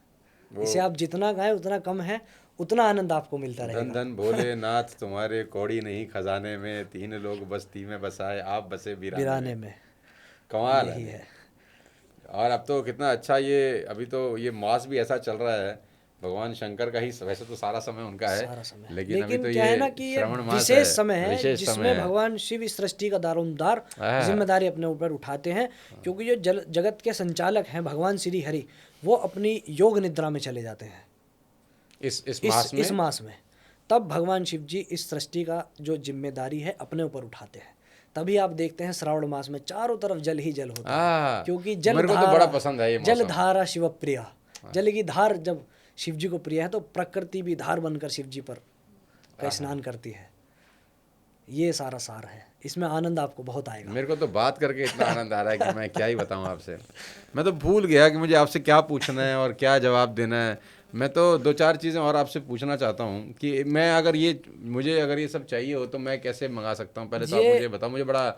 इसे आप जितना गाएं उतना कम है, उतना आनंद आपको मिलता धन रहेगा। धन भोलेनाथ तुम्हारे कौड़ी नहीं खजाने में, 3 लोग बस्ती में बसाए आप बसे वीराने वीराने में। में कमाल यही है। है। और अब तो कितना अच्छा, ये अभी तो ये मास भी ऐसा चल रहा है, भगवान शंकर का ही, वैसे तो सारा समय उनका है, सारा समय, लेकिन अभी लेकिन तो क्या है ना ये कि ये श्रवण मास है, विशेष समय है विशेष समय जिसमें है। भगवान शिव इस सृष्टि का दारोमदार हाँ। जिम्मेदारी अपने ऊपर उठाते हैं, क्योंकि जो जगत के संचालक हैं भगवान श्री हरि, वो अपनी योग निद्रा में चले जाते हैं इस मास में। इस मास में। तब भगवान शिव जी इस सृष्टि का जो जिम्मेदारी है अपने ऊपर उठाते हैं। तभी आप देखते हैं श्रावण मास में चारों तरफ जल ही जल होता है, क्योंकि जल मेरे को तो धारा, बड़ा पसंद है ये जल मौसम। धारा शिव प्रिया। जल की धार जब शिव जी को प्रिय है तो प्रकृति भी धार बनकर शिव जी पर का स्नान करती है। ये सारा सार है, इसमें आनंद आपको बहुत आएगा। मेरे को तो बात करके इतना आनंद आ रहा है कि मैं क्या ही बताऊं आपसे। मैं तो भूल गया कि मुझे आपसे क्या पूछना है और क्या जवाब देना है। मैं तो 2-4 चीज़ें और आपसे पूछना चाहता हूं कि मैं अगर ये सब चाहिए हो तो मैं कैसे मंगा सकता हूं। पहले तो आप ये मुझे बताओ, मुझे बड़ा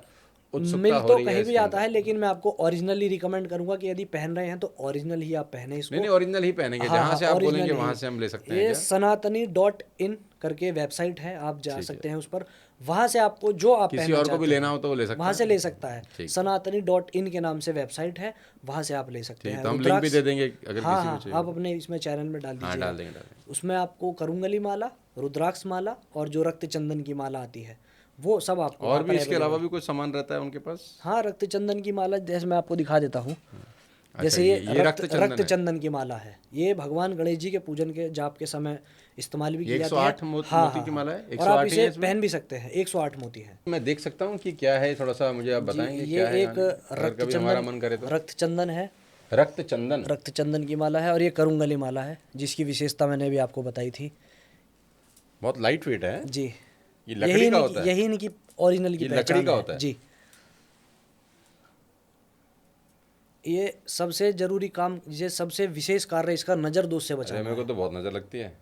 उत्सुकता मिल हो तो रही है कहीं भी इसके आता अंदर। है, लेकिन मैं आपको ओरिजिनली रिकमेंड करूंगा कि यदि पहन रहे हैं तो ओरिजिनल ही आप पहने इसको। नहीं, ओरिजिनल ही पहनेंगे, हाँ जहाँ हाँ, से आप बोलेंगे ओरिजिनल वहाँ ही। से हम ले सकते हैं ये क्या? सनातनी.in करके वेबसाइट है, आप जा ठीक है। सकते हैं उस पर। वहाँ से आपको जो आप किसी पहनना और को भी चाहते लेना हैं हो तो वो ले सकता वहाँ है? से ले सकता है। ठीक। सनातनी.in के नाम से वेबसाइट है, वहाँ से आप ले सकते ठीक, हैं। तो हम लिंक भी दे देंगे अगर हाँ किसी को हाँ, चाहिए आप हो। अपने इसमें चैनल में डाल हाँ, दीजिएगा। डाल देंगे। उसमें आपको करुंगली माला, रुद्राक्ष माला और जो रक्त चंदन की माला आती है, वो सब आपको और वहाँ भी पर इसके अलावा अवेलेबल। भी कुछ सामान रहता है उनके पास? हाँ, रक्त चंदन की माला जैसे मैं आपको दिखा देता हूँ। अच्छा, जैसे ये ये रक्त है। चंदन की माला है, ये भगवान गणेश जी के पूजन के जाप के समय इस्तेमाल भी ये की जाती है। 108 मोती की माला है? और आप 108 ही इसे है इसमें? पहन भी सकते हैं, 108 मोती है। मैं देख सकता हूँ कि क्या है, थोड़ा सा मुझे आप जी, बताएंगे ये क्या है एक अगर कभी हमारा मन करे तो? रक्त चंदन है। रक्त चंदन। रक्त चंदन की माला है, और ये करुंगली माला है जिसकी विशेषता मैंने भी आपको बताई थी। बहुत लाइट वेट है। जी, ये लकड़ी का होता है? यही इनकी ओरिजिनल की ये लकड़ी पहचान का है। होता है? जी, ये सबसे जरूरी काम, ये सबसे विशेष कार्य इसका नज़र दोष से अरे बचाना मेरे को है। तो बहुत नजर लगती है।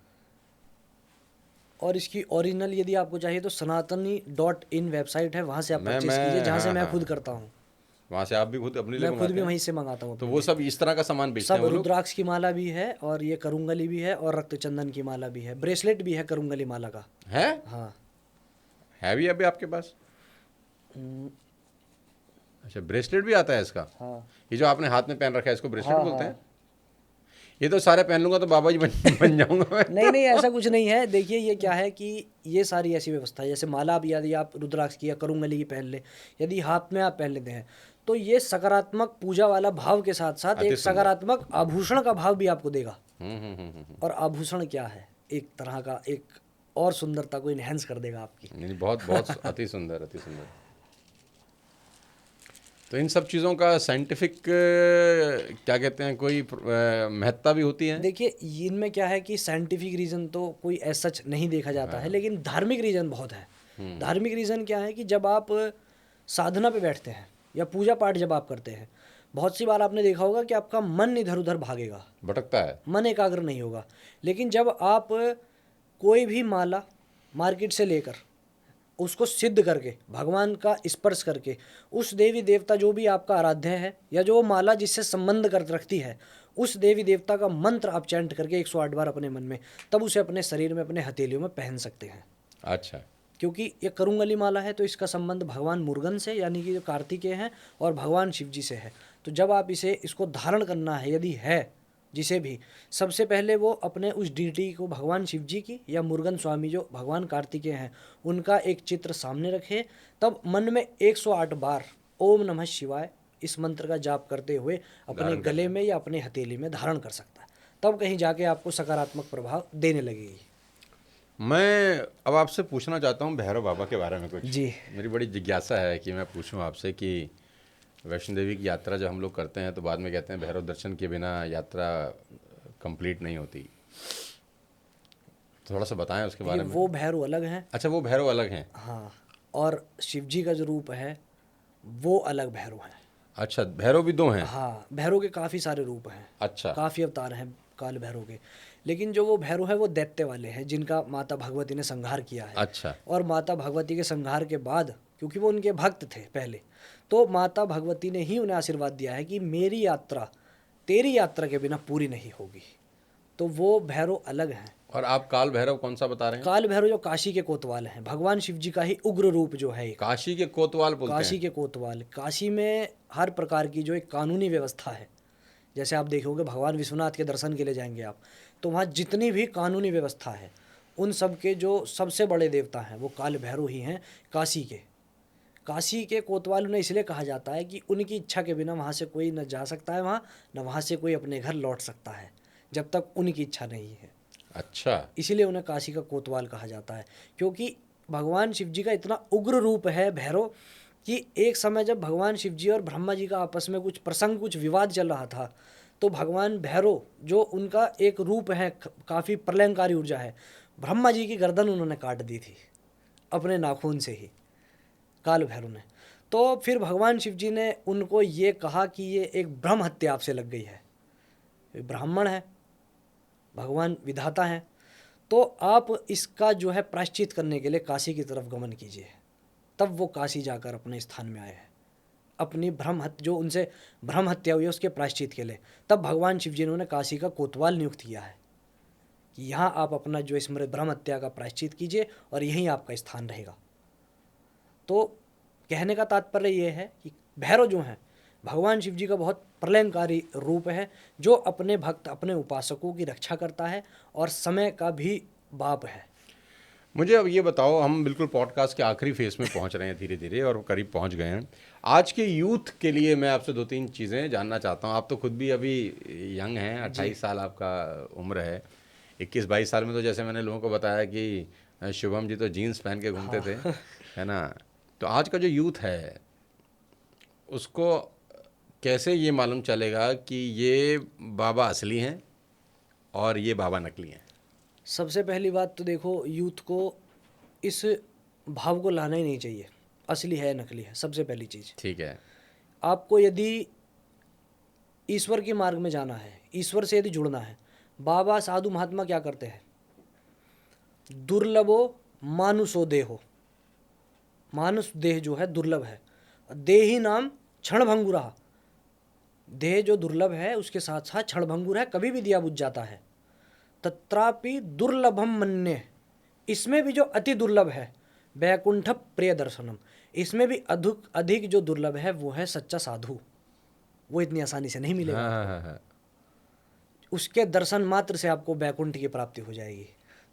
और इसकी ओरिजिनल यदि आपको चाहिए तो सनातनी.in वेबसाइट है, वहाँ से आप मैं परचेस कीजिए, जहाँ से हाँ, मैं हाँ, खुद करता हूँ। वहाँ से आप भी खुद अपने लिए मैं खुद भी मंगाते हैं? वहीं से मंगाता हूँ तो अपने वो लिए। सब इस तरह का सामान बेचते हैं सब वो लोग? रुद्राक्ष की माला भी है, और ये करुंगली भी है, और रक्त चंदन की माला भी है, ब्रेसलेट भी है करुंगली माला का। है? हाँ। है भी अभी आपके पास? हम्म, अच्छा, ब्रेसलेट भी आता है इसका? हाँ ये जो आपने हाथ में पहन रखा है इसको ब्रेसलेट हाँ बोलते हाँ। हैं? ये तो सारे पहन लूंगा तो बाबा जी बन जाऊंगा मैं। नहीं नहीं, ऐसा कुछ नहीं है। देखिए, ये क्या है कि ये सारी ऐसी व्यवस्था है, जैसे माला भी यदि आप रुद्राक्ष की या करुंगली की पहन ले, यदि हाथ में आप पहन लेते हैं, तो ये सकारात्मक पूजा वाला भाव के साथ साथ अति एक सुंदर। सकारात्मक आभूषण का भाव भी आपको देगा। हम्म। और आभूषण क्या है, एक तरह का एक और सुंदरता को इनहेंस कर देगा आपकी। नहीं, बहुत बहुत अति सुंदर, अति सुंदर। तो इन सब चीज़ों का साइंटिफिक क्या कहते हैं, कोई महत्ता भी होती है? देखिए, इनमें क्या है कि साइंटिफिक रीज़न तो कोई एज सच नहीं देखा जाता है, लेकिन धार्मिक रीज़न बहुत है। धार्मिक रीज़न क्या है कि जब आप साधना पे बैठते हैं या पूजा पाठ जब आप करते हैं, बहुत सी बार आपने देखा होगा कि आपका मन इधर उधर भागेगा, भटकता है। मन एकाग्र नहीं होगा। लेकिन जब आप कोई भी माला मार्केट से लेकर उसको सिद्ध करके, भगवान का स्पर्श करके, उस देवी देवता जो भी आपका आराध्य है या जो माला जिससे संबंध कर रखती है, उस देवी देवता का मंत्र आप चैंट करके 108 बार अपने मन में, तब उसे अपने शरीर में, अपने हथेलियों में पहन सकते हैं। अच्छा। क्योंकि ये करुंगली माला है तो इसका संबंध भगवान मुरुगन से, यानी कि जो कार्तिकेय हैं, और भगवान शिव जी से है। तो जब आप इसको धारण करना है, यदि है जिसे भी, सबसे पहले वो अपने उस डीटी को, भगवान शिव जी की या मुरुगन स्वामी जो भगवान कार्तिकेय हैं, उनका एक चित्र सामने रखे, तब मन में 108 बार ओम नमः शिवाय इस मंत्र का जाप करते हुए अपने गले में या अपने हथेली में धारण कर सकता है। तब कहीं जाके आपको सकारात्मक प्रभाव देने लगेगी। मैं अब आपसे पूछना चाहता हूँ भैरव बाबा के बारे में कुछ। जी। मेरी बड़ी जिज्ञासा है कि मैं पूछूं आपसे कि वैष्णो देवी की यात्रा जब हम लोग करते हैं तो बाद में कहते हैं भैरव दर्शन के बिना यात्रा कंप्लीट नहीं होती। थोड़ा सा बताएं उसके बारे में। वो भैरव अलग हैं। अच्छा, वो भैरव अलग हैं? हाँ, और शिव जी का जो रूप है वो अलग भैरव है। अच्छा, भैरव भी 2 हैं? हाँ, भैरव के काफ़ी सारे रूप हैं। अच्छा। काफ़ी अवतार हैं काल भैरव के, लेकिन जो वो भैरव है वो दैत्य वाले हैं, जिनका माता भगवती ने संहार किया है। अच्छा। और माता भगवती के संहार के बाद क्योंकि वो उनके भक्त थे पहले। तो माता भगवती ने ही उन्हें आशीर्वाद दिया है कि मेरी यात्रा तेरी यात्रा के बिना पूरी नहीं होगी। तो वो भैरव अलग हैं। और आप काल भैरव कौन सा बता रहे हैं? काल भैरव जो काशी के कोतवाल हैं, भगवान शिव जी का ही उग्र रूप जो है एक। काशी के कोतवाल बोलते काशी हैं। के कोतवाल, काशी में हर प्रकार की जो एक कानूनी व्यवस्था है, जैसे आप देखोगे भगवान विश्वनाथ के दर्शन के लिए जाएंगे आप, तो वहाँ जितनी भी कानूनी व्यवस्था है उन सब के जो सबसे बड़े देवता हैं वो काल भैरव ही हैं काशी के। काशी के कोतवाल उन्हें इसलिए कहा जाता है कि उनकी इच्छा के बिना वहाँ से कोई न जा सकता है वहाँ, न वहाँ से कोई अपने घर लौट सकता है जब तक उनकी इच्छा नहीं है। अच्छा। इसीलिए उन्हें काशी का कोतवाल कहा जाता है, क्योंकि भगवान शिव जी का इतना उग्र रूप है भैरव कि एक समय जब भगवान शिव जी और ब्रह्मा जी का आपस में कुछ विवाद चल रहा था, तो भगवान भैरव जो उनका एक रूप है, काफ़ी प्रलयंकारी ऊर्जा है, ब्रह्मा जी की गर्दन उन्होंने काट दी थी अपने नाखून से ही, काल भैरव ने। तो फिर भगवान शिव जी ने उनको ये कहा कि ये एक ब्रह्म हत्या आपसे लग गई है, ब्राह्मण है, भगवान विधाता हैं, तो आप इसका जो है प्रायश्चित करने के लिए काशी की तरफ गमन कीजिए। तब वो काशी जाकर अपने स्थान में आए हैं, अपनी जो उनसे ब्रह्म हत्या हुई है उसके प्रायश्चित के लिए। तब भगवान शिव जी ने उन्हें काशी का कोतवाल नियुक्त किया है कि यहाँ आप अपना जो स्मृत ब्रह्म हत्या का प्रायश्चित कीजिए और यहीं आपका स्थान रहेगा। तो कहने का तात्पर्य ये है कि भैरव जो हैं भगवान शिव जी का बहुत प्रलयंकारी रूप है, जो अपने भक्त अपने उपासकों की रक्षा करता है और समय का भी बाप है। मुझे अब ये बताओ, हम बिल्कुल पॉडकास्ट के आखिरी फेज में पहुंच रहे हैं धीरे धीरे और करीब पहुंच गए हैं। आज के यूथ के लिए मैं आपसे 2-3 चीज़ें जानना चाहता हूं। आप तो खुद भी अभी यंग हैं, 28 साल आपका उम्र है। 21-22 साल में तो जैसे मैंने लोगों को बताया कि शुभम जी तो जीन्स पहन के घूमते थे, है ना। तो आज का जो यूथ है उसको कैसे ये मालूम चलेगा कि ये बाबा असली हैं और ये बाबा नकली हैं? सबसे पहली बात तो देखो, यूथ को इस भाव को लाना ही नहीं चाहिए असली है नकली है। सबसे पहली चीज़, ठीक है। आपको यदि ईश्वर के मार्ग में जाना है, ईश्वर से यदि जुड़ना है, बाबा साधु महात्मा क्या करते हैं? दुर्लभो मानुषो देहो, मानुष देह जो है दुर्लभ है, देही नाम क्षणभंगुरा, देह जो दुर्लभ है उसके साथ साथ क्षणभंगुर है, कभी भी दिया बुझ जाता है। तत्रापि दुर्लभम मन्ये, इसमें भी जो अति दुर्लभ है वैकुंठ प्रिय दर्शनम, इसमें भी अधिक जो दुर्लभ है वो है सच्चा साधु। वो इतनी आसानी से नहीं मिलेगा। हाँ। उसके दर्शन मात्र से आपको वैकुंठ की प्राप्ति हो जाएगी।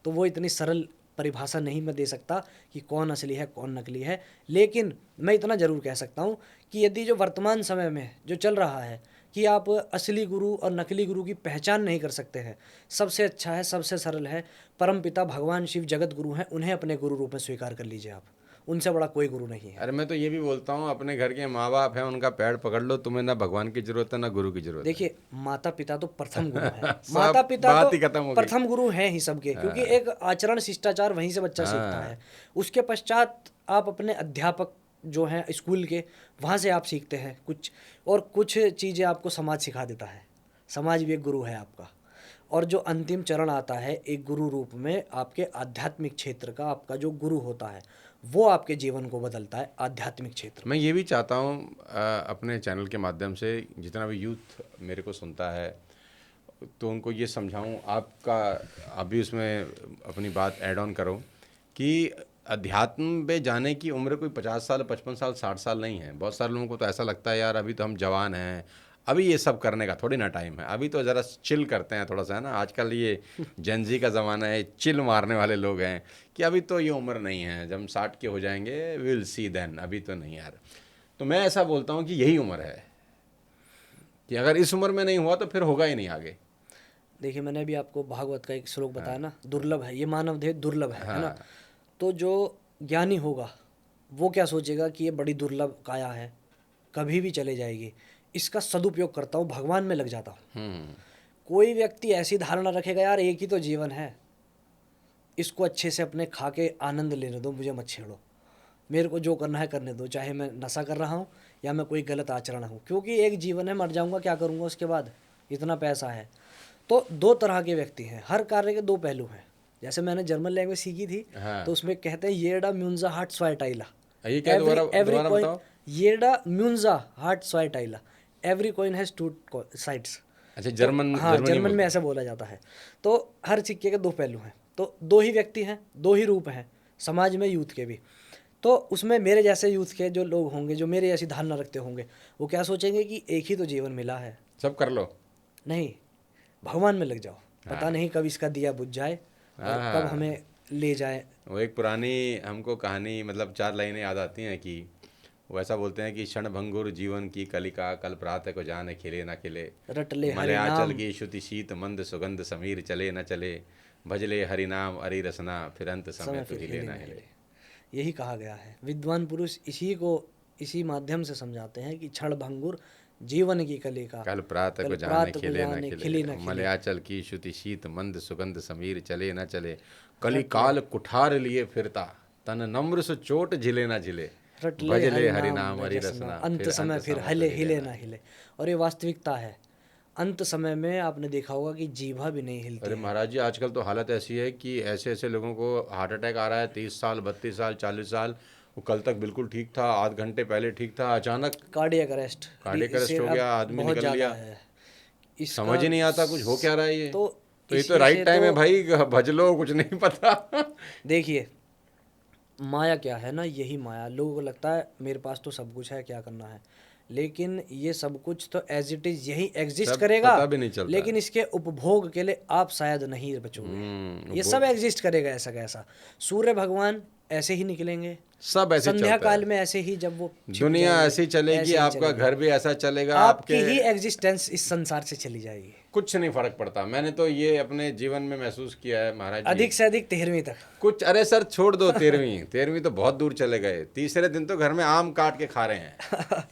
तो वो इतनी सरल परिभाषा नहीं मैं दे सकता कि कौन असली है कौन नकली है, लेकिन मैं इतना ज़रूर कह सकता हूँ कि यदि जो वर्तमान समय में जो चल रहा है कि आप असली गुरु और नकली गुरु की पहचान नहीं कर सकते हैं, सबसे अच्छा है, सबसे सरल है, परमपिता भगवान शिव जगत गुरु हैं, उन्हें अपने गुरु रूप में स्वीकार कर लीजिए आप। उनसे बड़ा कोई गुरु नहीं है। अरे मैं तो ये भी बोलता हूँ, अपने घर के माँ बाप हैं, उनका पैर पकड़ लो, तुम्हें ना भगवान की जरूरत है ना गुरु की जरूरत है। देखिए, माता पिता तो प्रथम गुरु है। सब माता पिता बात तो ही खत्म हो गई। प्रथम गुरु हैं ही सबके, क्योंकि एक आचरण शिष्टाचार वहीं से बच्चा सीखता है। उसके पश्चात आप अपने अध्यापक जो हैं स्कूल के, वहाँ से आप सीखते हैं कुछ, और कुछ चीज़ें आपको समाज सिखा देता है। समाज भी एक गुरु है आपका। और जो अंतिम चरण आता है एक गुरु रूप में, आपके आध्यात्मिक क्षेत्र का आपका जो गुरु होता है वो आपके जीवन को बदलता है आध्यात्मिक क्षेत्र। मैं ये भी चाहता हूँ अपने चैनल के माध्यम से जितना भी यूथ मेरे को सुनता है तो उनको ये समझाऊँ, आप भी उसमें अपनी बात ऐड ऑन करो कि अध्यात्म में जाने की उम्र कोई 50 साल 55 साल 60 साल नहीं है। बहुत सारे लोगों को तो ऐसा लगता है यार अभी तो हम जवान हैं, अभी ये सब करने का थोड़ी ना टाइम है, अभी तो ज़रा चिल करते हैं थोड़ा सा, है ना। आजकल ये जेनजी का ज़माना है, चिल मारने वाले लोग हैं कि अभी तो ये उम्र नहीं है, जब हम 60 के हो जाएंगे विल सी देन, अभी तो नहीं यार। तो मैं ऐसा बोलता हूँ कि यही उम्र है कि अगर इस उम्र में नहीं हुआ तो फिर होगा ही नहीं आगे। देखिए, मैंने अभी आपको भागवत का एक श्लोक बताया ना, दुर्लभ है ये मानव देह, दुर्लभ है ना। तो जो ज्ञानी होगा वो क्या सोचेगा कि ये बड़ी दुर्लभ काया है, कभी भी चले जाएगी, इसका सदुपयोग करता हूँ, भगवान में लग जाता हूँ। कोई व्यक्ति ऐसी धारणा रखेगा यार एक ही तो जीवन है, इसको अच्छे से अपने खा के आनंद लेने दो, मुझे मत छेड़ो, मेरे को जो करना है करने दो, चाहे मैं नशा कर रहा हूँ या मैं कोई गलत आचरण हूँ, क्योंकि एक जीवन है, मर जाऊँगा, क्या करूँगा उसके बाद, इतना पैसा है। तो दो तरह के व्यक्ति हैं, हर कार्य के दो पहलू हैं। जैसे मैंने जर्मन लैंग्वेज सीखी थी, तो उसमें कहते हैं येडा म्यून्जा हार्ट स्वाइटाइला, ये क्या दोबारा बताओ। येडा म्यूंजा हार्ट स्वाइटाइला, every coin has two sides. अच्छा, तो जर्मन हाँ, जर्मनी जर्मन में बोलते ऐसा बोला जाता है। तो हर सिक्के के दो पहलू हैं, तो दो ही व्यक्ति हैं, दो ही रूप हैं समाज में यूथ के भी। तो उसमें मेरे जैसे यूथ के जो लोग होंगे, जो मेरे जैसी धारणा रखते होंगे, वो क्या सोचेंगे कि एक ही तो जीवन मिला है। सब कर लो। नहीं, भगवान में लग जाओ, पता हाँ नहीं कब इसका दिया बुझ जाए और कब हाँ, हमें ले जाए। वो एक पुरानी हमको कहानी, मतलब 4 लाइनें याद आती हैं कि वो ऐसा बोलते हैं कि क्षण भंगुर जीवन की कलिका, कल प्रातः को जाने खिले न खिले, रट ले हरि मलयाचल नाम, की श्रुति शीत मंद सुगंध समीर चले न चले, भजले हरि नाम अरि रसना, फिर अंत समय समय तो फिर हिले हिले ना न हिले। हिले। यही कहा गया है। विद्वान पुरुष इसी को इसी माध्यम से समझाते हैं कि क्षण भंगुर जीवन की कलिका, कल प्रातः कल को जाने प्रात को खिले न जाने खिले, खिली न खिले। मलयाचल की श्रुति शीत मंद सुगंध समीर चले न चले, रट ले कलिकाल कुठार लिए फिरता, तन नम्र सु चोट झिले न झिले, रट ले भजले हरि हरि नाम नाम हरि रसना, रसना, अंत फिर समय अंत फिर समय तो हिले हिले हिले ना ना हिले। हिले। और ये वास्तविकता है। अंत समय में आपने देखा होगा कि जीभा भी नहीं हिलती अरे है। महाराज जी, आजकल तो हालत ऐसी है कि ऐसे ऐसे लोगों को हार्ट अटैक आ रहा है, 30 साल 32 साल 40 साल, वो कल तक बिल्कुल ठीक था, आध घंटे पहले ठीक था, अचानक कार्डियक अरेस्ट कार्डियक अरेस्ट इससे हो अब गया, आदमी बहुत निकल ज़्यादा लिया। है इसका। समझ ही नहीं आता कुछ हो क्या रहा है ये। तो तो ये तो इसी राइट से टाइम तो है भाई, भज लो, कुछ नहीं पता। देखिए, माया क्या है ना, यही माया। लोगों को लगता है मेरे पास तो सब कुछ है, क्या करना है। लेकिन ये सब कुछ तो एज इट इज़ यही एग्जिस्ट सब करेगा, पता भी नहीं चलता। लेकिन इसके उपभोग के लिए आप शायद नहीं बचोगे। ये वो सब एग्जिस्ट करेगा ऐसा कैसा। सूर्य भगवान ऐसे ही निकलेंगे, सब ऐसे संध्या चलता काल है। में ऐसे ही जब वो छिप दुनिया जाएंगे, ऐसी चलेगी, ऐसे ही आपका चलेगी। घर भी ऐसा चलेगा, आपकी आपके ही एग्जिस्टेंस इस संसार से चली जाएगी। कुछ नहीं फर्क पड़ता। मैंने तो ये अपने जीवन में महसूस किया है महाराज जी। अधिक से अधिक 13वीं तक। कुछ, अरे सर छोड़ दो, 13वीं 13वीं तो बहुत दूर चले गए। तीसरे दिन तो घर में आम काट के खा रहे हैं।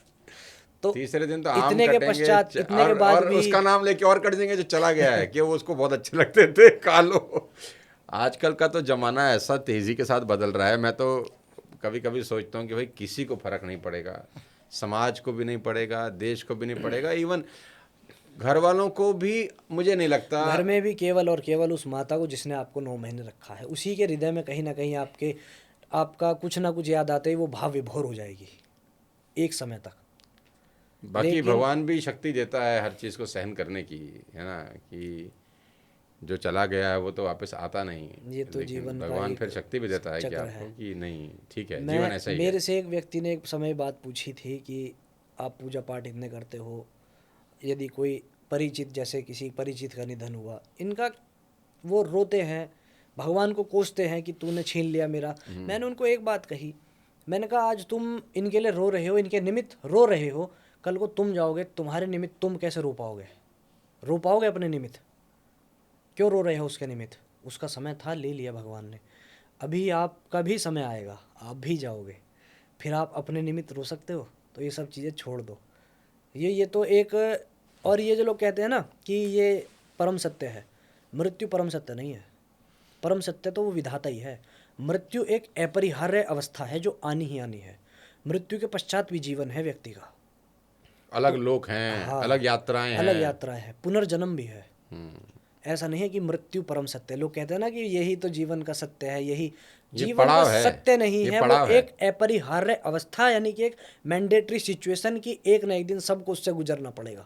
तो तीसरे दिन तो आम इतने के कटेंगे पश्चात, इतने के बाद और भी उसका नाम लेके और कट देंगे जो चला गया है कि वो उसको बहुत अच्छे लगते थे, खा लो। आजकल का तो जमाना ऐसा तेजी के साथ बदल रहा है, मैं तो कभी कभी सोचता हूँ कि भाई किसी को फर्क नहीं पड़ेगा, समाज को भी नहीं पड़ेगा, देश को भी नहीं पड़ेगा, इवन घर वालों को भी मुझे नहीं लगता। घर में भी केवल और केवल उस माता को जिसने आपको 9 महीने रखा है, उसी के हृदय में कहीं ना कहीं आपका कुछ ना कुछ याद आते ही वो भाव विभोर हो जाएगी एक समय तक। बाकी लेकिन भगवान भी शक्ति देता है हर चीज़ को सहन करने की, है ना, कि जो चला गया है वो तो वापस आता नहीं। ये तो लेकिन जीवन का भगवान एक फिर शक्ति भी देता है कि चक्र आपको है। कि नहीं ठीक है, जीवन मैं ऐसा ही है। मेरे से एक व्यक्ति ने एक समय बात पूछी थी कि आप पूजा पाठ इतने करते हो, यदि कोई परिचित, जैसे किसी परिचित का निधन हुआ, इनका वो रोते हैं, भगवान को कोसते हैं कि तूने छीन लिया मेरा। मैंने उनको एक बात कही, मैंने कहा आज तुम इनके लिए रो रहे हो, इनके निमित्त रो रहे हो, कल को तुम जाओगे, तुम्हारे निमित्त तुम कैसे रो पाओगे? रो पाओगे अपने निमित्त? क्यों रो रहे हो उसके निमित्त? उसका समय था, ले लिया भगवान ने। अभी आपका भी समय आएगा, आप भी जाओगे, फिर आप अपने निमित्त रो सकते हो? तो ये सब चीज़ें छोड़ दो। ये तो एक, और ये जो लोग कहते हैं ना कि ये परम सत्य है, मृत्यु परम सत्य नहीं है। परम सत्य तो वो विधाता ही है। मृत्यु एक अपरिहार्य अवस्था है जो आनी ही आनी है। मृत्यु के पश्चात भी जीवन है व्यक्ति का। अलग तो लोक हैं, हाँ, अलग यात्राएं अलग हैं। यात्रा है, पुनर्जन्म भी है। ऐसा नहीं है कि मृत्यु परम सत्य है। लोग कहते हैं ना कि यही तो जीवन का सत्य है, यही ये जीवन का पड़ाव है, सत्य नहीं ये है। वो पड़ाव है। एक अपरिहार्य अवस्था, यानी कि एक मैंडेटरी सिचुएशन की एक न एक दिन सबको उससे गुजरना पड़ेगा,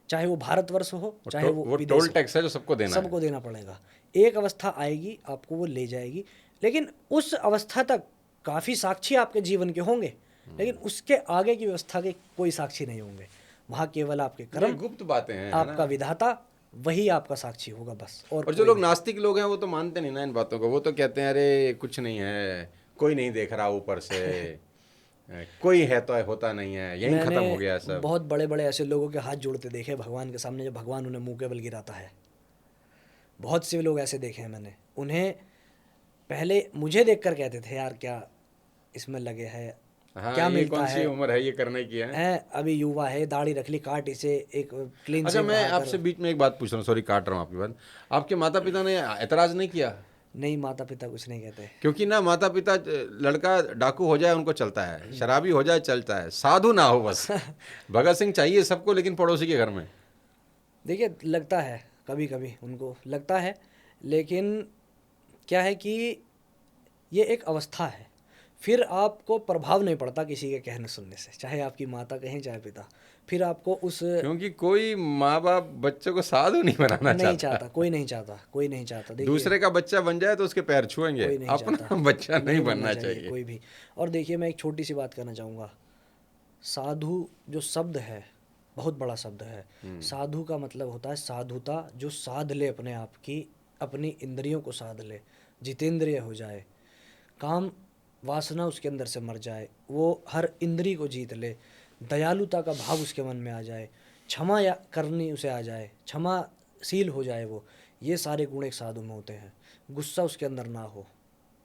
चाहे वो भारतवर्ष हो, चाहे वो वो विदेश टोल हो, टैक्स है जो सबको देना है। सबको देना पड़ेगा। एक अवस्था आएगी, आपको वो ले जाएगी, लेकिन उस अवस्था तक काफ़ी साक्षी आपके जीवन के होंगे, लेकिन उसके आगे की व्यवस्था के कोई साक्षी नहीं होंगे। वहाँ केवल आपके ये कर्म, गुप्त बातें हैं, है आपका ना। वही वही आपका साक्षी होगा बस, और और जो कोई लोग नहीं। नास्तिक लोग हैं वो तो मानते नहीं ना इन बातों को। वो तो कहते हैं अरे कुछ नहीं है, कोई नहीं देख रहा ऊपर से, कोई है तो होता नहीं है, यहीं मैंने खत्म हो गया सब। बहुत बड़े बड़े ऐसे लोगों के हाथ जोड़ते देखे भगवान के सामने, जब भगवान उन्हें मुंह के बल गिराता है। बहुत से लोग ऐसे देखे हैं मैंने। उन्हें पहले मुझे देखकर कहते थे यार क्या इसमें लगे है, हाँ, क्या ये मिलता कौन सी है, उम्र है ये करने की है। अभी युवा है, दाढ़ी रख ली, काट इसे, एक क्लीन अच्छा, शेव मैं बहाकर। आपसे बीच में एक बात पूछ रहा हूँ, सॉरी काट रहा हूँ आपकी बात। आपके माता पिता ने एतराज़ नहीं किया? नहीं, माता पिता कुछ नहीं कहते। क्योंकि ना माता पिता, लड़का डाकू हो जाए उनको चलता है, शराबी हो जाए चलता है, साधु ना हो बस। भगत सिंह चाहिए सबको, लेकिन पड़ोसी के घर में। देखिए, लगता है कभी कभी उनको लगता है, लेकिन क्या है कि ये एक अवस्था है, फिर आपको प्रभाव नहीं पड़ता किसी के कहने सुनने से, चाहे आपकी माता कहें चाहे पिता। फिर आपको उस क्योंकि कोई माँ बाप बच्चों को साधु नहीं बनाना नहीं चाहता। चाहता, कोई नहीं चाहता, कोई नहीं चाहता। देखिए, दूसरे का बच्चा बन जाए तो उसके पैर छुएंगे, कोई नहीं अपना चाहता, बच्चा नहीं बनना चाहिए। कोई भी। और देखिए, मैं एक छोटी सी बात करना चाहूँगा। साधु जो शब्द है, बहुत बड़ा शब्द है। साधु का मतलब होता है साधुता, जो साध ले अपने आप की, अपनी इंद्रियों को साध ले, जितेंद्रिय हो जाए, काम वासना उसके अंदर से मर जाए, वो हर इंद्री को जीत ले, दयालुता का भाव उसके मन में आ जाए, क्षमा या करनी उसे आ जाए, क्षमाशील हो जाए वो। ये सारे गुण एक साधु में होते हैं। गुस्सा उसके अंदर ना हो,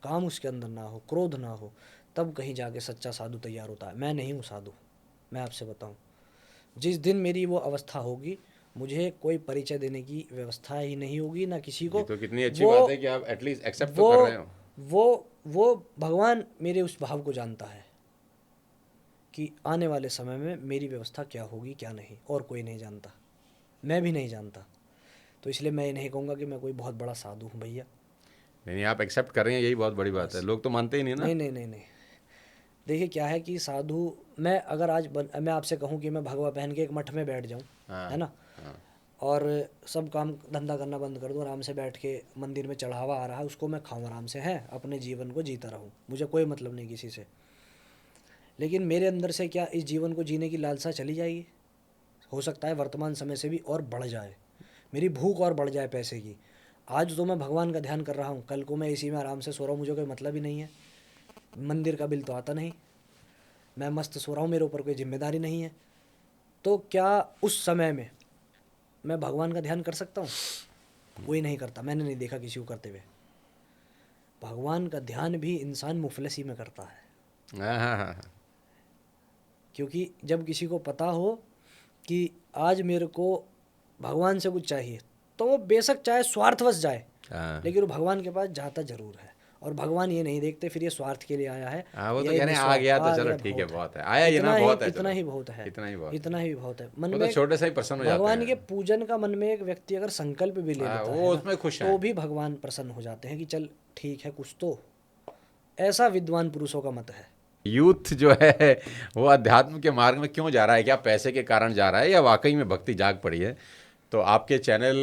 काम उसके अंदर ना हो, क्रोध ना हो, तब कहीं जाके सच्चा साधु तैयार होता है। मैं नहीं हूँ साधु, मैं आपसे बताऊँ। जिस दिन मेरी वो अवस्था होगी, मुझे कोई परिचय देने की व्यवस्था ही नहीं होगी, ना किसी को। ये तो कितनी अच्छी वो बात है कि आप एटलीस्ट एक्सेप्ट तो कर रहे हो। वो भगवान मेरे उस भाव को जानता है कि आने वाले समय में मेरी व्यवस्था क्या होगी क्या नहीं, और कोई नहीं जानता, मैं भी नहीं जानता। तो इसलिए मैं ये नहीं कहूँगा कि मैं कोई बहुत बड़ा साधु हूँ भैया। नहीं, आप एक्सेप्ट कर रहे हैं, यही बहुत बड़ी बात है। लोग तो मानते ही नहीं ना। नहीं नहीं नहीं नहीं। देखिए क्या है कि साधु, मैं अगर आज मैं आपसे कहूँ कि मैं भगवा पहन के एक मठ में बैठ जाऊँ, हाँ, है ना, हाँ। और सब काम धंधा करना बंद कर दूँ, आराम से बैठ के मंदिर में चढ़ावा आ रहा है उसको मैं खाऊं आराम से, है, अपने जीवन को जीता रहूं, मुझे कोई मतलब नहीं किसी से। लेकिन मेरे अंदर से क्या इस जीवन को जीने की लालसा चली जाएगी? हो सकता है वर्तमान समय से भी और बढ़ जाए, मेरी भूख और बढ़ जाए पैसे की। आज तो मैं भगवान का ध्यान कर रहा हूँ, कल को मैं इसी में आराम से सो रहा हूँ, मुझे कोई मतलब ही नहीं है, मंदिर का बिल तो आता नहीं, मैं मस्त सो रहा हूँ, मेरे ऊपर कोई जिम्मेदारी नहीं है। तो क्या उस समय में मैं भगवान का ध्यान कर सकता हूँ? कोई नहीं करता, मैंने नहीं देखा किसी को करते हुए। भगवान का ध्यान भी इंसान मुफलसी में करता है। हाँ, हाँ, हाँ, हाँ। क्योंकि जब किसी को पता हो कि आज मेरे को भगवान से कुछ चाहिए, तो वो बेशक चाहे स्वार्थवश जाए, हाँ। लेकिन वो भगवान के पास जाता जरूर है। और भगवान ये नहीं देखते फिर ये स्वार्थ के लिए आया है, हाँ, वो तो ये कह रहे हैं आ निस्वार्थ, गया तो आ चलो गया ठीक है, बहुत बहुत है, आया ये ना इतना ही, बहुत है, इतना चलो ही बहुत है, इतना ही बहुत इतना ही बहुत है। मन वो तो में छोटे से ही प्रसन्न हो जाते भगवान के हैं। पूजन का मन में एक व्यक्ति अगर संकल्प भी ले हाँ, लेता वो है उसमें खुश ना, हैं। तो भी भगवान प्रसन्न हो जाते हैं कि चल ठीक है कुछ तो। ऐसा विद्वान पुरुषों का मत है। यूथ जो है वो अध्यात्म के मार्ग में क्यों जा रहा है? क्या पैसे के कारण जा रहा है या वाकई में भक्ति जाग पड़ी है? तो आपके चैनल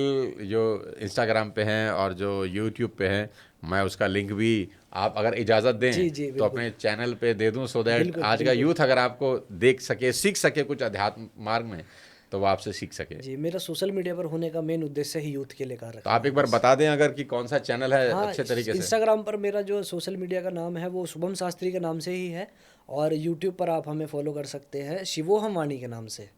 जो इंस्टाग्राम पे हैं और जो यूट्यूब पे हैं, मैं उसका लिंक भी, आप अगर इजाज़त जी दें जी तो बिल्कुल अपने चैनल पे दे दूं, सो दैट बिल्कुल आज का बिल्कुल। यूथ अगर आपको देख सके, सीख सके कुछ अध्यात्म मार्ग में, तो वो आपसे सीख सके। जी, मेरा सोशल मीडिया पर होने का मेन उद्देश्य ही यूथ के लिए कर तो रखना आप है एक बार बस। बता दें अगर कि कौन सा चैनल है हाँ, अच्छे तरीके से। इंस्टाग्राम पर मेरा जो सोशल मीडिया का नाम है वो शुभम शास्त्री के नाम से ही है, और यूट्यूब पर आप हमें फॉलो कर सकते हैं शिवोहम वाणी के नाम से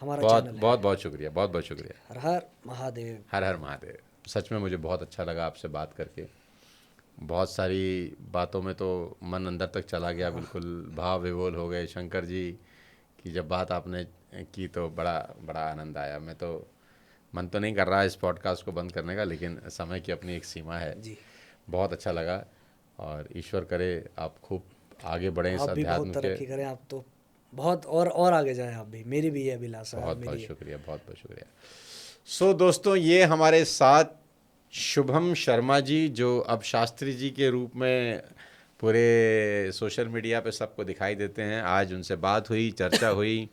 हमारा बहुत चैनल है। बहुत बहुत शुक्रिया, बहुत बहुत शुक्रिया। हर हर महादेव। हर हर महादेव। सच में मुझे बहुत अच्छा लगा आपसे बात करके। बहुत सारी बातों में तो मन अंदर तक चला गया, बिल्कुल भाव विभोर हो गए। शंकर जी की जब बात आपने की तो बड़ा बड़ा आनंद आया। मैं तो मन तो नहीं कर रहा है इस पॉडकास्ट को बंद करने का, लेकिन समय की अपनी एक सीमा है। जी, बहुत अच्छा लगा, और ईश्वर करे आप खूब आगे बढ़ें इस आप भी बहुत अध्यात्म के। तरक्की करें, आप तो बहुत और आगे जाएं आप भी, मेरी भी ये अभिलाषा है, बहुत बहुत मेरी शुक्रिया, बहुत बहुत शुक्रिया। सो दोस्तों, ये हमारे साथ शुभम शर्मा जी, जो अब शास्त्री जी के रूप में पूरे सोशल मीडिया पे सबको दिखाई देते हैं। आज उनसे बात हुई, चर्चा हुई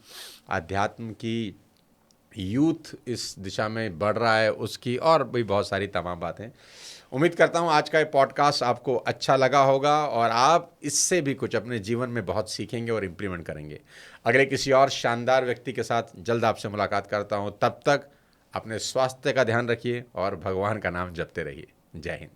अध्यात्म की, यूथ इस दिशा में बढ़ रहा है उसकी, और भी बहुत सारी तमाम बातें। उम्मीद करता हूँ आज का ये पॉडकास्ट आपको अच्छा लगा होगा और आप इससे भी कुछ अपने जीवन में बहुत सीखेंगे और इम्प्लीमेंट करेंगे। अगले किसी और शानदार व्यक्ति के साथ जल्द आपसे मुलाकात करता हूँ। तब तक अपने स्वास्थ्य का ध्यान रखिए और भगवान का नाम जपते रहिए। जय हिंद।